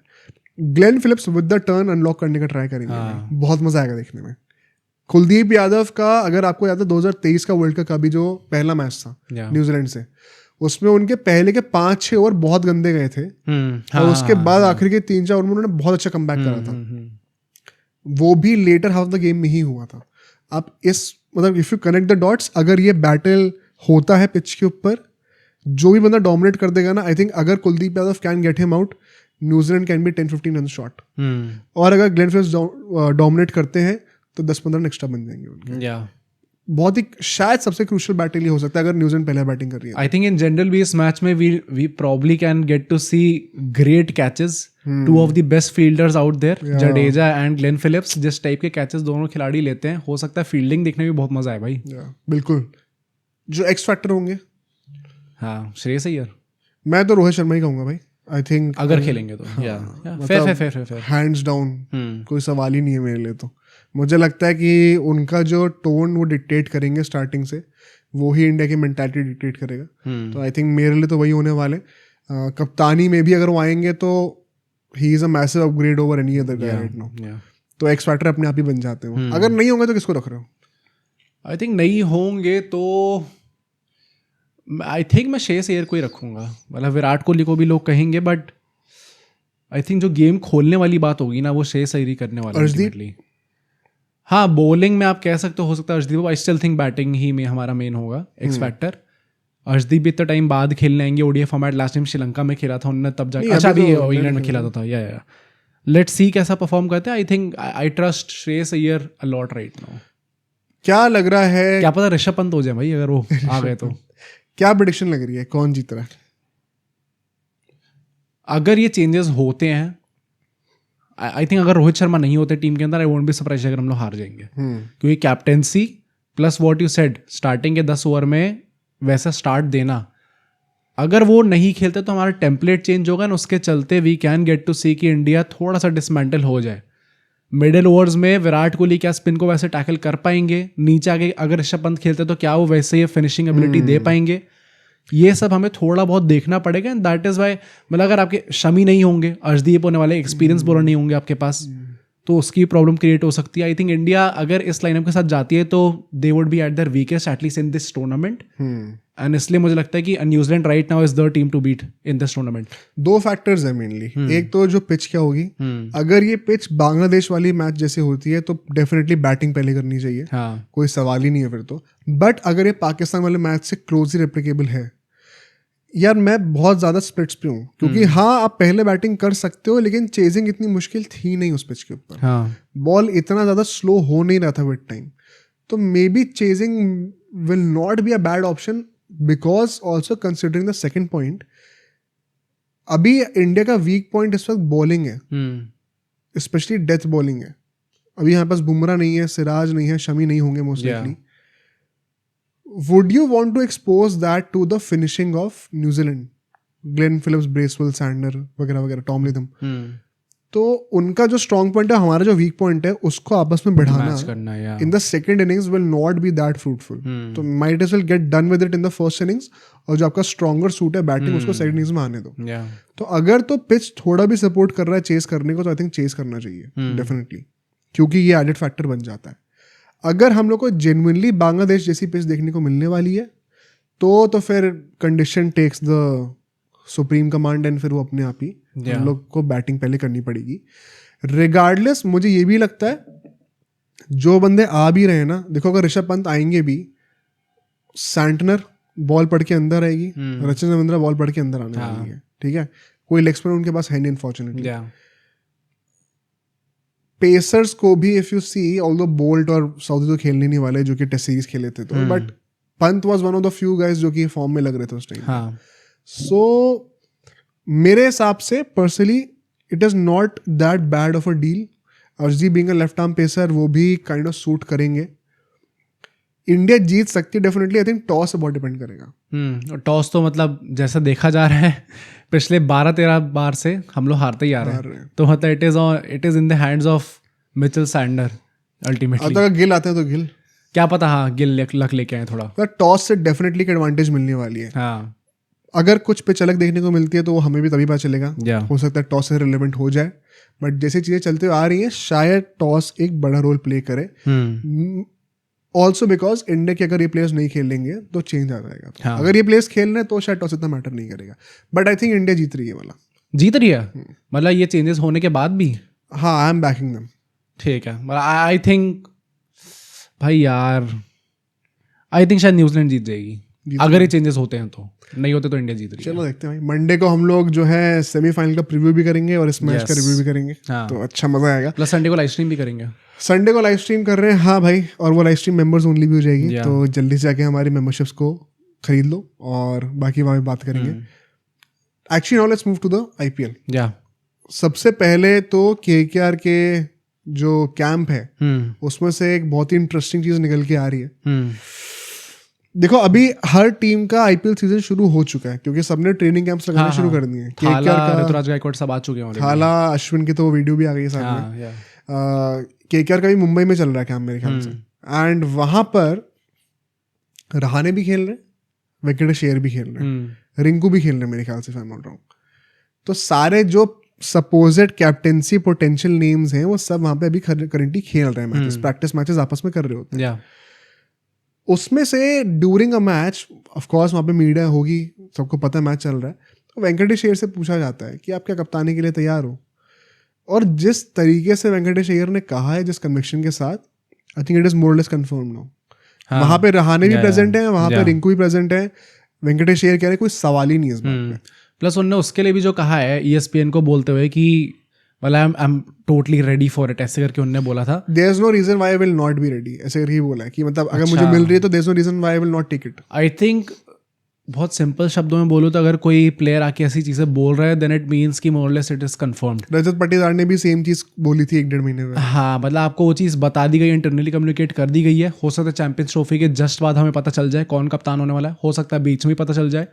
Glenn Phillips with the turn unlock करने का ट्राई करेंगे, बहुत मजा आएगा देखने में। कुलदीप यादव का अगर आपको याद है 2023 का वर्ल्ड कप का भी जो पहला मैच था न्यूजीलैंड से, उसमें उनके पहले के 5-6 ओवर बहुत गंदे गए थे, और उसके बाद आखिर के 3-4 ओवर में उन्होंने बहुत अच्छा कमबैक करा था। वो भी लेटर हाफ द गेम में ही हुआ था। अब इस मतलब if you connect the dots, अगर ये बैटल होता है पिच के ऊपर, जो भी बंदा डोमिनेट कर देगा ना, आई थिंक अगर Kuldeep Yadav can get him out, New Zealand can be 10-15 run shot. और अगर ग्लेन फिलिप्स डोमिनेट करते हैं तो 10-15 रन एक्स्ट्रा बन जाएंगे उनके। बहुत ही शायद सबसे क्रूशियल बैटल ये हो सकता है अगर न्यूजीलैंड पहले बैटिंग कर रही है। आई थिंक इन जनरल भी इस मैच में we probably can get to see great catches, 2 of the best fielders out there, Jadeja and Glenn Phillips. जिस टाइप के कैचेस दोनों खिलाड़ी लेते हैं, हो सकता है फील्डिंग देखने में बहुत मजा आए भाई। बिल्कुल, जो एक्स फैक्टर होंगे, हाँ श्रेयस अय्यर, मैं तो रोहित शर्मा ही कहूंगा भाई। आई थिंक अगर खेलेंगे तो फेयर हैंड्स डाउन कोई सवाल ही नहीं है मेरे लिए। तो मुझे लगता है कि उनका जो टोन वो डिक्टेट करेंगे स्टार्टिंग से, वो ही इंडिया की मेंटालिटी डिक्टेट करेगा। तो आई थिंक मेरे लिए तो वही होने वाले। कप्तानी में भी अगर वो आएंगे तो he is a massive upgrade over any other guy right now. तो एक्स फैक्टर अपने आप ही बन जाते हैं। अगर नहीं होंगे तो किसको रख रहे हो? आई थिंक नहीं होंगे तो आई थिंक मैं शेष एयर को ही रखूंगा। मतलब विराट कोहली को भी लोग कहेंगे, बट आई थिंक जो गेम खोलने वाली बात होगी ना वो शेष एयर ही करने वाला है। हाँ, बॉलिंग में आप कह सकते हो सकता है Arshdeep. I still think batting ही में हमारा मेन होगा एक्स फैक्टर। अर्शदीप भी इतना टाइम बाद खेलने आएंगे। ODI format last time Sri Lanka में खेला था उन्होंने, तब जाके अच्छा भी इंग्लैंड में खेला था। या लेट्स सी कैसा परफॉर्म करते हैं। I think I trust Shreyas Iyer a lot right now. क्या लग रहा है, क्या पता ऋषभ पंत हो जाए भाई अगर वो आ गए तो। क्या प्रेडिक्शन लग रही है, कौन जीत रहा है? अगर ये चेंजेस होते हैं, आई थिंक अगर रोहित शर्मा नहीं होते टीम के अंदर, आई वोंट बी सरप्राइज अगर हम लोग हार जाएंगे। क्योंकि captaincy plus what you said starting के 10 ओवर में वैसा स्टार्ट देना, अगर वो नहीं खेलते तो हमारा टेम्पलेट चेंज होगा ना, उसके चलते वी कैन गेट टू सी कि इंडिया थोड़ा सा डिसमेंटल हो जाए। मिडिल ओवर्स में विराट कोहली क्या स्पिन को वैसे टैकल कर पाएंगे, नीचे आगे अगर ऋषभ पंत खेलते तो क्या वो वैसे ही फिनिशिंग एबिलिटी दे पाएंगे, ये सब हमें थोड़ा बहुत देखना पड़ेगा। एंड दैट इज़ वाई, मतलब अगर आपके शमी नहीं होंगे, अर्शदीप होने वाले एक्सपीरियंस बॉलर नहीं होंगे आपके पास, तो उसकी प्रॉब्लम क्रिएट हो सकती है। आई थिंक इंडिया अगर इस लाइनअप के साथ जाती है तो they would be at their weakest at least in this tournament. And इसलिए मुझे लगता है कि New Zealand right now is the team to beat in this tournament. 2 factors है मेनली। एक तो जो पिच क्या होगी, अगर ये पिच बांग्लादेश वाली मैच जैसे होती है तो डेफिनेटली बैटिंग पहले करनी चाहिए। कोई सवाल ही नहीं है फिर तो। बट अगर ये पाकिस्तान वाले मैच से क्लोजली रेप्लिकेबल है, यार मैं बहुत ज़्यादा स्प्लिट्स पे हूँ। क्योंकि हाँ, आप पहले बैटिंग कर सकते हो, लेकिन चेजिंग इतनी मुश्किल थी नहीं उस पिच के ऊपर। बॉल इतना ज़्यादा स्लो हो नहीं रहा था विद टाइम। तो may be chasing will not be a bad option, because also considering the second point, अभी इंडिया का वीक पॉइंट इस वक्त बॉलिंग है, स्पेशली डेथ बॉलिंग है। अभी यहाँ पास बुमराह नहीं है, सिराज नहीं है, शमी नहीं होंगे most likely. Would you want to expose that to the finishing of New Zealand? Glenn Phillips, Bracewell, Sandner वगैरह वगैरह, टॉम लिथम। तो उनका जो स्ट्रॉन्ग पॉइंट है, हमारा जो वीक पॉइंट है, उसको आपस में बढ़ाना in the second innings will not be that fruitful. तो might as well get done with it in the first innings, और जो आपका स्ट्रॉन्गर सूट है बैटिंग उसको सेकेंड इनिंग्स में आने दो। तो अगर तो पिच थोड़ा भी सपोर्ट कर रहा है चेस करने को, तो आई थिंक चेस करना चाहिए डेफिनेटली, क्योंकि ये एडेड फैक्टर बन जाता है। अगर हम लोग को जेन्युइनली बांग्लादेश जैसी पिच देखने को मिलने वाली है तो फिर condition takes the supreme command, and फिर वो अपने आप ही हम लोग को बैटिंग पहले करनी पड़ेगी। रिगार्डलेस मुझे ये भी लगता है जो बंदे आ भी रहे हैं ना, देखो अगर ऋषभ पंत आएंगे भी, सैंटनर बॉल पढ़ के अंदर आएगी, रचिन रविंद्रा बॉल पढ़ के अंदर आने वाली है, ठीक है। कोई लेग स्पिनर उनके पास है नहीं अनफॉर्चुनेटली। पेसर्स को भी if you see, although Boult और साउदी तो खेलने नहीं वाले जो कि टेस्ट सीरीज खेले थे, तो but Pant was one of the few guys जो कि फॉर्म में लग रहे थे उस टाइम। सो मेरे हिसाब से personally it is not that bad of a deal. Arshdeep being a left arm pacer, वो भी काइंड ऑफ सूट करेंगे। इंडिया जीत सकती है डेफिनेटली। आई थिंक टॉस से बहुत डिपेंड करेगा। टॉस तो मतलब जैसा देखा जा रहा है पिछले 12-13 बार से हम लोग हारते ही आ रहे हैं। तो मतलब it is in the hands of Mitchell Santner ultimately. अगर गिल आते हैं तो गिल, क्या पता, हाँ गिल लक लेके आए थोड़ा। तो टॉस से डेफिनेटली एक एडवांटेज मिलने वाली है। हाँ, अगर कुछ पिच अलग देखने को मिलती है तो वो हमें भी तभी पता चलेगा। हो सकता है टॉस से रिलेवेंट हो जाए, बट जैसे चीजें चलते हुए आ रही हैं शायद टॉस एक बड़ा रोल प्ले करे। ऑल्सो बिकॉज इंडिया के अगर ये प्लेयर्स नहीं खेलेंगे तो चेंज आ जाएगा। तो अगर ये प्लेयर्स खेल रहे हैं तो शायद टॉस इतना मैटर नहीं करेगा। बट आई थिंक इंडिया जीत रही है वाला। जीत रही है मतलब ये चेंजेस होने के बाद भी? हाँ, आई एम बैकिंग देम। ठीक है, मतलब आई थिंक भाई यार, आई थिंक शायद न्यूजीलैंड जीत जाएगी अगर ये चेंजेस होते हैं। तो नहीं होते तो इंडिया जीत रही है। चलो देखते हैं भाई। मंडे को हम लोग जो है सेमीफाइनल का प्रीव्यू भी करेंगे और इस मैच का रिव्यू भी करेंगे। तो अच्छा मजा आएगा। प्लस संडे को लाइव स्ट्रीम भी करेंगे। संडे को लाइव स्ट्रीम कर रहे हैं, हाँ भाई, और वो लाइव स्ट्रीम मेंबर्स ओनली भी हो जाएगी। तो जल्दी से जाके हमारी मेंबरशिप्स को खरीद लो और बाकी वहाँ बात करेंगे। Actually now let's move to the IPL. सबसे पहले तो केकेआर के जो कैंप है उसमें से एक बहुत ही इंटरेस्टिंग चीज निकल के आ रही है। देखो अभी हर टीम का आईपीएल सीजन शुरू हो चुका है क्योंकि सबने ट्रेनिंग कैंप्स लगाने शुरू कर दिए हैं। केकेआर का ऋतुराज गायकवाड़ सब आ चुके हैं। थाला, अश्विन की तो वीडियो भी आ गई है सामने। केकेआर का भी मुंबई में चल रहा है काम मेरे ख्याल से, एंड वहां पर रहाणे भी खेल रहे, वेंकटेश अय्यर भी खेल रहे, रिंकू भी खेल रहे मेरे ख्याल से, if I'm not wrong। तो सारे जो सपोजेड कैप्टेंसी पोटेंशियल नेम्स हैं वो सब वहां पे अभी करंटली खेल रहे हैं मैचेस, प्रैक्टिस मैचेस आपस में कर रहे होते हैं। उसमें से during a match of course वहां पे मीडिया होगी, सबको पता है मैच चल रहा है, तो वेंकटेश अय्यर से पूछा जाता है कि आप क्या कप्तानी के लिए तैयार हो, और जिस तरीके से वेंकटेश अय्यर ने कहा है, जिस कन्विक्शन के साथ, I think it is more less confirm now. वहां पे रहाणे भी प्रेजेंट है, वहां पे रिंकू भी प्रेजेंट है, वेंकटेश अय्यर कह रहे कोई सवाल ही नहीं है इस बात में। प्लस उन्होंने उसके लिए भी जो कहा है ESPN को बोलते हुए कि मतलब I am totally ready for it, ऐसे करके उन्होंने बोला था। There is no reason why I will not be ready, ऐसे करके बोला है कि मतलब अगर मुझे मिल रही है तो there is no reason why I will not take it. I think बहुत सिंपल शब्दों में बोलूँ तो अगर कोई प्लेयर आके ऐसी चीजें बोल रहा है देन इट मीन्स कि मोर और less it is confirmed. Rajat Patidar ने भी सेम चीज बोली थी 1-1.5 महीने में। हाँ, मतलब आपको वो चीज़ बता दी गई है, इंटरनली कम्युनिकेट कर दी गई है। हो सकता है चैंपियंस ट्रॉफी के जस्ट बाद हमें पता चल जाए कौन कप्तान होने वाला है, हो सकता है बीच में ही पता चल जाए,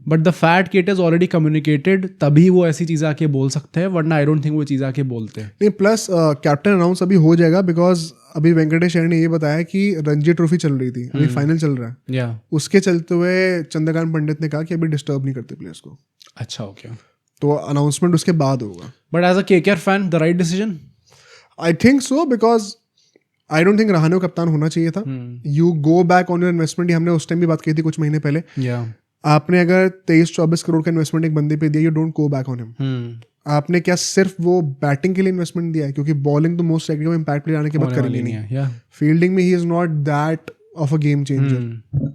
बट द फैक्ट कि इट इज ऑलरेडी कम्युनिकेटेड, तभी वो ऐसी चीज़ें आके बोल सकते हैं, वरना आई डोंट थिंक वो चीज़ आके बोलते हैं। नहीं, प्लस कैप्टन अनाउंस अभी हो जाएगा, बिकॉज अभी वेंकटेश अय्यर ने ये बताया कि रणजी ट्रॉफी चल रही थी, अभी फाइनल चल रहा है, या उसके चलते हुए चंद्रकांत पंडित ने कहा कि अभी डिस्टर्ब नहीं करते प्लेयर्स को, अच्छा, ओके, तो अनाउंसमेंट उसके बाद होगा। But as a KKR fan the right decision? I think so, because I don't think Rahane को कप्तान होना चाहिए था। You go back on your investment, हमने उस टाइम भी बात की थी कुछ महीने पहले। आपने अगर 23-24 करोड़ का इन्वेस्टमेंट एक बंदे पे दिया, you don't go back on him. आपने क्या सिर्फ वो बैटिंग के लिए इन्वेस्टमेंट दिया है, क्योंकि बॉलिंग तो मोस्ट लाइकली इम्पैक्ट प्लेयर आने के बाद करेंगे नहीं, फील्डिंग में he is not that of a game changer.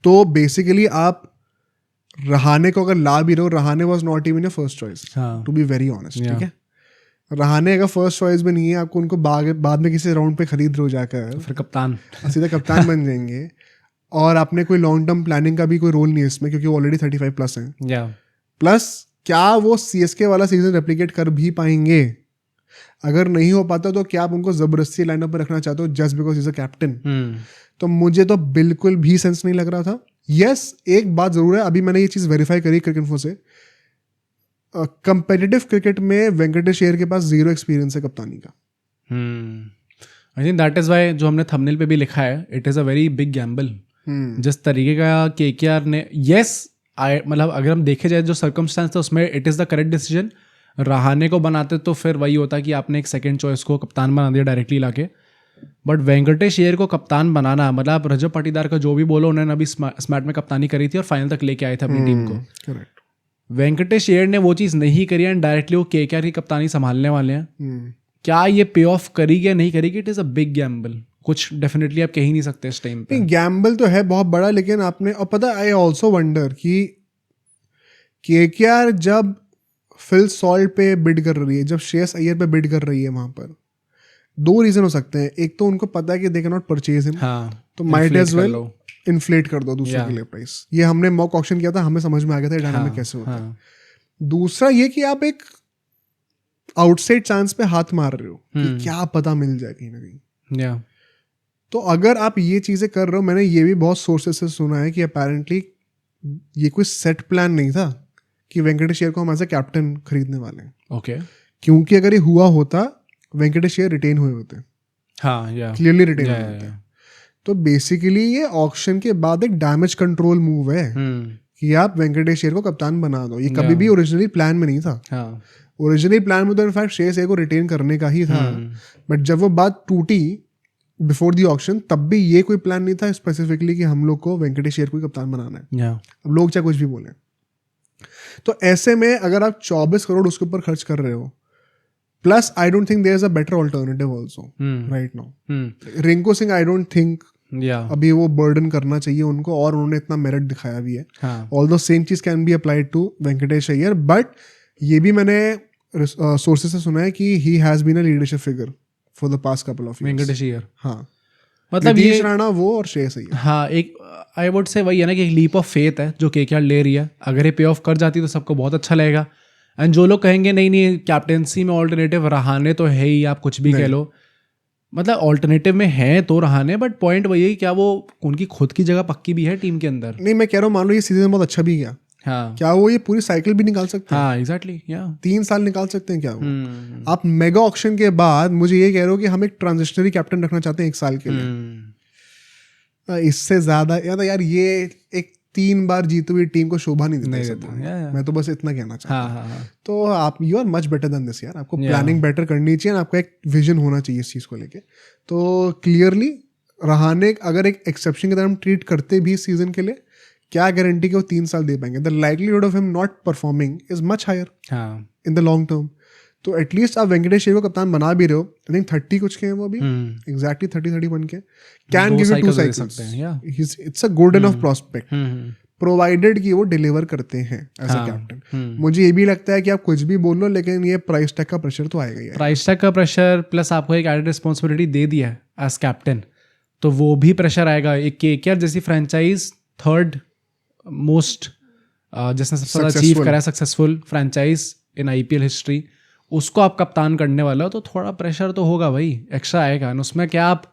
तो बेसिकली आप रहाणे को अगर ला भी रहे हो, Rahane was not even your first choice, to be very honest, ठीक है। रहाणे का फर्स्ट चॉइस भी नहीं है, आपको उनको बाद में किसी राउंड पे खरीद रहे हो जाकर, फिर कप्तान सीधा कप्तान बन जाएंगे, और आपने कोई लॉन्ग टर्म प्लानिंग का भी कोई रोल नहीं है इसमें, क्योंकि वो ऑलरेडी 35+ हैं। प्लस क्या वो CSK वाला सीजन रेप्लिकेट कर भी पाएंगे? अगर नहीं हो पाता तो क्या आप उनको जबरदस्ती लाइनअप पर रखना चाहते हो just because is a captain? तो मुझे तो बिल्कुल भी सेंस नहीं लग रहा था। यस, एक बात जरूर है, अभी मैंने ये चीज वेरीफाई करी क्रिकेटइन्फो से, कंपेटिटिव क्रिकेट में वेंकटेश अय्यर के पास 0 एक्सपीरियंस है कप्तानी का। I think that is why जो हमने थंबनेल पे भी लिखा है, it is a very big gamble. जिस तरीके का KKR ने, मतलब अगर हम देखे जाए जो सर्कमस्टांस था उसमें it is the correct decision. Rahane को बनाते तो फिर वही होता कि आपने एक सेकंड चॉइस को कप्तान बना दिया डायरेक्टली लाके, बट वेंकटेश अय्यर को कप्तान बनाना, मतलब आप रजत पाटीदार का जो भी बोलो, उन्होंने अभी स्मार्ट में कप्तानी करी थी और फाइनल तक लेके आए थे अपनी टीम को। करेक्ट। वेंकटेश अय्यर ने वो चीज़ नहीं करी एंड डायरेक्टली वो KKR की कप्तानी संभालने वाले हैं। क्या ये पे ऑफ करेगी या नहीं करेगी? It is a big Gamble. कुछ डेफिनेटली आप कह ही नहीं सकते इस टाइम पे। गैम्बल तो है बहुत बड़ा, लेकिन आपने, और पता, आई ऑल्सो वंडर कि KKR जब फिल सॉल्ट पे बिड कर रही है, जब श्रेयस अय्यर पे बिड कर रही है, वहां पर 2 रीजन हो सकते हैं। एक तो उनको पता है कि they can not purchase him, तो माइट एज वेल इन्फ्लेट कर दो दूसरे के लिए प्राइस। ये हमने मॉक ऑक्शन किया था, हमें समझ में आ गया था डायनामिक कैसे होता है। दूसरा ये कि आप एक आउटसाइड चांस पे हाथ मार रहे हो कि क्या पता मिल जाए कहीं ना कहीं। तो अगर आप ये चीजें कर रहे हो, मैंने ये भी बहुत सोर्सेस से सुना है कि अपेरेंटली ये कोई सेट प्लान नहीं था कि वेंकटेश अय्यर को हम एज ए कैप्टन खरीदने वाले हैं। ओके, क्योंकि अगर ये हुआ होता, वेंकटेश अय्यर रिटेन हुए होते, क्लियरली रिटेन हुए होते। तो बेसिकली ये ऑक्शन के बाद एक डैमेज कंट्रोल मूव है कि आप वेंकटेश अय्यर को कप्तान बना दो। ये कभी भी ओरिजिनली प्लान में नहीं था। ओरिजिनली प्लान में तो इनफैक्ट श्रेयस अय्यर को रिटेन करने का ही था, बट जब वो बात टूटी बिफोर दी ऑक्शन, तब भी ये कोई प्लान नहीं था स्पेसिफिकली कि हम लोग को वेंकटेश अय्यर को कप्तान बनाना है। अब लोग चाहे कुछ भी बोले, तो ऐसे में अगर आप 24 करोड़ उसके ऊपर खर्च कर रहे हो, plus I don't think there is a better alternative also right now. Rinku Singh I don't think अभी वो बर्डन करना चाहिए उनको, और उन्होंने इतना मेरिट दिखाया भी है। ऑल्दो सेम चीज can be applied to Venkatesh Iyer, but ये भी मैंने सोर्सेस से सुना है कि he has been a leadership figure for the past couple of years. Venkatesh Iyer, हाँ, मतलब नीतीश राणा वो और श्रेयस अय्यर। हाँ, एक आई वुड से वही है ना कि एक लीप ऑफ फेथ है जो KKR ले रही है। अगर ये पे ऑफ कर जाती तो सबको बहुत अच्छा लगेगा। एंड जो लोग कहेंगे नहीं नहीं कैप्टेंसी में ऑल्टरनेटिव रहाणे तो है ही, आप कुछ भी कह लो, मतलब ऑल्टरनेटिव में है तो रहाणे, बट पॉइंट वही है क्या वो उनकी खुद की जगह पक्की भी है टीम के अंदर? नहीं, मैं कह रहा हूँ मान लो ये सीजन बहुत अच्छा भी गया, हाँ क्या वो ये पूरी साइकिल भी निकाल सकते हैं? हाँ एग्जैक्टली या 3 साल निकाल सकते हैं क्या वो? आप मेगा ऑक्शन के बाद मुझे ये कह रहे हो कि हम एक ट्रांजिशनरी कैप्टन रखना चाहते हैं 1 साल के लिए? इससे ज्यादा यार ये एक 3 बार जीती हुई टीम को शोभा नहीं देता, सब लोग। मैं तो बस इतना कहना चाहता हूँ। तो आप you are much better than this यार। आपको प्लानिंग बेटर करनी चाहिए, आपका एक विजन होना चाहिए इस चीज को लेके। तो क्लियरली रहाने अगर एक एक्सेप्शन की तरह हम ट्रीट करते भी इस सीजन के लिए, क्या गारंटी कि वो 3 साल दे पाएंगे? The likelihood of him not performing is much higher in the long term. तो एटलीस्ट आप वेंकटेश अय्यर को कप्तान बना भी रहे हो, आई थिंक 30 कुछ के हैं वो अभी, एग्जैक्टली 30-31 के, can give you 2 cycles. It's a good enough prospect, provided कि वो डिलीवर करते हैं एज अ कैप्टन। मुझे ये भी लगता है कि आप कुछ भी बोल लो, लेकिन ये प्राइस टैग का प्रेशर तो आएगा ही। प्राइस टैग का प्रेशर प्लस आपको एक एडेड रिस्पॉन्सिबिलिटी दे दिया है एज कैप्टन, तो वो भी प्रेशर आएगा। एक केकेआर जैसी फ्रेंचाइज, थर्ड मोस्ट जिसने सबसे ज़्यादा अचीव करा है successful franchise in IPL history, उसको आप कप्तान करने वाला हो, तो थोड़ा प्रेशर तो होगा भाई, एक्स्ट्रा आएगा। उसमें क्या आप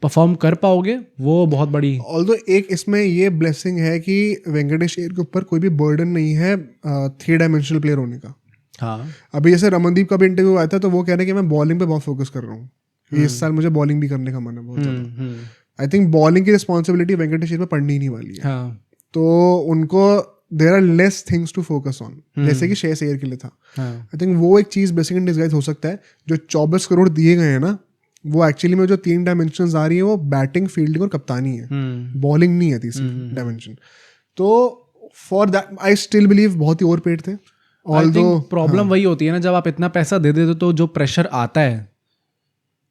परफॉर्म कर पाओगे, वो बहुत बड़ी। ऑल्दो एक इसमें ये ब्लेसिंग है कि वेंकटेश अय्यर के ऊपर कोई भी बर्डन नहीं है 3 डायमेंशनल प्लेयर होने का। हाँ अभी जैसे रमनदीप का भी इंटरव्यू आया था, तो वो कह रहे हैं कि मैं बॉलिंग पे बहुत फोकस कर रहा हूँ, इस साल मुझे बॉलिंग भी करने का मन है बहुत ज़्यादा। आई थिंक बॉलिंग की रिस्पॉन्सिबिलिटी वेंकटेश अय्यर पे पड़नी ही नहीं वाली है। तो उनको there are less things to focus on, जैसे कि श्रेयस अय्यर के लिए था। आई थिंक वो एक चीज़ बेसिक इन डिस्गाइज हो सकता है। जो 24 करोड़ दिए गए हैं ना, वो एक्चुअली में जो 3 डायमेंशन आ रही है वो बैटिंग, फील्डिंग और कप्तानी है, बॉलिंग नहीं है तीसरी डायमेंशन। तो for that I still believe बहुत ही ओवरपेड थे। ऑल्दो प्रॉब्लम वही होती है ना, जब आप इतना पैसा दे देते हो तो जो प्रेशर आता है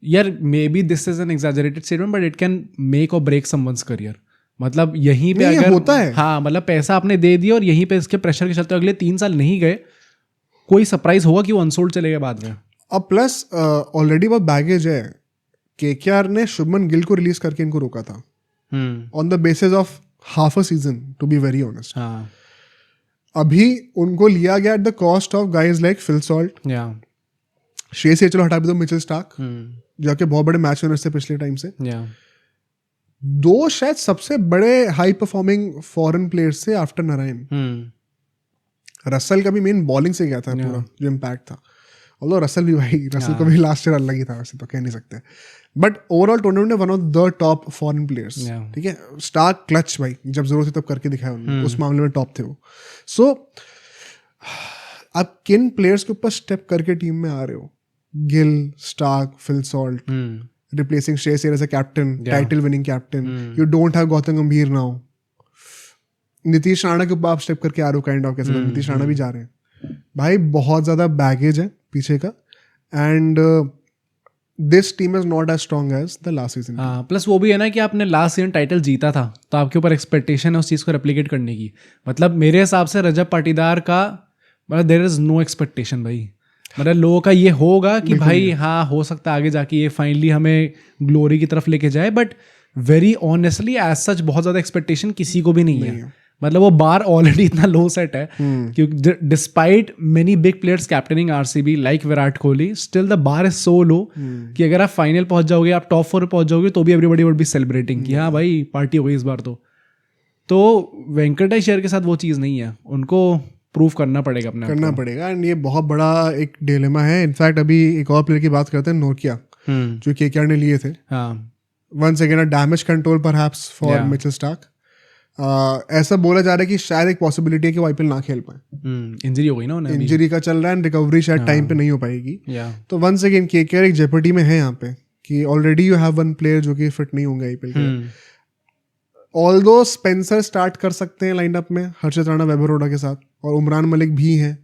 यार, may be this is an exaggerated statement but it can make और ब्रेक समवंस करियर। मतलब यहीं पे अगर होता है, हाँ मतलब पैसा आपने दे दिया और यहीं पे इसके प्रेशर के चलते अगले 3 साल नहीं गए, कोई सरप्राइज होगा कि वो अनसोल्ड चले गए बाद में। अब प्लस ऑलरेडी बहुत बैगेज है। केकेआर ने शुभमन गिल को रिलीज करके इनको रोका था on the basis of half a season, to be very honest. अभी उनको लिया गया at the cost of guys like Phil Salt, Shreyas Iyer चलो हटा भी दो, मिचेल स्टार्क जाके बहुत बड़े मैच विनर्स थे पिछले टाइम से। 2 शायद सबसे बड़े हाई परफॉर्मिंग फॉरेन प्लेयर्स थे आफ्टर नारायण। रसल का भी मेन बॉलिंग से गया था पूरा जो इम्पैक्ट था। ऑल्दो रसल भी भाई, रसल को भी लास्ट ईयर अलग ही था, वैसे तो कह नहीं सकते, बट ओवरऑल टूर्नामेंट में one of the top foreign players. ठीक है, स्टार्क क्लच भाई, जब जरूरत थी तब करके दिखाया उन्होंने, उस मामले में टॉप थे वो। सो आप किन प्लेयर्स के ऊपर स्टेप करके टीम में आ रहे हो? Gill, Starc, Phil Salt, replacing Shreyas Iyer as a captain, title winning captain. You don't have Gautam Gambhir now. Nitish Rana के ऊपर आप स्टेप करके आ रहे हो, काइंड ऑफ कैसे नीतीश राणा भी जा रहे हैं भाई, बहुत ज्यादा बैगेज है पीछे का। And this team is not as strong as the last season. हाँ, प्लस वो भी है ना कि आपने लास्ट सीजन टाइटल जीता था, तो आपके ऊपर एक्सपेक्टेशन है उस चीज़ को रेप्लिकेट करने की। मतलब मेरे हिसाब से रजत पाटीदार का मतलब देयर इज नो एक्सपेक्टेशन भाई। मतलब लोगों का ये होगा कि भाई हाँ हो सकता है आगे जाके ये फाइनली हमें ग्लोरी की तरफ लेके जाए, but very honestly as such बहुत ज़्यादा एक्सपेक्टेशन किसी को भी नहीं है। मतलब वो बार ऑलरेडी इतना लो सेट है क्योंकि despite many big players captaining RCB like Virat Kohli, still the bar is so low कि अगर आप फाइनल पहुंच जाओगे, आप टॉप 4 पहुंच जाओगे, तो भी एवरीबॉडी वुड बी सेलिब्रेटिंग कि हाँ भाई पार्टी हो गई इस बार। तो वेंकटेश अय्यर के साथ वो चीज़ नहीं है, उनको प्रूव करना पड़ेगा, अपने करना पड़ेगा। एंड ये बहुत बड़ा एक डिलेमा है। इनफैक्ट अभी एक और प्लेयर की बात करते हैं, नोकिया, जो केकेआर ने लिए थे। Once again a damage control perhaps for Mitchell Starc. ऐसा बोला जा रहा है कि शायद एक पॉसिबिलिटी है कि वो आईपीएल ना खेल पाए, इंजरी हो गई ना उन्हें, इंजरी का चल रहा है, रिकवरी शायद टाइम पे नहीं हो पाएगी। तो वंस अगेन केकेआर एक जेपर्डी में है यहाँ पे कि already you have one player जो कि फिट नहीं होंगे आईपीएल के। ऑल्दो स्पेंसर स्टार्ट कर सकते हैं लाइनअप में हर्षित राणा, वैभव रोड़ा के साथ, और उमरान मलिक भी हैं,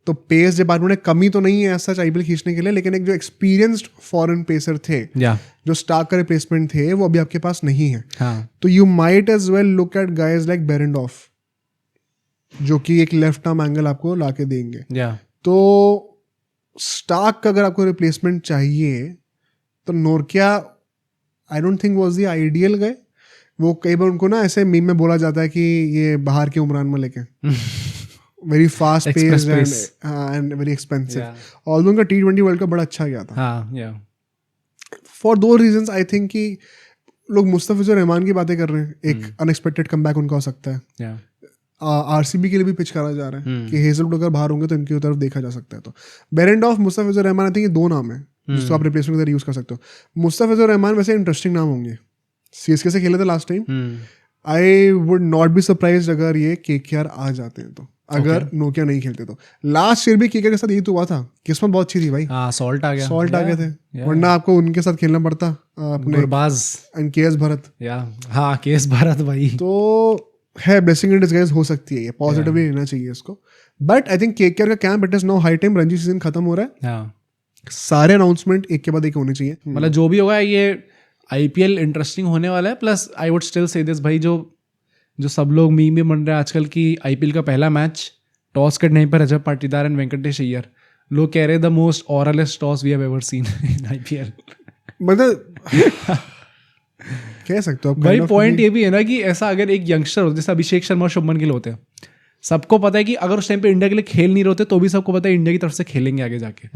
तो पेस डिपार्टमेंट में कमी तो नहीं है ऐसा आईपीएल खींचने के लिए, लेकिन एक जो एक्सपीरियंस्ड फॉरेन पेसर थे जो स्टार्क का रिप्लेसमेंट थे, वो अभी आपके पास नहीं है। तो you might as well look at guys like Behrendorff, जो कि एक लेफ्ट आर्म एंगल आपको लाके देंगे। तो स्टार्क का अगर आपको रिप्लेसमेंट चाहिए तो नोकिया I don't think was the ideal guy. वो कई बार उनको ना ऐसे मीम में बोला जाता है कि ये बाहर के उमरान मलिक है, very fast pace and very expensive. Although उनका T20 वर्ल्ड कप बड़ा अच्छा गया था। फॉर दो रीजंस आई थिंक कि लोग मुस्तफिजुर रहमान की बातें कर रहे हैं, एक अनएक्सपेक्टेड कमबैक उनका हो सकता है। आरसीबी के लिए भी पिच करा जा रहा है कि हेजलवुड अगर बाहर होंगे तो इनकी तरफ देखा जा सकता है। तो बेरेंडॉफ, मुस्तफिजुर रहमान, आई थिंक ये 2 नाम है जिसको आप रिप्लेसमेंट की तरह यूज कर सकते हो। मुस्तफिजुर रहमान वैसे इंटरेस्टिंग नाम होंगे, सीएसके से खेले थे last time. I would not be surprise अगर ये केकेआर आ जाते हैं तो, अगर नोकिया नहीं खेलते तो। लास्ट ईयर भी केकेआर के साथ यही तो हुआ था, किस्मत बहुत अच्छी थी भाई। सॉल्ट आ गया, सॉल्ट आ गए थे, वरना आपको उनके साथ खेलना पड़ता अपने Gurbaz and KS Bharat. KS Bharat भाई। तो है ब्लेसिंग इन डिस्गाइज हो सकती है, ये पॉजिटिवली लेना चाहिए इसको। बट आई थिंक केकेआर का camp, it is now high time, Ranji season खत्म हो रहा है, सारे अनाउंसमेंट एक के बाद एक होने चाहिए। मतलब जो भी होगा ये आईपीएल इंटरेस्टिंग होने वाला है। Plus I would still say this भाई, जो सब लोग मीम में बन रहे हैं आजकल की, आईपीएल का पहला मैच टॉस के नहीं पर रजत पाटीदार एंड वेंकटेश अय्यर, लोग कह रहे the most auraless toss we have ever seen in IPL. मतलब कह सकते हो भाई पॉइंट ये भी है ना कि ऐसा अगर एक यंगस्टर होता जैसे अभिषेक शर्मा और शुभमन गिल होते हैं, सबको पता है कि अगर उस टाइम पे इंडिया के लिए खेल नहीं रहे होते तो भी सबको पता है इंडिया की तरफ से खेलेंगे आगे जाके।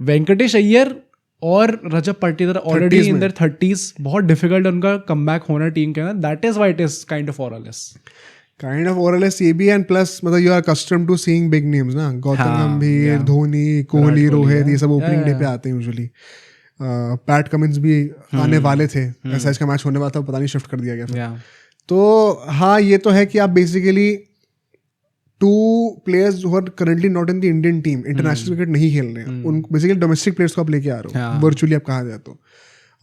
वेंकटेश अय्यर और Rajat Patidar already in their 30s, बहुत डिफिकल्ट उनका कमबैक होना टीम के अंदर, that is why it is kind of auraless ये भी। एंड प्लस मतलब you are custom to seeing big names ना, गौतम गंभीर, धोनी, कोहली, रोहित, ये सब ओपनिंग डे पे आते हैं यूजुअली। पैट कमिंस भी आने वाले थे, ऐसा इसका मैच होने वाला था, पता नहीं शिफ्ट कर दिया गया। तो हाँ, ये तो है कि आप basically 2 players who are currently not in the Indian team, international cricket नहीं खेल रहे हैं, उन बेसिकली डोमेस्टिक प्लेयर्स को आप लेके आ रहे हो, वर्चुअली आप कहा जाए तो,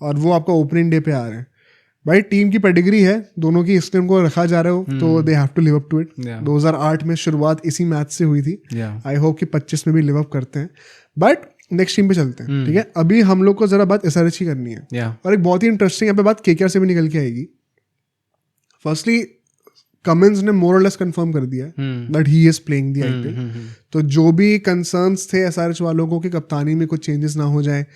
और वो आपका ओपनिंग डे पे आ रहे हैं। भाई टीम की पेडिग्री है दोनों की, इसलिए उनको रखा जा रहा हो, तो they have to live up to it. 2008 में शुरुआत इसी मैच से हुई थी, आई होप कि 25 में भी लिव अप करते हैं। बट नेक्स्ट टीम पे चलते हैं, ठीक है। अभी हम लोग को जरा बात एसआरएच की करनी है, और एक बहुत ही इंटरेस्टिंग यहाँ पे बात केकेआर से भी निकल के आएगी। फर्स्टली कमिंस ने मोर और लेस कंफर्म कर दिया that he is playing the IPL. तो जो भी कंसर्न्स थे एसआरएच वालों को कि कप्तानी में कुछ चेंजेस ना हो जाए,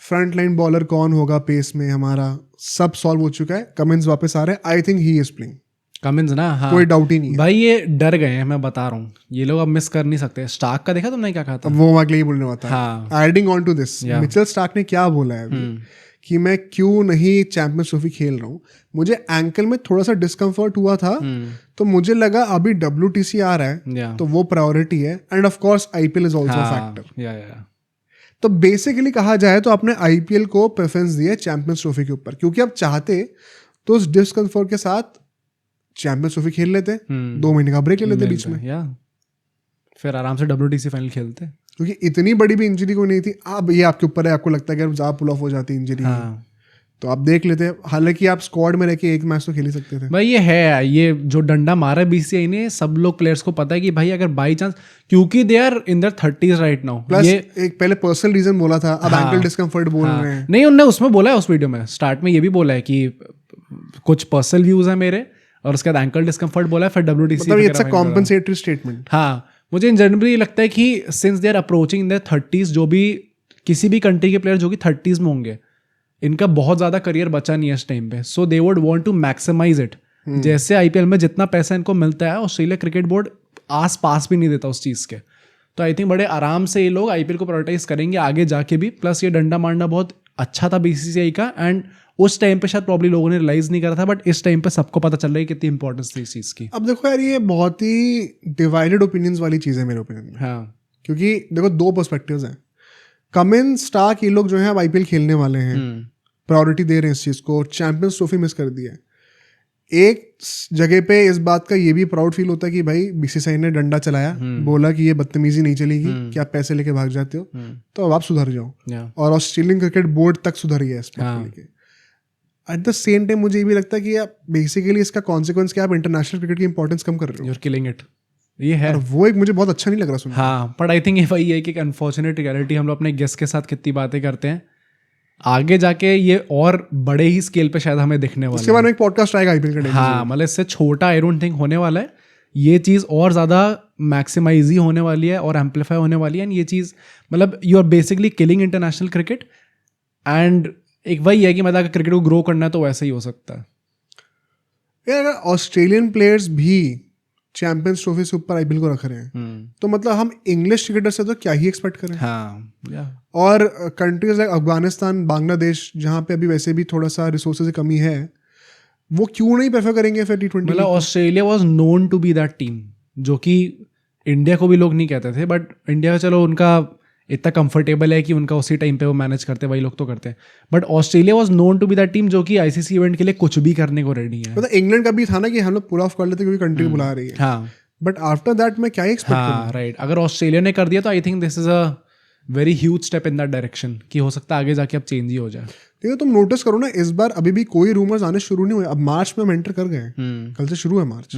फ्रंट लाइन बॉलर कौन होगा पेस में हमारा, सब सॉल्व हो चुका है। कमिंस वापस आ रहे हैं, I think he is playing Cummins ना। हाँ, कोई डाउट ही नहीं है भाई, ये डर गए हैं, मैं बता रहा हूँ, ये लोग अब मिस कर नहीं सकते। स्टार्क का देखा तुमने क्या कहा था? वो मैं अगले ही बोलने वाला था। Adding on to this, Mitchell Starc ने क्या बोला है अभी कि मैं क्यों नहीं चैंपियंस ट्रॉफी खेल रहा हूँ, मुझे एंकल में थोड़ा सा डिस्कम्फर्ट हुआ था, तो मुझे लगा अभी WTC आ रहा है, तो वो प्रायोरिटी है, end of course IPL is also factor. तो बेसिकली कहा जाए तो आपने आईपीएल को प्रेफरेंस दिया चैंपियंस ट्रॉफी के ऊपर, क्योंकि आप चाहते तो उस डिस्कम्फर्ट के साथ चैंपियंस ट्रॉफी खेल लेते, 2 महीने का ब्रेक ले लेते बीच में, फिर आराम से WTC फाइनल खेलते, क्योंकि इतनी बड़ी भी इंजरी कोई नहीं थी। अब ये आपके ऊपर है, आपको लगता है कि ज़्यादा पुल ऑफ हो जाती इंजरी, तो आप देख लेते हैं। हालांकि आप स्क्वाड में रह के एक मैच तो खेल ही सकते थे। भाई ये जो डंडा मारा बीसीसीआई ने, सब लोग प्लेयर्स को पता है कि भाई अगर बाई चांस, क्योंकि they are in their 30s right now. Plus एक पहले पर्सनल रीजन बोला था, अब एंकल डिस्कम्फर्ट बोल रहे हैं। नहीं, उन्होंने उसमें बोला है, उस वीडियो में स्टार्ट में ये भी बोला है कि कुछ पर्सनल व्यूज है मेरे, और उसके बाद एंकल डिस्कम्फर्ट बोला है, फिर WTC मतलब इट्स अ कॉम्पेंसेटरी स्टेटमेंट। हाँ, मुझे इन जनरली लगता है कि since they are approaching their 30s, जो भी किसी भी कंट्री के प्लेयर जो कि 30s में होंगे, इनका बहुत ज़्यादा करियर बचा नहीं है इस टाइम पे, so they would want to maximise it. जैसे आईपीएल में जितना पैसा इनको मिलता है, ऑस्ट्रेलिया क्रिकेट बोर्ड आस पास भी नहीं देता उस चीज़ के। तो आई थिंक बड़े आराम से ये लोग आईपीएल को प्रायोरिटाइज करेंगे आगे जाके भी। प्लस ये डंडा मारना बहुत अच्छा था बीसीसीआई का, एंड उस टाइम पे शायद प्रॉब्ली लोगों ने रियलाइज नहीं करा था, बट इस टाइम पे सबको पता चल रहा है कितनी इंपॉर्टेंस थी इस चीज़ की। अब देखो यार, ये बहुत ही डिवाइडेड ओपिनियंस वाली चीज़ है मेरे ओपिनियन में। हाँ, क्योंकि देखो 2 पर्सपेक्टिव्स हैं। कमिंस, स्टार्क, ये लोग जो है अब आईपीएल खेलने वाले हैं, प्रायोरिटी दे रहे हैं इस चीज़ को, चैंपियंस ट्रॉफी मिस कर दी है। एक जगह पे इस बात का ये भी प्राउड फील होता है कि भाई बीसीसीआई ने डंडा चलाया, बोला कि ये बदतमीजी नहीं चलेगी, कि आप पैसे लेके भाग जाते हो, तो अब आप सुधर जाओ। और ऑस्ट्रेलियन क्रिकेट बोर्ड तक सुधर गया इस बात को लेके। एट द सेम टाइम मुझे ये भी लगता है कि आप बेसिकली इसका कॉन्सिक्वेंस क्या, आप इंटरनेशनल क्रिकेट की इंपॉर्टेंस कम कर रहे हो, यू आर किलिंग इट। ये है, वो एक मुझे बहुत अच्छा नहीं लग रहा सुनना। हाँ, बट आई थिंक ये वही है कि अनफॉर्चुनेट रियलिटी, हम लोग अपने गेस्ट के साथ कितनी बातें करते हैं, आगे जाके ये और बड़े ही स्केल पे शायद हमें दिखने वाला है। इसके बाद में एक पॉडकास्ट आएगा आईपीएल का। हाँ, मतलब इससे छोटा आई डोंट थिंक होने वाला है, ये चीज़ और ज़्यादा मैक्सिमाइज ही होने वाली है और एम्पलीफाई होने वाली है। एंड ये चीज़ मतलब you are basically killing international cricket. And एक वही है कि मतलब अगर क्रिकेट को ग्रो करना है तो वैसे ही हो सकता है यार। अगर ऑस्ट्रेलियन प्लेयर्स भी चैंपियंस ट्रॉफी से ऊपर आईपीएल को रख रहे हैं, तो मतलब हम इंग्लिश क्रिकेटर से तो क्या ही एक्सपेक्ट करें। हाँ, और कंट्रीज लाइक अफगानिस्तान, बांग्लादेश, जहाँ पे अभी वैसे भी थोड़ा सा रिसोर्सेज की कमी है, वो क्यों नहीं प्रेफर करेंगे फिर T20? मतलब Australia was known to be that team जो कि इंडिया को भी लोग नहीं कहते थे, बट इंडिया का चलो उनका इतना कंफर्टेबल है कि उनका उसी टाइम पे वो मैनेज करते हैं, वही लोग तो करते हैं। But Australia was known to be that team जो कि आईसीसी इवेंट के लिए कुछ भी करने को रेडी है। मतलब इंग्लैंड का भी था ना कि हम लोग पुल ऑफ कर लेते क्योंकि कंट्री बुला रही है, हाँ बट आफ्टर दैट मैं क्या एक्सपेक्ट हाँ राइट। अगर ऑस्ट्रेलिया ने कर दिया तो I think this is a very huge step in that direction कि हो सकता है आगे जाके अब चेंज ही हो जाए। देखो तुम नोटिस करो ना, इस बार अभी भी कोई रूमर्स आने शुरू नहीं हुए। अब मार्च में हम एंटर कर गए, कल से शुरू है मार्च।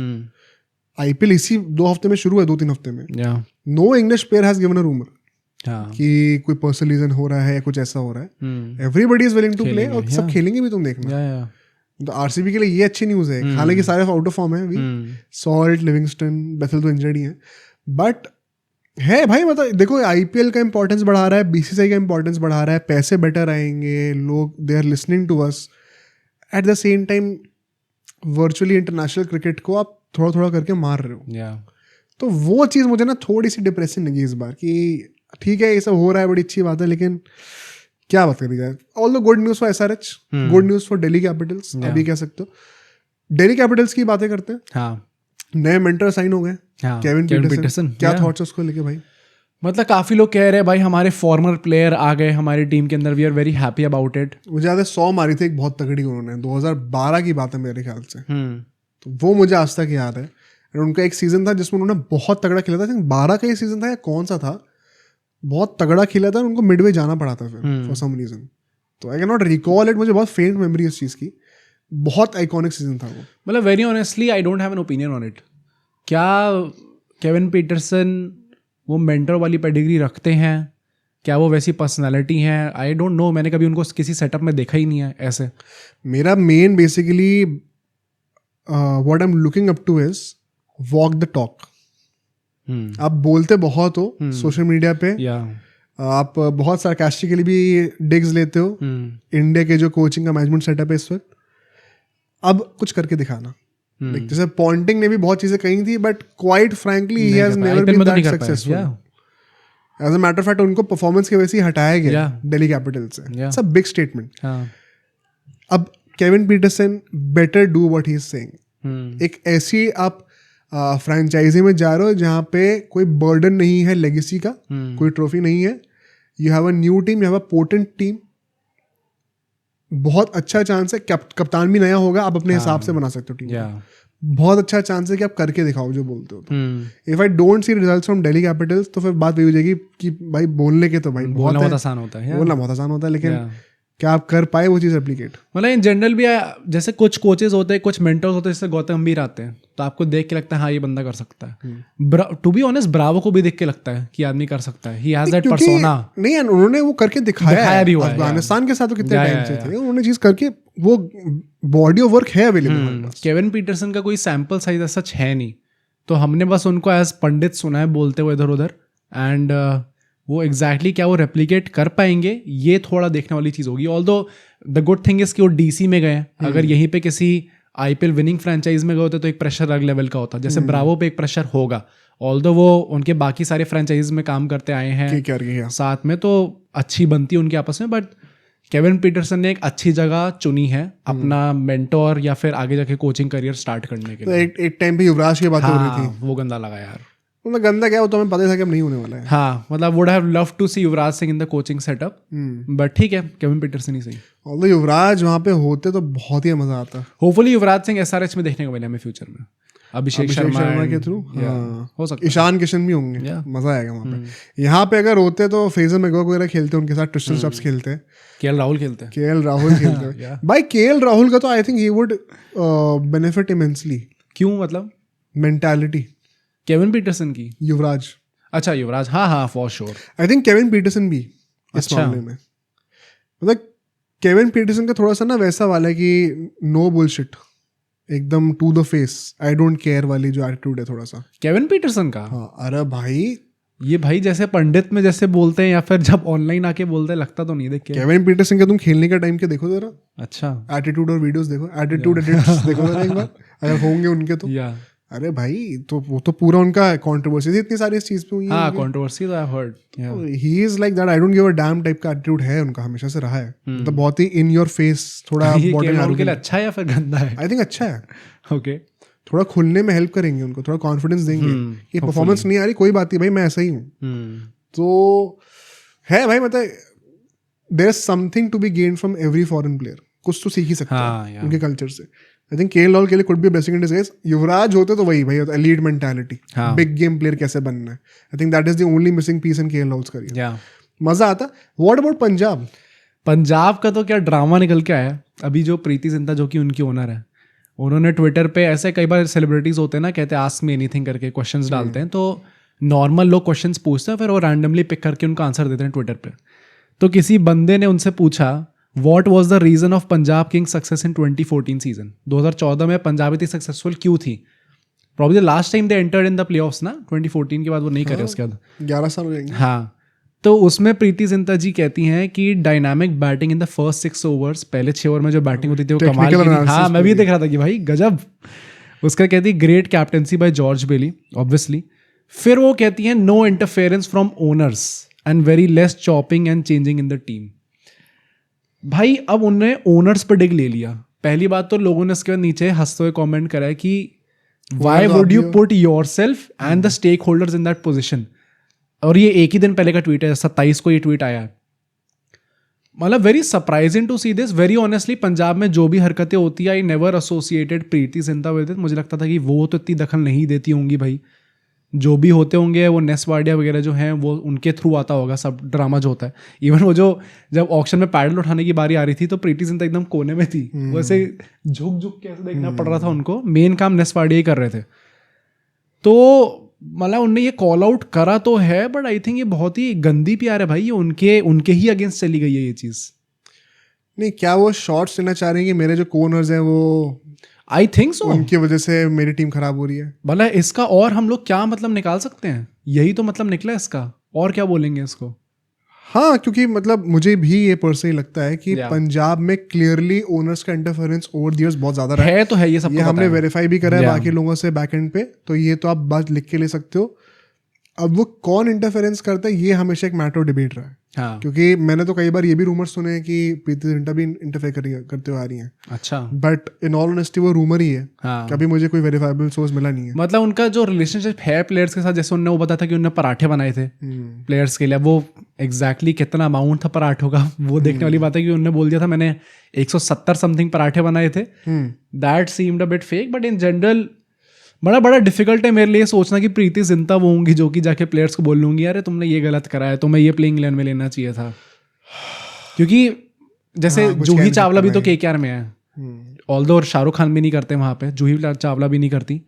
आईपीएल इसी 2 हफ्ते में शुरू है, 2-3 हफ्ते में। No English player has given a rumour कि कोई पर्सनल रीजन हो रहा है या कुछ ऐसा हो रहा है। Everybody is willing to play और सब खेलेंगे भी, तुम देखना। तो आरसीबी के लिए ये अच्छी न्यूज है। हालांकि सारे आउट ऑफ फॉर्म है अभी, सॉल्ट, लिविंगस्टन, बेथल तो इंजर्ड ही है, बट है भाई। मतलब देखो आईपीएल का इंपॉर्टेंस बढ़ा रहा है, बीसीसीआई का इंपॉर्टेंस बढ़ा रहा है, पैसे बेटर आएंगे, लोग they are listening to us. At the same time virtually international cricket को आप थोड़ा थोड़ा करके मार रहे हो। तो वो चीज़ मुझे ना थोड़ी सी डिप्रेसिंग लगी इस बार कि ठीक है ये सब हो रहा है, बड़ी अच्छी बात है, लेकिन क्या बात करी जाए। All the good news for SRH, good news for Delhi Capitals, अभी कह सकते हो। दिल्ली कैपिटल्स की बातें करते हैं। नए मेंटर साइन हो गए, केविन पीटरसन। क्या थॉट्स है उसको लेके भाई? मतलब काफी लोग कह रहे हैं भाई हमारे फॉर्मर प्लेयर आ गए हमारी टीम के अंदर, we are very happy about it. मुझे याद है 100 मारी थी एक बहुत तगड़ी उन्होंने, 2012 की बात है मेरे ख्याल से। तो वो मुझे आज तक याद है। उनका एक सीजन था जिसमें उन्होंने बहुत तगड़ा खेला था, 12 का ही सीजन था या कौन सा था, बहुत तगड़ा खेला था, उनको मिडवे जाना पड़ा था फिर फॉर सम रीजन। तो I can not recall it, मुझे बहुत फेंट मेमोरी इस चीज़ की। बहुत आइकॉनिक सीजन था वो। मतलब very honestly I don't have an opinion on it. क्या केविन पीटरसन वो मेंटर वाली पेडिग्री रखते हैं? क्या वो वैसी पर्सनालिटी हैं? आई डोंट नो, मैंने कभी उनको किसी सेटअप में देखा ही नहीं है ऐसे। मेरा main basically what I am looking up two is walk the talk. आप बोलते बहुत हो सोशल मीडिया पे, आप बहुत सार्कास्टिकली भी डिग्स लेते हो इंडिया के जो कोचिंग का मैनेजमेंट सेटअप है इस वक्त। अब कुछ करके दिखाना। जैसे पॉन्टिंग ने भी बहुत चीजें कही थी, but quite frankly he has never been that successful. As a matter of fact उनको परफॉर्मेंस की वजह से हटाया गया दिल्ली कैपिटल से। It's a big statement. अब Kevin Pietersen better do what he is saying. एक ऐसी आप फ्रेंचाइजी में जा रहे हो जहाँ पे कोई बर्डन नहीं है लेगेसी का, कोई ट्रॉफी नहीं है। You have a new team, you have a potent team, बहुत अच्छा चांस है। कप्तान भी नया होगा, आप अपने हिसाब से बना सकते हो टीम। बहुत अच्छा चांस है कि आप करके दिखाओ जो बोलते हो। If I don't see results from Delhi Capitals तो फिर बात वही हो जाएगी कि भाई बोलने के तो भाई बहुत आसान होता है, बोलना बहुत आसान होता है, लेकिन क्या आप कर पाए वो चीज़ रेप्लिकेट? मतलब इन जनरल भी जैसे कुछ कोचेज होते हैं, कुछ मेंटर्स होते हैं, जैसे गौतम गंभीर आते हैं तो आपको देख के लगता है हाँ ये बंदा कर सकता है। टू बी ऑनेस्ट ब्रावो को भी देख के लगता है कि आदमी कर सकता है। He has that persona. नहीं, उन्होंने वो करके दिखाया भी हुआ है। अफगानिस्तान के साथ तो कितने टाइम से थे, उन्होंने चीज करके, वो बॉडी ऑफ वर्क है अवेलेबल। केविन पीटरसन का कोई सैंपल साइज सच है नहीं, तो हमने बस उनको एज पंडित सुना है बोलते हुए इधर उधर। एंड वो एग्जैक्टली क्या वो रेप्लिकेट कर पाएंगे ये थोड़ा देखने वाली चीज़ होगी। Although the good thing is कि वो डीसी में गए। अगर यहीं पे किसी आईपीएल विनिंग फ्रेंचाइज में गए होते तो एक प्रेशर अलग लेवल का होता, जैसे ब्रावो पे एक प्रेशर होगा। ऑल्दो वो उनके बाकी सारे फ्रेंचाइज में काम करते आए हैं साथ में, तो अच्छी बनती है उनके आपस में। बट केविन पीटरसन ने एक अच्छी जगह चुनी है अपना मेंटोर या फिर आगे जाके कोचिंग करियर स्टार्ट करने के लिए। एक टाइम पे युवराज की बात हो रही थी, वो गंदा लगा यार। मतलब गंदा क्या, वो तो हमें पता था कि अब नहीं होने वाला है। हाँ, मतलब would have love to see Yuvraj Singh in the coaching setup, but ठीक है केविन पीटरसन ही सही। ऑल्दो युवराज वहाँ पे होते तो बहुत ही मजा आता। होपफुली युवराज सिंह एसआरएच में देखने को मिले हमें फ्यूचर में, अभिषेक शर्मा के थ्रू हो सकता है। ईशान किशन भी होंगे, मजा आएगा वहाँ पे। यहाँ पे अगर होते तो फेजर मैगवायर वगैरह खेलते, उनके साथ ट्रिस्टन स्टब्स खेलते, केएल राहुल खेलते भाई केएल राहुल का तो I think he would benefit immensely. क्यों? मतलब मेंटालिटी केविन पीटरसन की, युवराज। अच्छा युवराज, हाँ for sure. I think Kevin Pietersen भी इस मामले में, मतलब केविन पीटरसन का थोड़ा सा ना वैसा वाला है कि नो बुलशिट, एकदम to the face, I don't care वाली जो एटीट्यूड है थोड़ा सा केविन पीटरसन का। हाँ, अरे भाई ये भाई जैसे पंडित में जैसे बोलते हैं या फिर जब ऑनलाइन आके बोलते हैं, लगता तो नहीं। देख के केविन पीटरसन का तुम खेलने का टाइम के देखो जरा। अच्छा, एटीट्यूड और वीडियोस देखो, एटीट्यूड एडिट्स देखो जरा एक बार, अगर होंगे उनके तो। अरे भाई तो वो तो पूरा उनका कंट्रोवर्सी थी, इतनी सारी इस चीज पे हुई है। हाँ, कंट्रोवर्सी तो I heard. He is like that, I don't give a dam type का एटीट्यूड है उनका, हमेशा से रहा है। मतलब बहुत ही इन योर फेस, थोड़ा बॉडी के लिए अच्छा है या फिर गंदा है? आई थिंक अच्छा है। ओके, थोड़ा खुलने में हेल्प करेंगे उनको, थोड़ा कॉन्फिडेंस देंगे कि परफॉर्मेंस नहीं आ रही, कोई बात नहीं भाई, मैं ऐसा ही हूँ। तो है भाई, मतलब there is something to be gain from every foreign player, कुछ तो सीख ही सकता है उनके कल्चर से। आई थिंक केएल राहुल के लिए could be blessing in disguise. Yuvraj होते तो वही भाई elite mentality, big game player कैसे बनना है। I think that is the only missing piece in KL Rahul's career. मजा आता। What about Punjab? पंजाब का तो क्या ड्रामा निकल के आया अभी। जो प्रीति जिंटा जो कि उनकी ओनर है, उन्होंने ट्विटर पे, ऐसे कई बार सेलिब्रिटीज होते हैं ना, कहते हैं आस्क मी एनीथिंग करके क्वेश्चंस डालते हैं, तो नॉर्मल लोग क्वेश्चंस पूछते हैं, फिर वो रैंडमली पिक करके उनका आंसर देते हैं ट्विटर पे। तो किसी बंदे ने उनसे पूछा what was the reason of Punjab king success in 2014 season. 2014 में पंजाब इतनी सक्सेसफुल क्यों थी? Probably last time they entered in the playoffs ना, 2014 के बाद वो नहीं करे उसके बाद 11 साल हो जाएंगे। हाँ, तो उसमें प्रीति जिंटा जी कहती हैं कि dynamic batting in the first 6 overs, पहले 6 ओवर में जो बैटिंग होती थी वो कमाल की थी। हाँ, मैं भी देख रहा था कि भाई गजब। उसका कहती great captaincy by George Bailey obviously. फिर वो कहती हैं no interference from owners and very less chopping and changing in the team. भाई अब उन्होंने ओनर्स पर डिग ले लिया। पहली बात तो लोगों ने इसके बाद नीचे हंसते हुए कमेंट करा है कि why would you put yourself and the stake holders in that position. और ये एक ही दिन पहले का ट्वीट है, 27 को ये ट्वीट आया। मतलब very surprising to see this. Very honestly Punjab में जो भी हरकतें होती है, I never associated Preity Zinta with it. मुझे लगता था कि वो तो इतनी दखल नहीं देती होंगी भाई, जो भी होते होंगे वो नेस वाडिया वगैरह जो हैं वो उनके थ्रू आता होगा सब ड्रामा जो होता है। इवन वो जो जब ऑक्शन में पैडल उठाने की बारी आ रही थी तो प्रीति जिंटा एकदम कोने में थी, वैसे झुक झुक के ऐसे देखना पड़ रहा था उनको। मेन काम नेस वाडिया ही कर रहे थे। तो मतलब उनने ये कॉल आउट करा तो है, बट आई थिंक ये बहुत ही गंदी प्यार है भाई, ये उनके ही अगेंस्ट चली गई है ये चीज़। नहीं, क्या वो शॉट्स लेना चाह रहे हैं कि मेरे जो कोनर्स हैं वो, आई थिंक सो, उनकी वजह से मेरी टीम खराब हो रही है। भला इसका और हम लोग क्या मतलब निकाल सकते हैं? यही तो मतलब निकला इसका, और क्या बोलेंगे इसको? हाँ, क्योंकि मतलब मुझे भी ये पर्सनली लगता है कि पंजाब में क्लियरली ओनर्स का इंटरफेरेंस ओवर द इयर्स बहुत ज्यादा रहा है। तो है, ये सब हमने वेरीफाई भी करा है बाकी लोगों से बैक एंड पे, तो ये तो आप बात लिख के ले सकते हो। अब वो कौन इंटरफेरेंस करता है ये हमेशा एक मैटर ऑफ डिबेट रहा है। हाँ। क्योंकि मैंने तो कई बार ये भी रूमर सुने हैं कि प्रीति जिंटा भी इंटरफेयर करते हुए आ रही हैं। अच्छा, बट इन ऑल ऑनेस्टी वो रूमर ही है। हाँ। कभी मुझे कोई वेरीफाइबल सोर्स मिला नहीं है। मतलब उनका जो रिलेशनशिप है प्लेयर्स के साथ, जैसे उन्होंने वो बताया था कि उन्होंने पराठे बनाए थे प्लेयर्स के लिए, वो एग्जैक्टली कितना अमाउंट था पराठों का वो देखने वाली बात है। कि उन्होंने बोल दिया था मैंने 170 समथिंग पराठे बनाए थे। That seemed a bit fake, but in general बड़ा डिफिकल्ट है मेरे लिए सोचना कि प्रीति जिंटा वो होंगी जो कि जाके प्लेयर्स को बोल लूंगी अरे तुमने ये गलत करा है, तुम्हें ये प्लेइंग इलेवन में लेना चाहिए था। क्योंकि जैसे जूही चावला भी तो केकेआर में है, ऑल्दो शाहरुख खान भी नहीं करते वहाँ पे, जूही चावला भी नहीं करती।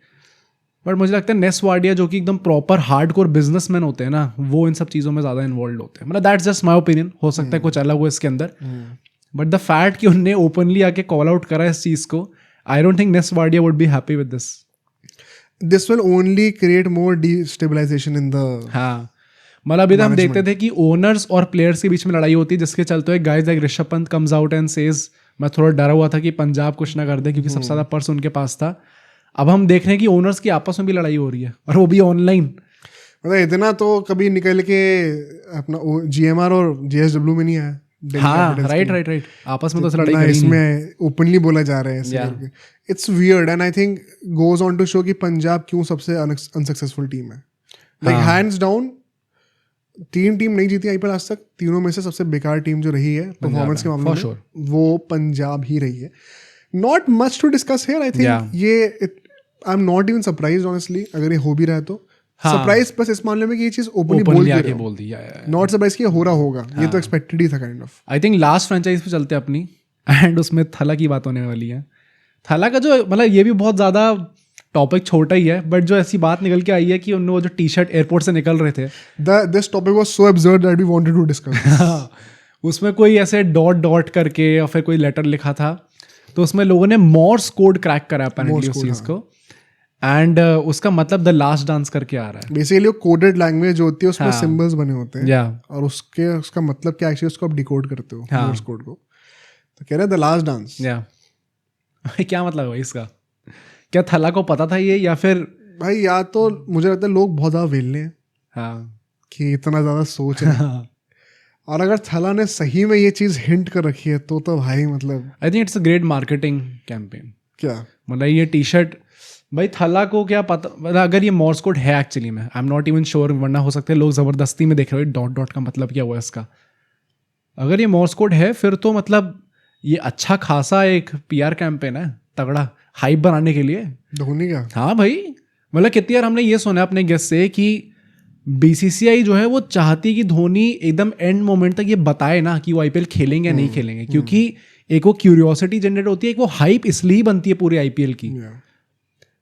बट मुझे लगता है नेस वाडिया जो कि एकदम प्रॉपर हार्डकोर बिजनेसमैन होते हैं ना, वो इन सब चीज़ों में ज़्यादा इन्वॉल्व होते हैं। मतलब दैट्स जस्ट माई ओपिनियन, हो सकता है कुछ अलग हो इसके अंदर। बट द फैक्ट कि उन्होंने ओपनली आके कॉल आउट करा इस चीज़ को, I don't think Ness Wadia would be happy with this. This will only create more destabilization in the हाँ, मतलब अभी तो हम देखते थे कि ओनर्स और प्लेयर्स के बीच में लड़ाई होती है, जिसके चलते हुए guys like Rishabh Pant comes out and says मैं थोड़ा डरा हुआ था कि पंजाब कुछ ना कर दे क्योंकि सबसे ज़्यादा पर्स उनके पास था। अब हम देख रहे हैं कि ओनर्स की आपस में भी लड़ाई हो रही है, और वो भी ऑनलाइन। मतलब इतना तो कभी निकल के अपना GMR और JSW में नहीं आया। हाँ, राइट, आपस में तो लड़ाई करी इसमें ओपनली बोला जा रहा है ऐसे। It's weird and I think goes on to show कि पंजाब क्यों सबसे अनसक्सेसफुल टीम है। लाइक हैंड्स डाउन 3 टीम नहीं जीती IPL आज तक, तीनों में से सबसे बेकार टीम जो रही है परफॉर्मेंस के मामले में वो पंजाब ही रही है। Not much to discuss here. I think ये I am not even surprised honestly अगर ये हो भी रहा है तो। सरप्राइज बस इस मामले में कि ये चीज ओपनली बोल दी, नॉट सरप्राइज कि हो रहा होगा, ये तो एक्सपेक्टेड ही था kind of. I think last franchise पे चलते अपनी, एंड उसमें थला की बात होने वाली है। थला का जो मतलब ये भी बहुत ज़्यादा टॉपिक छोटा ही है, बट जो ऐसी बात निकल के आई है कि उन्होंने वो जो टी-शर्ट एयरपोर्ट से निकल रहे थे, this topic was so absurd that we wanted to discuss. उसमें कोई ऐसे डॉट करके या फिर कोई लेटर लिखा था, तो उसमें लोगों ने मॉर्स कोड क्रैक करा अपैरेंटली उस चीज़ को, एंड उसका मतलब द लास्ट डांस करके आ रहा है। बेसिकली वो कोडेड लैंग्वेज होती है, उसमें सिंबल्स बने होते हैं और उसका मतलब क्या एक्चुअली उसको आप डिकोड करते हो मॉर्स कोड को। तो कह रहे हैं द लास्ट डांस। क्या मतलब है इसका? क्या थला को पता था ये, या फिर भाई या तो मुझे लगता है लोग बहुत ज़्यादा वेलने हैं कि इतना ज़्यादा सोच रहे हैं। और अगर थला ने सही में ये चीज़ हिंट कर रखी है तो भाई मतलब I think it's a great marketing campaign. क्या मतलब ये टी शर्ट भाई थला को क्या पता, मतलब अगर ये मॉर्स कोड है एक्चुअली में, आई एम नॉट इवन श्योर, वरना हो सकता है लोग ज़बरदस्ती में देख रहे हो डॉट डॉट का मतलब क्या हुआ इसका। अगर ये मॉर्स कोड है फिर तो मतलब ये अच्छा खासा एक पीआर कैंपेन है, तगड़ा हाइप बनाने के लिए धोनी का। हाँ भाई, मतलब कितनी बार हमने ये सुना अपने गेस्ट से कि बीसीसीआई जो है वो चाहती है कि धोनी एकदम एंड मोमेंट तक ये बताए ना कि वो आईपीएल खेलेंगे या नहीं खेलेंगे, क्योंकि एक वो क्यूरियोसिटी जनरेट होती है, एक वो हाइप इसलिए बनती है पूरे आईपीएल की।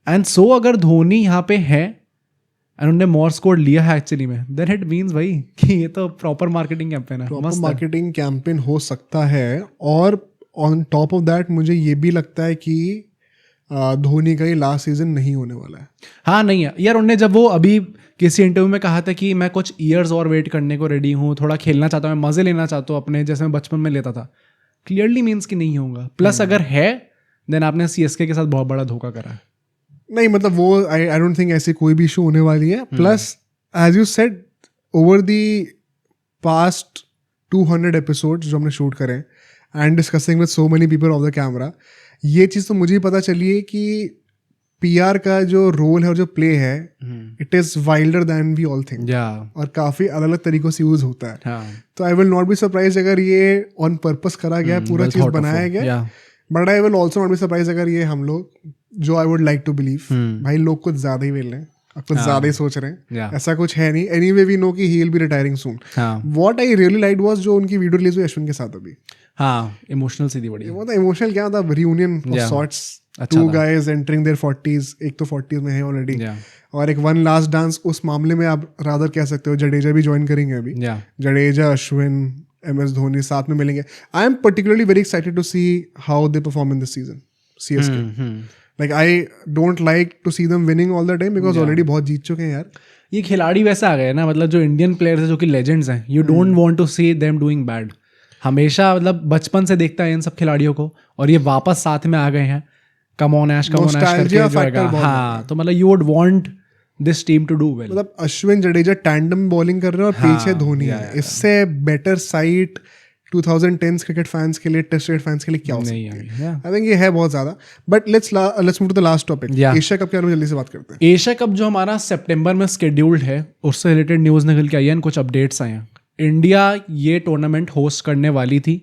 एंड सो अगर धोनी यहाँ पे है एंड उन्होंने मॉर्स कोड लिया है एक्चुअली में, देन इट मीन्स भाई कि ये तो प्रॉपर मार्केटिंग कैंपेन है, प्रॉपर मार्केटिंग कैंपेन हो सकता है। और ऑन टॉप ऑफ दैट मुझे ये भी लगता है कि धोनी का ये लास्ट सीजन नहीं होने वाला है। हाँ नहीं है यार, उन्होंने जब वो अभी किसी इंटरव्यू में कहा था कि मैं कुछ ईयर्स और वेट करने को रेडी हूँ, थोड़ा खेलना चाहता हूँ, मैं मज़े लेना चाहता हूँ अपने, जैसे मैं बचपन में लेता था, क्लियरली मीन्स कि नहीं होगा। प्लस अगर है देन आपने सीएसके के साथ बहुत बड़ा धोखा करा है। नहीं मतलब वो आई डोंट थिंक ऐसी कोई भी इशू होने वाली है। Plus as you said over the past 200 episodes जो हमने शूट करें and discussing with so many people off the camera, ये चीज़ तो मुझे ही पता चली है कि पीआर का जो रोल है और जो प्ले है it is wilder than we all think, और काफ़ी अलग अलग तरीकों से यूज होता है। तो आई विल नॉट बी सरप्राइज अगर ये ऑन पर्पस करा गया, पूरा चीज़ बनाया गया, but I will also not be surprise अगर ये हम लोग, जो I would like to believe, भाई लोग कुछ ज़्यादा ही बेल रहे हैं, कुछ ज़्यादा ही सोच रहे हैं, ऐसा कुछ है नहीं। एनीवे वी नो कि he will be retiring soon. What I really liked was जो उनकी वीडियो रिलीज हुई अश्विन के साथ अभी, हाँ इमोशनल सी थी बड़ी। वो तो इमोशनल क्या था, reunion of sorts, two guys entering their 40s, एक तो 40s में है ऑलरेडी, और एक वन लास्ट डांस। उस मामले में आप रादर कह सकते हो जडेजा भी ज्वाइन करेंगे अभी, जडेजा, अश्विन, एमएस धोनी साथ में मिलेंगे। I am particularly very excited to see how they perform in this season CSK. Like I don't like to see them winning all the time because already बहुत जीत चुके हैं यार। ये खिलाड़ी वैसे आ गए ना, मतलब जो इंडियन प्लेयर्स हैं जो कि लेजेंड्स हैं, you don't want to see them doing bad. हमेशा मतलब बचपन से देखता है इन सब खिलाड़ियों को, और ये वापस साथ में आ गए हैं, कम ऑन ऐश करके जो है। हाँ तो मतलब you would want this team to do well. मतलब अश्विन जडेजा टैंडम बॉलिंग कर रहे हैं और पीछे धोनी है, इससे better site 2010s cricket fans के लिए, टेस्ट क्रिकेट फैंस के लिए क्या हो सकती है? आई थिंक ये है बहुत ज्यादा। But let's move to the last topic, Asia cup के बारे में जल्दी से बात करते हैं। एशिया कप जो हमारा सितंबर में शेड्यूल्ड है, उससे रिलेटेड न्यूज़ निकल के आई है, कुछ अपडेट्स आए हैं। इंडिया ये टूर्नामेंट होस्ट करने वाली थी,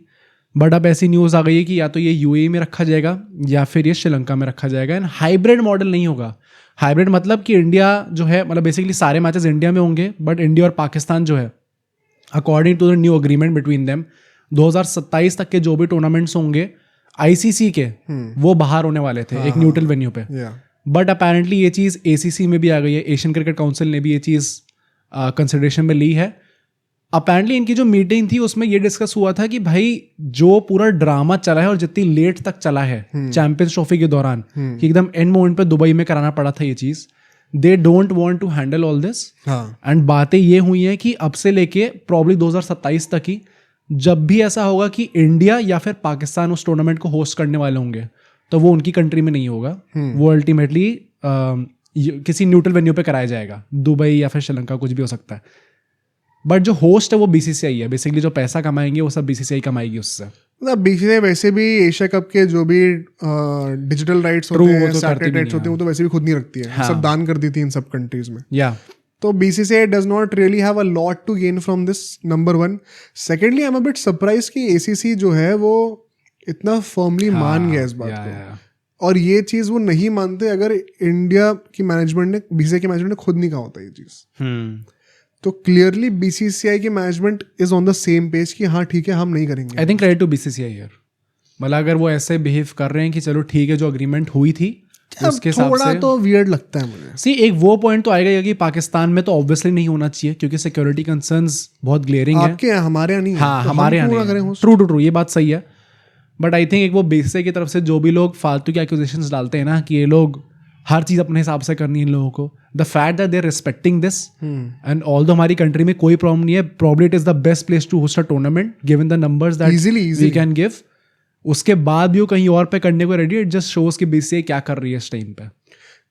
बट अब ऐसी न्यूज़ आ गई है कि या तो ये यूएई में रखा जाएगा या फिर ये श्रीलंका में रखा जाएगा। एंड हाइब्रिड मॉडल नहीं होगा। हाइब्रिड मतलब कि इंडिया जो है, मतलब बेसिकली सारे मैचेस इंडिया में होंगे, बट इंडिया और पाकिस्तान जो है, according to the new agreement between them, 2027 तक के जो भी टूर्नामेंट्स होंगे आईसीसी के, वो बाहर होने वाले थे एक न्यूट्रल वेन्यू पे। बट अपेरेंटली ये चीज़ एसीसी में भी आ गई है, एशियन क्रिकेट काउंसिल ने भी ये चीज़ कंसिडरेशन में ली है। अपेरेंटली इनकी जो मीटिंग थी उसमें ये डिस्कस हुआ था कि भाई जो पूरा ड्रामा चला है और जितनी लेट तक चला है चैंपियंस ट्रॉफी के दौरान, कि एकदम एंड मोमेंट पे दुबई में कराना पड़ा था ये चीज़, they don't want to handle all this. And बातें ये हुई हैं कि अब से लेके प्रॉब्ली 2027 तक ही, जब भी ऐसा होगा कि इंडिया या फिर पाकिस्तान उस टूर्नामेंट को होस्ट करने वाले होंगे, तो वो उनकी कंट्री में नहीं होगा, वो अल्टीमेटली किसी न्यूट्रल वेन्यू पे कराया जाएगा, दुबई या फिर श्रीलंका, कुछ भी हो सकता है। बट जो होस्ट है वो बीसीसीआई है, बेसिकली जो पैसा कमाएंगे वो सब बीसीसीआई कमाएगी उससे। मतलब बीसीसीआई वैसे भी एशिया कप के जो भी डिजिटल राइट्स होते हैं, सैटेलाइट राइट्स होते हैं, वो तो वैसे भी खुद नहीं रखती है, सब दान कर दी थी इन सब कंट्रीज में। तो BCCI does not really have a lot to gain from this, number one. Secondly, I'm a bit surprised कि ACC जो है वो इतना firmly मान गया इस बात को, और ये चीज़ वो नहीं मानते अगर इंडिया की मैनेजमेंट ने, BCCI की मैनेजमेंट ने खुद नहीं कहा होता ये चीज़। तो क्लियरली BCCI की management is on the same page कि हाँ ठीक है हम नहीं करेंगे। I think credit to BCCI यार, मतलब अगर वो ऐसे बिहेव कर रहे हैं कि चलो ठीक है जो अग्रीमेंट हुई थी उसके हिसाब से, तो वियर्ड लगता है मुझे। सी एक वो पॉइंट तो आएगा कि पाकिस्तान में तो ऑब्वियसली नहीं होना चाहिए क्योंकि सिक्योरिटी कंसर्न्स बहुत ग्लेयरिंग है। आपके हमारे यहाँ नहीं है। हाँ हमारे यहाँ नहीं। ट्रू ये बात सही है, बट आई थिंक एक वो BCCI की तरफ से जो भी लोग फालतू के एक्यूजेशंस डालते हैं ना कि ये लोग हर चीज़ अपने हिसाब से करनी है इन लोगों को, the fact that they are respecting this and although हमारी कंट्री में कोई प्रॉब्लम नहीं है, probably it is the best place to host a tournament given the numbers that we can give, उसके बाद भी वो कहीं और पे करने को रेडी, इट जस्ट शोज कि BCCI क्या कर रही है इस टाइम पे।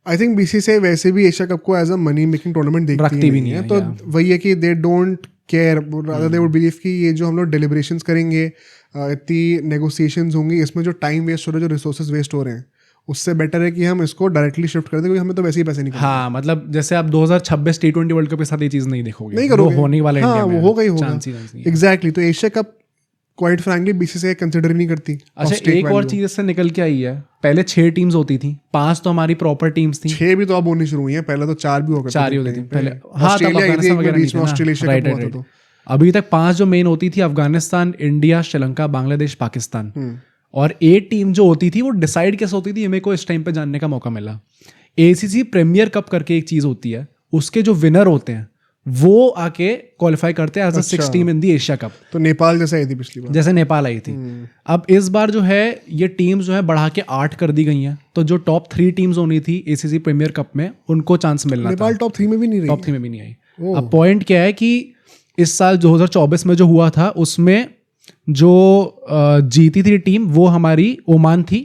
आई थिंक BCCI वैसे भी एशिया कप को as a money making tournament देखती भी नहीं है, तो वही है कि they don't care, rather they would believe कि ये जो हम लोग डेलिब्रेशंस करेंगे, इतनी नेगोशिएशंस होंगी, इसमें जो टाइम वेस्ट हो रहा है, जो रिसोर्सेज वेस्ट हो रहे हैं, उससे बेटर है कि हम इसको डायरेक्टली शिफ्ट कर दें, क्योंकि हमें तो वैसे ही पैसे नहीं हाँ मतलब जैसे आप 2026 T20 वर्ल्ड कप के साथ ये चीज नहीं देखोगे, नहीं करोगे, वो होने वाला हाँ इंडिया में वो होगा ही होगा, चांस ही नहीं है। एग्जैक्टली। तो Asia cup quite frankly BCCI consider नहीं करती। अच्छा एक और चीज इससे निकल के आई है, पहले 6 टीम्स होती थी, 5 तो हमारी प्रॉपर टीम्स थी, 6 भी तो अब होनी शुरू हुई है, पहले तो 4 भी हो गए, 4 ही होती थी पहले। हाँ तब ऑस्ट्रेलिया अफगानिस्तान वगैरह बीच में नहीं थे ऑस्ट्रेलिया ना, कप हुआ था राइट। तो अभी तक 5 जो मेन होती थी, अफगानिस्तान, इंडिया, श्रीलंका, बांग्लादेश, पाकिस्तान, और 8 टीम जो होती थी वो डिसाइड कैसे होती थी, ये मेरे को इस टाइम पे जानने का मौका मिला। ACC प्रीमियर कप करके एक चीज होती है, उसके जो विनर होते हैं वो आके क्वालिफाई करते हैं as a 6 team in the Asia cup. तो नेपाल जैसे आई थी पिछली बार, जैसे नेपाल आई थी। अब इस बार जो है ये टीम्स जो है बढ़ा के 8 कर दी गई हैं, तो जो टॉप 3 टीम्स होनी थी ACC प्रीमियर कप में उनको चांस मिलना था। नेपाल टॉप 3 में भी नहीं रही, टॉप 3 में भी नहीं आई। अब पॉइंट क्या है कि इस साल 2024 में जो हुआ था उसमें जो जीती थी टीम वो हमारी ओमान थी,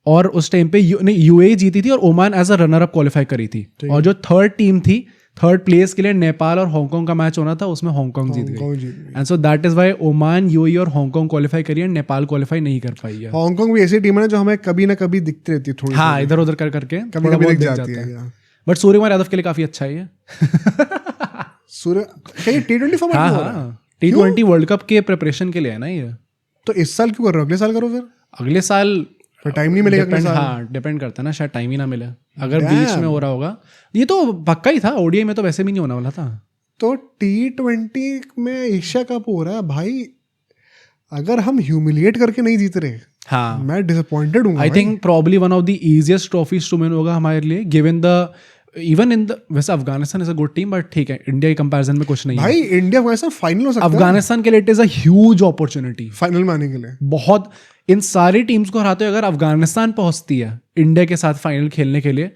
और उस टाइम पे UAE जीती थी और Oman as a runner up qualify करी थी। और जो थर्ड टीम थी, थर्ड प्लेस के लिए नेपाल और हांगकांग का मैच होना था, उसमें हांगकांग जीत गई, and so that is why Oman, UAE और हांगकांग क्वालिफाई करी है, नेपाल क्वालिफाई नहीं कर पाई है। हांगकांग भी ऐसी टीम है ना जो हमें कभी ना कभी दिखती रहती है थोड़ी, हाँ इधर उधर कर करके कभी कभी दिख जाती है, बट सूर्यकुमार यादव के लिए काफी अच्छा है ये। सूर्य कहीं T20 फॉर्मेट में हो रहा है, T20 वर्ल्ड कप के प्रिपरेशन के लिए है ना ये। तो इस साल क्यों कर रहे हो, अगले साल करो फिर, अगले साल टाइम नहीं मिलेगा अगले साल। हाँ डिपेंड करता है ना, शायद टाइम ही ना मिले अगर बीच में हो रहा होगा। ये तो पक्का ही था, ODI में तो वैसे भी नहीं होने वाला था। तो T20 में एशिया कप हो रहा है भाई, अगर हम ह्यूमिलिएट करके नहीं जीत रहे, हाँ मैं डिसअपॉइंटेड हूँ। I think probably one of the easiest trophies to win होगा हमारे लिए, given the even in the, वैसे Afghanistan is a good team but ठीक है, इंडिया के कंपैरिजन में कुछ नहीं भाई है। इंडिया अफगानिस्तान फाइनल हो सकता है, अफगानिस्तान के लिए it is a huge opportunity final में आने के लिए। बहुत, इन सारी टीम्स को हराते हुए अगर अफगानिस्तान पहुंचती है इंडिया के साथ फाइनल खेलने के लिए,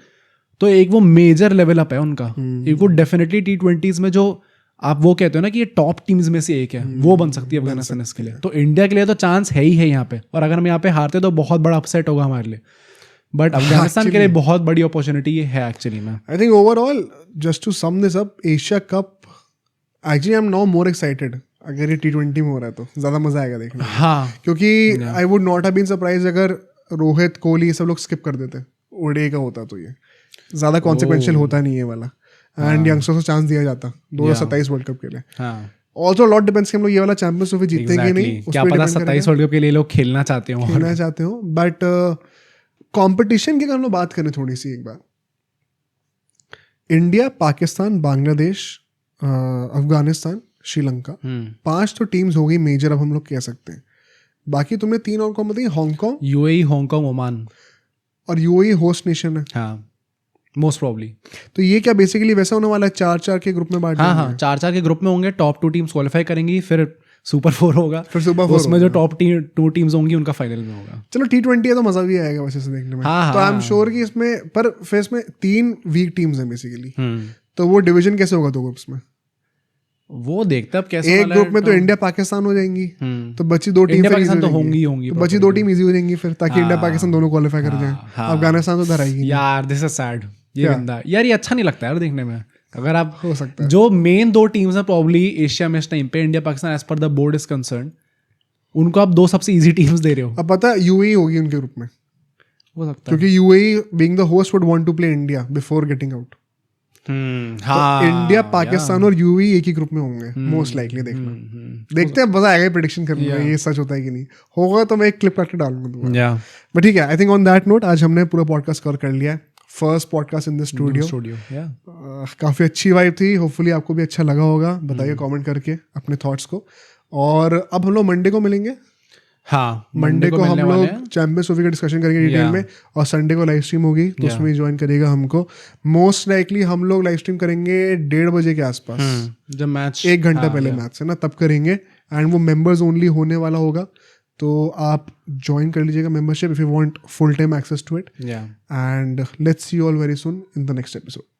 तो एक वो मेजर लेवल अप है उनका। एक वो डेफिनेटली T20s में जो आप वो कहते हो ना कि ये टॉप टीम्स में से एक है, वो बन सकती है अफगानिस्तान इसके लिए। तो इंडिया के लिए तो चांस है ही यहाँ पे, और अगर हम यहाँ पे हारते तो बहुत बड़ा अपसेट होगा हमारे लिए, बट अफगानिस्तान के लिए बहुत बड़ी अपॉर्चुनिटी ये है एक्चुअली में। I think overall just to sum this up, Asia cup actually I am now more excited. अगर ये T20 में हो रहा है तो ज़्यादा मजा आएगा देखने में, हाँ क्योंकि I would not have been surprise अगर रोहित, कोहली ये सब लोग स्किप कर देते, ODI का होता तो ये ज़्यादा कॉन्सिक्वेंशियल होता नहीं है वाला, एंड यंगस्टर्स को चांस दिया जाता 2027 वर्ल्ड कप के लिए। ऑल्सो लॉट डिपेंड्स कि हम लोग ये वाला चैंपियंस ट्रॉफी जीतेंगे कि नहीं, क्या पता 27 वर्ल्ड कप के लिए लोग खेलना चाहते हो, खेलना चाहते हो। बट कंपटीशन की अगर हम लोग बात करें थोड़ी सी, एक बार इंडिया, पाकिस्तान, बांग्लादेश, अफगानिस्तान, श्रीलंका, 5 तो टीम्स हो गई मेजर, अब हम लोग कह सकते हैं। बाकी तुमने 3 और कौन बताई, हांगकांग, UAE, हांगकांग, ओमान, और UAE होस्ट नेशन है। हाँ मोस्ट प्रॉब्ली। तो ये क्या बेसिकली वैसा होने वाला है, 4-4 के ग्रुप में बांट हाँ हाँ 4-4 के ग्रुप में होंगे, टॉप 2 टीम्स क्वालिफाई करेंगे, फिर सुपर 4 होगा, फिर सुपर 4 उसमें जो टॉप 2 टीम्स होंगी उनका फाइनल में होगा। चलो T20 है तो मजा भी आएगा वैसे से देखने में। हाँ, तो आई एम श्योर कि इसमें, पर फिर इसमें 3 वीक टीम्स हैं बेसिकली, तो वो डिवीजन कैसे होगा 2 ग्रुप्स में? वो देखते अब कैसे। एक ग्रुप में तो इंडिया पाकिस्तान हो जाएंगी, तो बची 2 टीम इंडिया पाकिस्तान तो होंगी, तो बची 2 टीम इजी हो जाएंगी फिर, ताकि इंडिया पाकिस्तान दोनों क्वालिफाई कर जाए। अफगानिस्तान तो उधर आएगी यार, दिस इज सैड। ये बंदा यार, ये अच्छा नहीं लगता यार देखने में। अगर आप हो सकता है जो मेन 2 टीम्स हैं प्रॉब्ली एशिया में इस टाइम पे, India Pakistan as per the board is concern, उनको आप 2 सबसे इजी टीम्स दे रहे हो। अब पता UAE होगी उनके ग्रुप में, हो सकता है, क्योंकि UAE being the host would want to play India before getting out. हाँ, तो इंडिया, पाकिस्तान और UAE एक ही ग्रुप में होंगे मोस्ट लाइकली। देखते हैं, मजा आएगा प्रेडिक्शन करने में, ये सच होता है कि नहीं होगा तो मैं एक क्लिप करके डालूंगा। बट ठीक है, I think on that note आज हमने पूरा पॉडकास्ट कवर कर लिया है। First podcast in the studio, काफी अच्छी वाइब थी। होपफुली आपको भी अच्छा लगा होगा, बताइए कमेंट करके अपने थॉट्स को। और अब हम लोग मंडे को मिलेंगे। हाँ, मंडे को हम लोग चैंपियंस ट्रॉफी का डिस्कशन करेंगे डिटेल में, और संडे को लाइव स्ट्रीम होगी, तो उसमें ज्वाइन करेगा हमको। मोस्ट लाइकली हम लोग लाइव स्ट्रीम करेंगे 1:30 बजे के आसपास, जब मैच 1 घंटा पहले मैच है ना, तब करेंगे। एंड वो मेंबर्स ओनली होने वाला होगा, तो आप ज्वाइन कर लीजिएगा membership if you want full time access to it. And let's see you all very soon in the next episode.